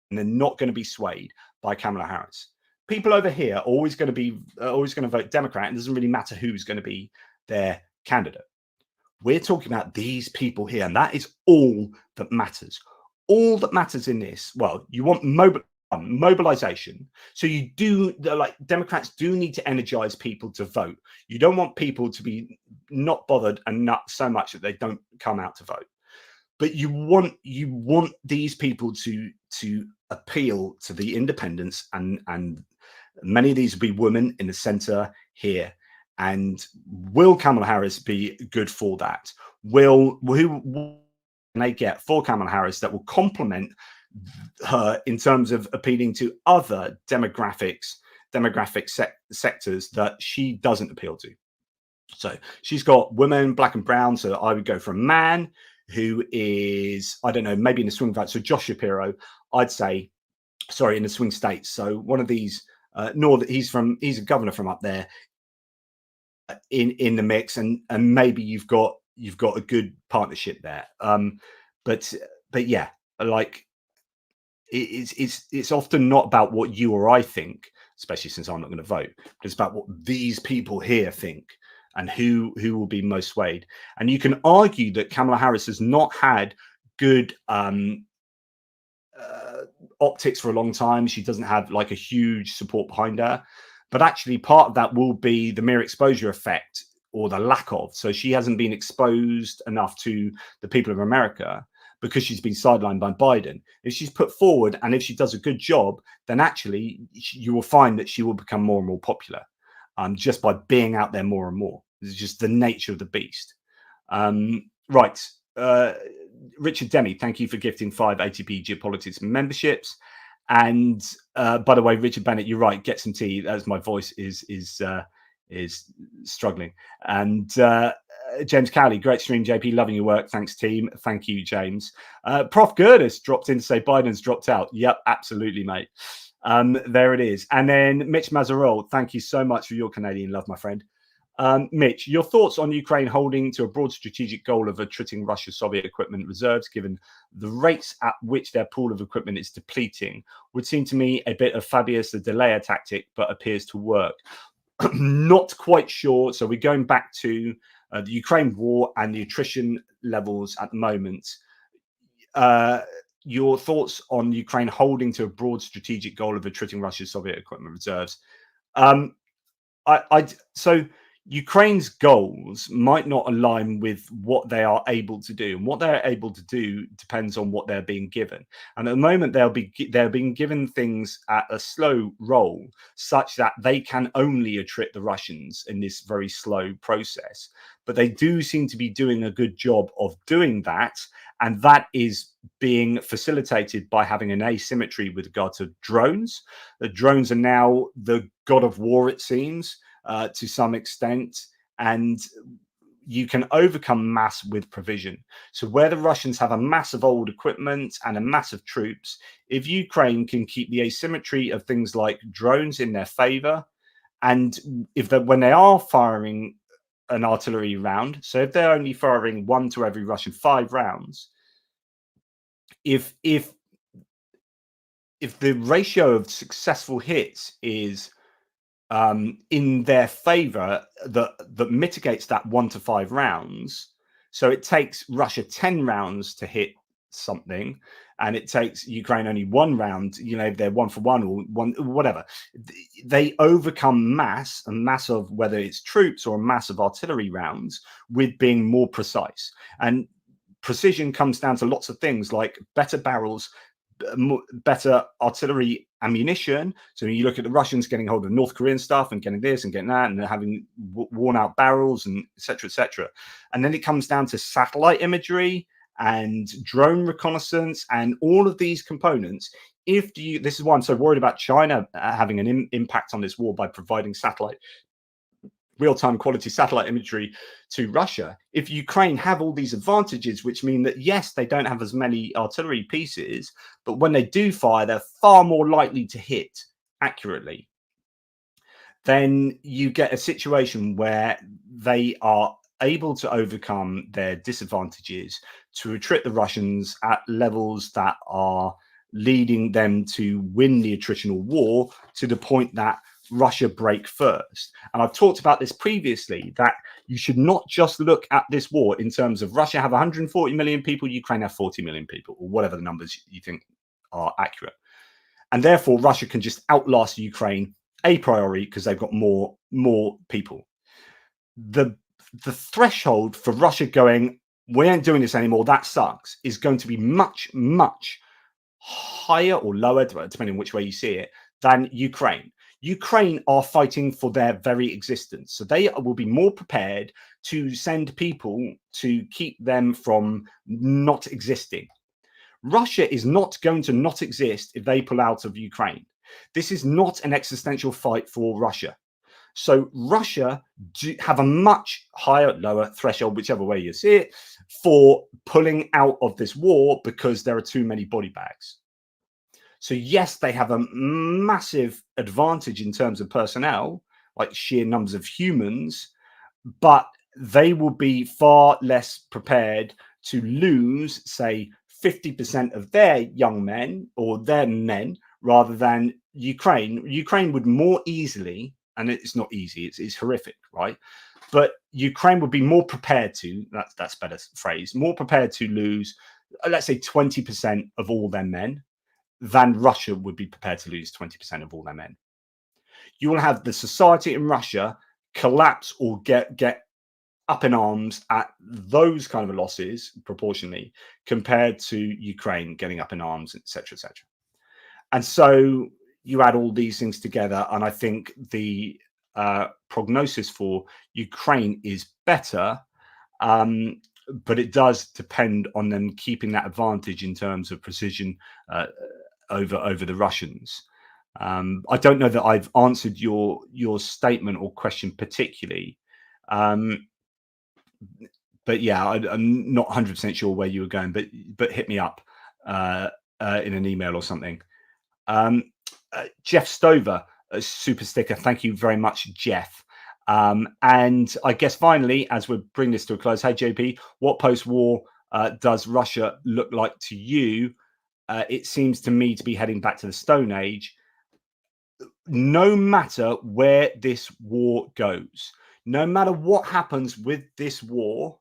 and they're not going to be swayed by Kamala Harris. People over here are always going to vote Democrat, and it doesn't really matter who's going to be their candidate. We're talking about these people here, and that is all that matters. All that matters in this, well, you want mobilization. So you do, Democrats do need to energize people to vote. You don't want people to be not bothered and not so much that they don't come out to vote. But you want these people to appeal to the independents, and many of these will be women in the center here. And will Kamala Harris be good for that? Who can they get for Kamala Harris that will complement her in terms of appealing to other demographic sectors that she doesn't appeal to? So she's got women, black and brown. So I would go for a man who is, I don't know, maybe in the swing vote. So Josh Shapiro, I'd say, sorry, in the swing states. So one of these, he's a governor from up there. in the mix, and maybe you've got a good partnership there. But yeah, like it's often not about what you or I think, especially since I'm not going to vote, but it's about what these people here think and who will be most swayed. And you can argue that Kamala Harris has not had good optics for a long time. She doesn't have like a huge support behind her, but actually part of that will be the mere exposure effect, or the lack of. So she hasn't been exposed enough to the people of America because she's been sidelined by Biden. If she's put forward and if she does a good job, then actually you will find that she will become more and more popular, just by being out there more and more. It's just the nature of the beast. Right. Richard Demi, thank you for gifting 5 ATP Geopolitics memberships. And by the way, Richard Bennett, you're right. Get some tea, as my voice is struggling. And James Cowley, great stream, JP, loving your work. Thanks, team. Thank you, James. Prof. Gurdis dropped in to say Biden's dropped out. Yep, absolutely, mate. There it is. And then Mitch Mazarol, thank you so much for your Canadian love, my friend. Mitch, your thoughts on Ukraine holding to a broad strategic goal of attriting Russia's Soviet equipment reserves, given the rates at which their pool of equipment is depleting, would seem to me a bit of Fabius the delayer tactic, but appears to work. Not quite sure. So we're going back to the Ukraine war and the attrition levels at the moment. Your thoughts on Ukraine holding to a broad strategic goal of attriting Russia's Soviet equipment reserves? So Ukraine's goals might not align with what they are able to do, and what they're able to do depends on what they're being given. And at the moment, they're being given things at a slow roll, such that they can only attrit the Russians in this very slow process. But they do seem to be doing a good job of doing that, and that is being facilitated by having an asymmetry with regard to drones. The drones are now the god of war, it seems. To some extent, and you can overcome mass with provision. So where the Russians have a mass of old equipment and a mass of troops, if Ukraine can keep the asymmetry of things like drones in their favor, and when they are firing an artillery round, so if they're only firing 1 to every Russian 5 rounds, if the ratio of successful hits is in their favor, that mitigates that 1 to 5 rounds. So it takes Russia 10 rounds to hit something, and it takes Ukraine only 1 round. You know, if they're 1 for 1 or 1, whatever, they overcome a mass of whether it's troops or a mass of artillery rounds with being more precise. And precision comes down to lots of things like better barrels, better artillery ammunition. So when you look at the Russians getting hold of North Korean stuff and getting this and getting that, and having worn out barrels and etc., etc. And then it comes down to satellite imagery and drone reconnaissance and all of these components. This is why I'm so worried about China having an impact on this war by providing real-time quality satellite imagery to Russia. If Ukraine have all these advantages, which mean that, yes, they don't have as many artillery pieces, but when they do fire, they're far more likely to hit accurately, then you get a situation where they are able to overcome their disadvantages to attrit the Russians at levels that are leading them to win the attritional war, to the point that Russia break first. And I've talked about this previously, that you should not just look at this war in terms of Russia have 140 million people, Ukraine have 40 million people, or whatever the numbers you think are accurate. And therefore, Russia can just outlast Ukraine a priori because they've got more people. The threshold for Russia going, we ain't doing this anymore, that sucks, is going to be much, much higher or lower, depending on which way you see it, than Ukraine. Ukraine are fighting for their very existence. So they will be more prepared to send people to keep them from not existing. Russia is not going to not exist if they pull out of Ukraine. This is not an existential fight for Russia. So Russia have a much higher, lower threshold, whichever way you see it, for pulling out of this war because there are too many body bags. So yes, they have a massive advantage in terms of personnel, like sheer numbers of humans, but they will be far less prepared to lose, say, 50% of their young men or their men rather than Ukraine. Ukraine would more easily, and it's not easy, it's horrific, right? But Ukraine would be more prepared to, that's better phrase, more prepared to lose, let's say 20% of all their men than Russia would be prepared to lose 20% of all their men. You will have the society in Russia collapse or get up in arms at those kind of losses proportionally compared to Ukraine getting up in arms, etc., etc. And so you add all these things together, and I think the prognosis for Ukraine is better, but it does depend on them keeping that advantage in terms of precision over the Russians. I don't know that I've answered your statement or question particularly. But yeah, I'm not 100% sure where you were going, but hit me up in an email or something. Jeff Stover, a super sticker. Thank you very much, Jeff. And I guess finally, as we bring this to a close, hey JP, what post-war does Russia look like to you? It seems to me to be heading back to the Stone Age. No matter where this war goes, no matter what happens with this war,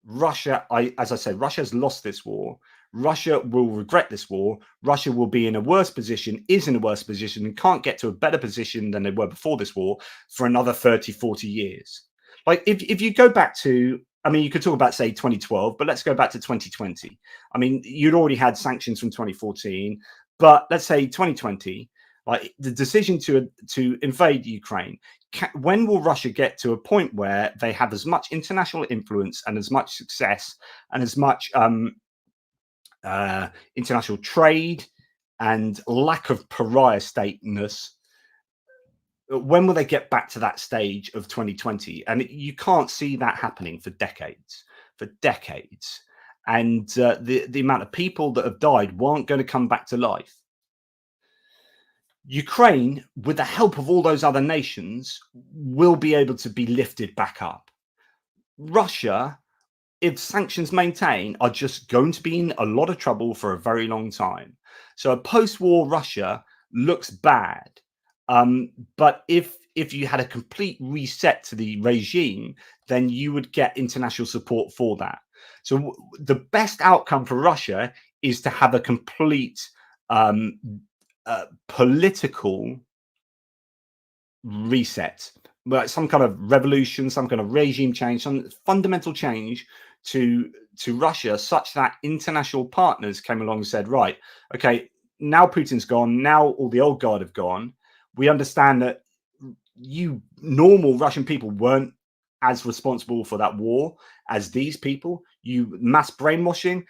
Russia, as I said, Russia has lost this war. Russia will regret this war. Russia will be in a worse position, is in a worse position, and can't get to a better position than they were before this war for another 30, 40 years. Like if you go back to, I mean, you could talk about, say, 2012, but let's go back to 2020. I mean, you'd already had sanctions from 2014, but let's say 2020, like the decision to invade Ukraine. When will Russia get to a point where they have as much international influence and as much success and as much international trade and lack of pariah stateness? When will they get back to that stage of 2020? And you can't see that happening for decades, And the amount of people that have died weren't going to come back to life. Ukraine, with the help of all those other nations, will be able to be lifted back up. Russia, if sanctions maintain, are just going to be in a lot of trouble for a very long time. So a post-war Russia looks bad. But if you had a complete reset to the regime, then you would get international support for that. So the best outcome for Russia is to have a complete political reset, like some kind of revolution, some kind of regime change, some fundamental change to Russia, such that international partners came along and said, right, okay, now Putin's gone, now all the old guard have gone. We understand that you normal Russian people weren't as responsible for that war as these people. You mass brainwashing.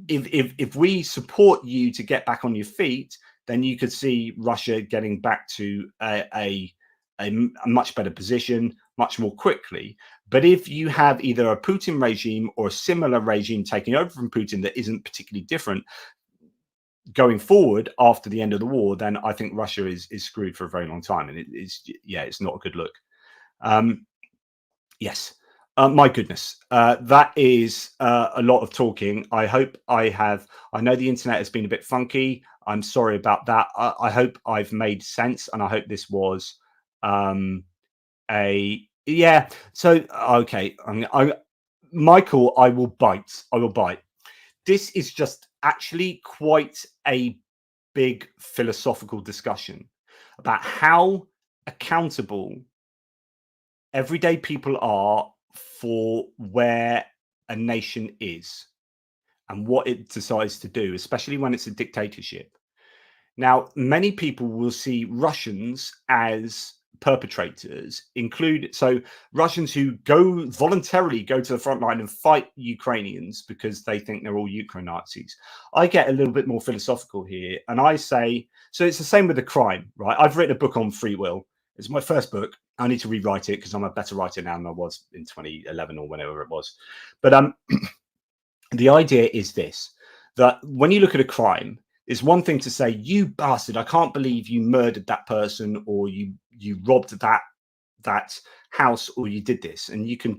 If we support you to get back on your feet, then you could see Russia getting back to a much better position much more quickly. But if you have either a Putin regime or a similar regime taking over from Putin that isn't particularly different going forward after the end of the war, then I think Russia is screwed for a very long time. And it's not a good look. Yes. My goodness, that is a lot of talking. I hope I know the internet has been a bit funky. I'm sorry about that. I hope I've made sense, and I hope this was yeah. So, okay. Michael, I will bite. This is just actually quite a big philosophical discussion about how accountable everyday people are for where a nation is and what it decides to do, especially when it's a dictatorship. Now, many people will see Russians as perpetrators, so Russians who voluntarily go to the front line and fight Ukrainians because they think they're all Ukraine Nazis. I get a little bit more philosophical here, and I say, so it's the same with the crime, right? I've written a book on free will. It's my first book. I need to rewrite it because I'm a better writer now than I was in 2011 or whenever it was. But the idea is this, that when you look at a crime, it's one thing to say, you bastard, I can't believe you murdered that person, or you robbed that house or you did this. And you can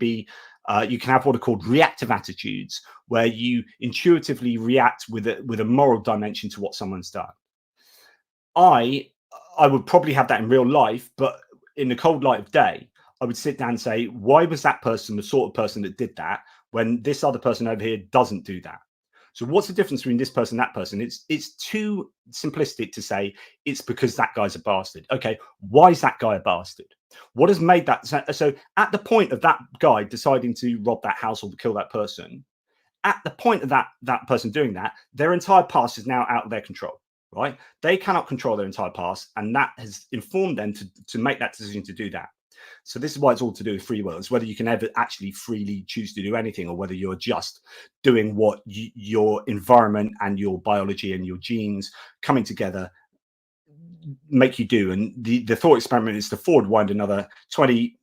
have what are called reactive attitudes, where you intuitively react with a moral dimension to what someone's done. I would probably have that in real life, but in the cold light of day, I would sit down and say, why was that person the sort of person that did that when this other person over here doesn't do that? So what's the difference between this person and that person? It's too simplistic to say it's because that guy's a bastard. Okay, why is that guy a bastard? What has made that? So at the point of that guy deciding to rob that house or to kill that person, at the point of that person doing that, their entire past is now out of their control, right? They cannot control their entire past, and that has informed them to make that decision to do that. So this is why it's all to do with free will. It's whether you can ever actually freely choose to do anything, or whether you're just doing what your environment and your biology and your genes coming together make you do. And the thought experiment is to forward wind another 20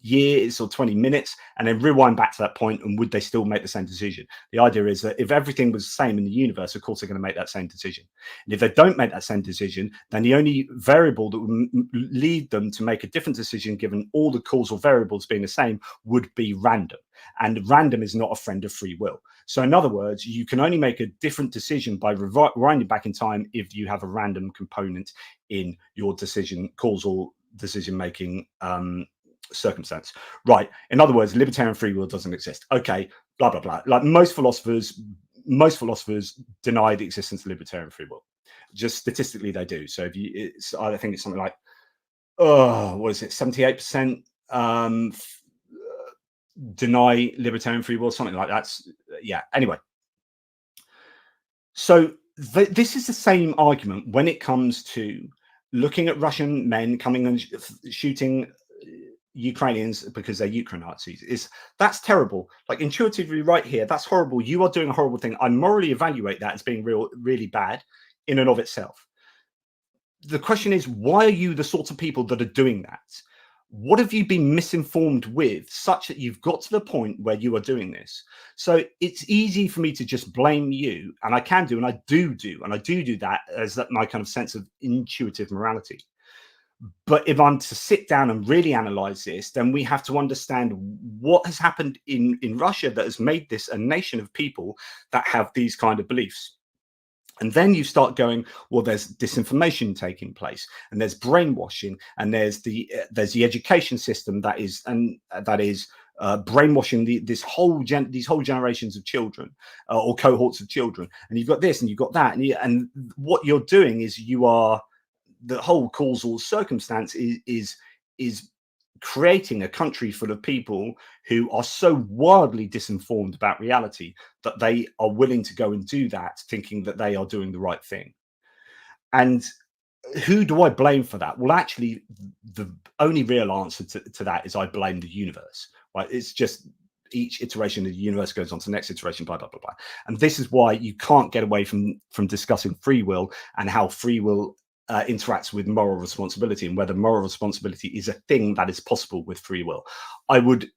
years or 20 minutes and then rewind back to that point, and would they still make the same decision? The idea is that if everything was the same in the universe, of course they're going to make that same decision. And if they don't make that same decision, then the only variable that would lead them to make a different decision, given all the causal variables being the same, would be random. And random is not a friend of free will. So in other words, you can only make a different decision by rewinding back in time if you have a random component in your causal decision making circumstance, right? In other words, libertarian free will doesn't exist. Okay, blah blah blah. Like most philosophers deny the existence of libertarian free will. Just statistically, they do. So I think it's something like, what is it, 78% deny libertarian free will, something like that. Yeah. Anyway, so this is the same argument when it comes to looking at Russian men coming and shooting Ukrainians because they're Ukraine-Nazis. That's terrible. Like intuitively right here, that's horrible. You are doing a horrible thing. I morally evaluate that as being really bad in and of itself. The question is, why are you the sorts of people that are doing that? What have you been misinformed with such that you've got to the point where you are doing this? So it's easy for me to just blame you, and I can do, and I do that as my kind of sense of intuitive morality. But if I'm to sit down and really analyze this, then we have to understand what has happened in Russia that has made this a nation of people that have these kind of beliefs. And then you start going, well, there's disinformation taking place, and there's brainwashing, and there's the education system that is brainwashing these whole generations of children or cohorts of children. And you've got this, and you've got that, and what you're doing is the whole causal circumstance is creating a country full of people who are so wildly disinformed about reality that they are willing to go and do that, thinking that they are doing the right thing. And who do I blame for that? Well, actually, the only real answer to that is I blame the universe. Right? It's just each iteration of the universe goes on to the next iteration, blah, blah, blah, blah. And this is why you can't get away from discussing free will and how free will interacts with moral responsibility, and whether moral responsibility is a thing that is possible with free will. I would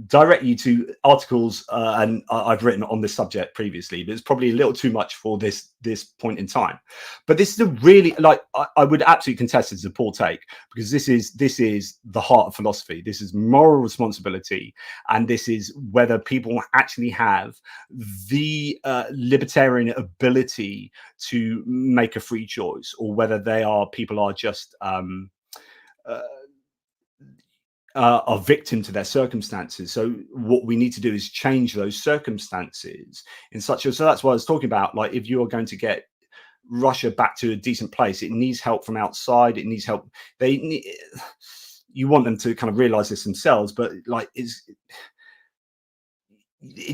direct you to articles and I've written on this subject previously, but it's probably a little too much for this point in time. But this is a really, like, I would absolutely contest this as a poor take, because this is the heart of philosophy. This is moral responsibility, and this is whether people actually have the libertarian ability to make a free choice, or whether people are just are victim to their circumstances. So what we need to do is change those circumstances in such a, so that's what I was talking about. Like, if you are going to get Russia back to a decent place, it needs help from outside. It needs help. You want them to kind of realize this themselves, but like it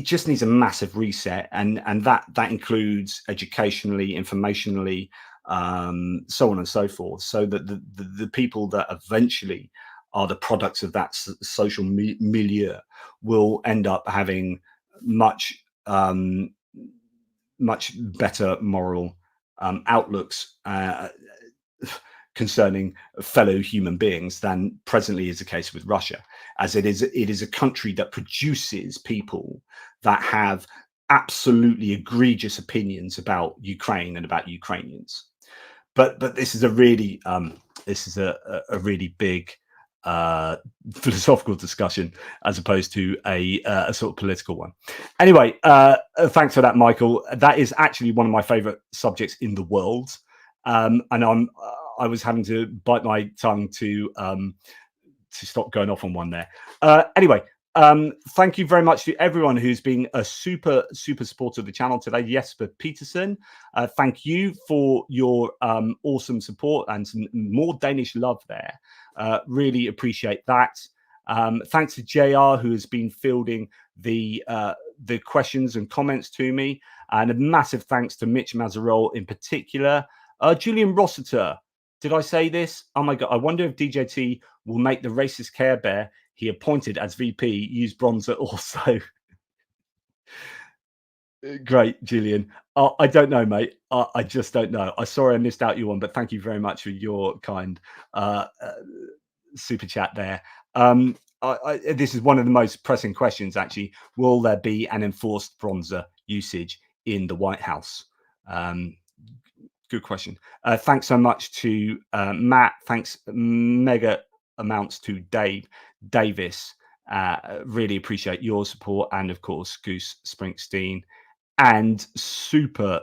just needs a massive reset, and that includes educationally, informationally, so on and so forth, so that the people that eventually are the products of that social milieu will end up having much better moral outlooks concerning fellow human beings than presently is the case with Russia, as it is a country that produces people that have absolutely egregious opinions about Ukraine and about Ukrainians. But this is a really big philosophical discussion as opposed to a sort of political one. Anyway, thanks for that, Michael. That is actually one of my favorite subjects in the world. And I was having to bite my tongue to stop going off on one there. Anyway, thank you very much to everyone who's been a super supporter of the channel today. Jesper Peterson, thank you for your awesome support and some more Danish love there. Really appreciate that. Thanks to JR, who has been fielding the questions and comments to me, and a massive thanks to Mitch Mazarol in particular. Julian Rossiter, did I say this? Oh my God, I wonder if DJT will make the racist Care Bear he appointed as VP use bronzer also. Great, Julian. I don't know, mate. I just don't know. I'm sorry I missed out your one, but thank you very much for your kind super chat there. This is one of the most pressing questions, actually. Will there be an enforced bronzer usage in the White House? Good question. Thanks so much to Matt. Thanks mega amounts to Dave Davis. Really appreciate your support, and of course Goose Springsteen, and super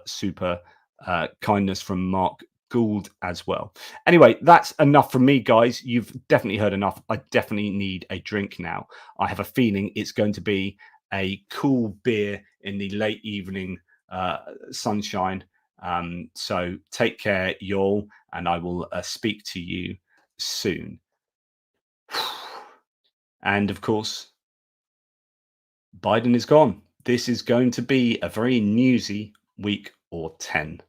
kindness from Mark Gould as well. Anyway, that's enough from me, guys. You've definitely heard enough. I definitely need a drink now. I have a feeling it's going to be a cool beer in the late evening sunshine. So take care, y'all, and I will speak to you soon. And of course, Biden is gone. This is going to be a very newsy week or 10.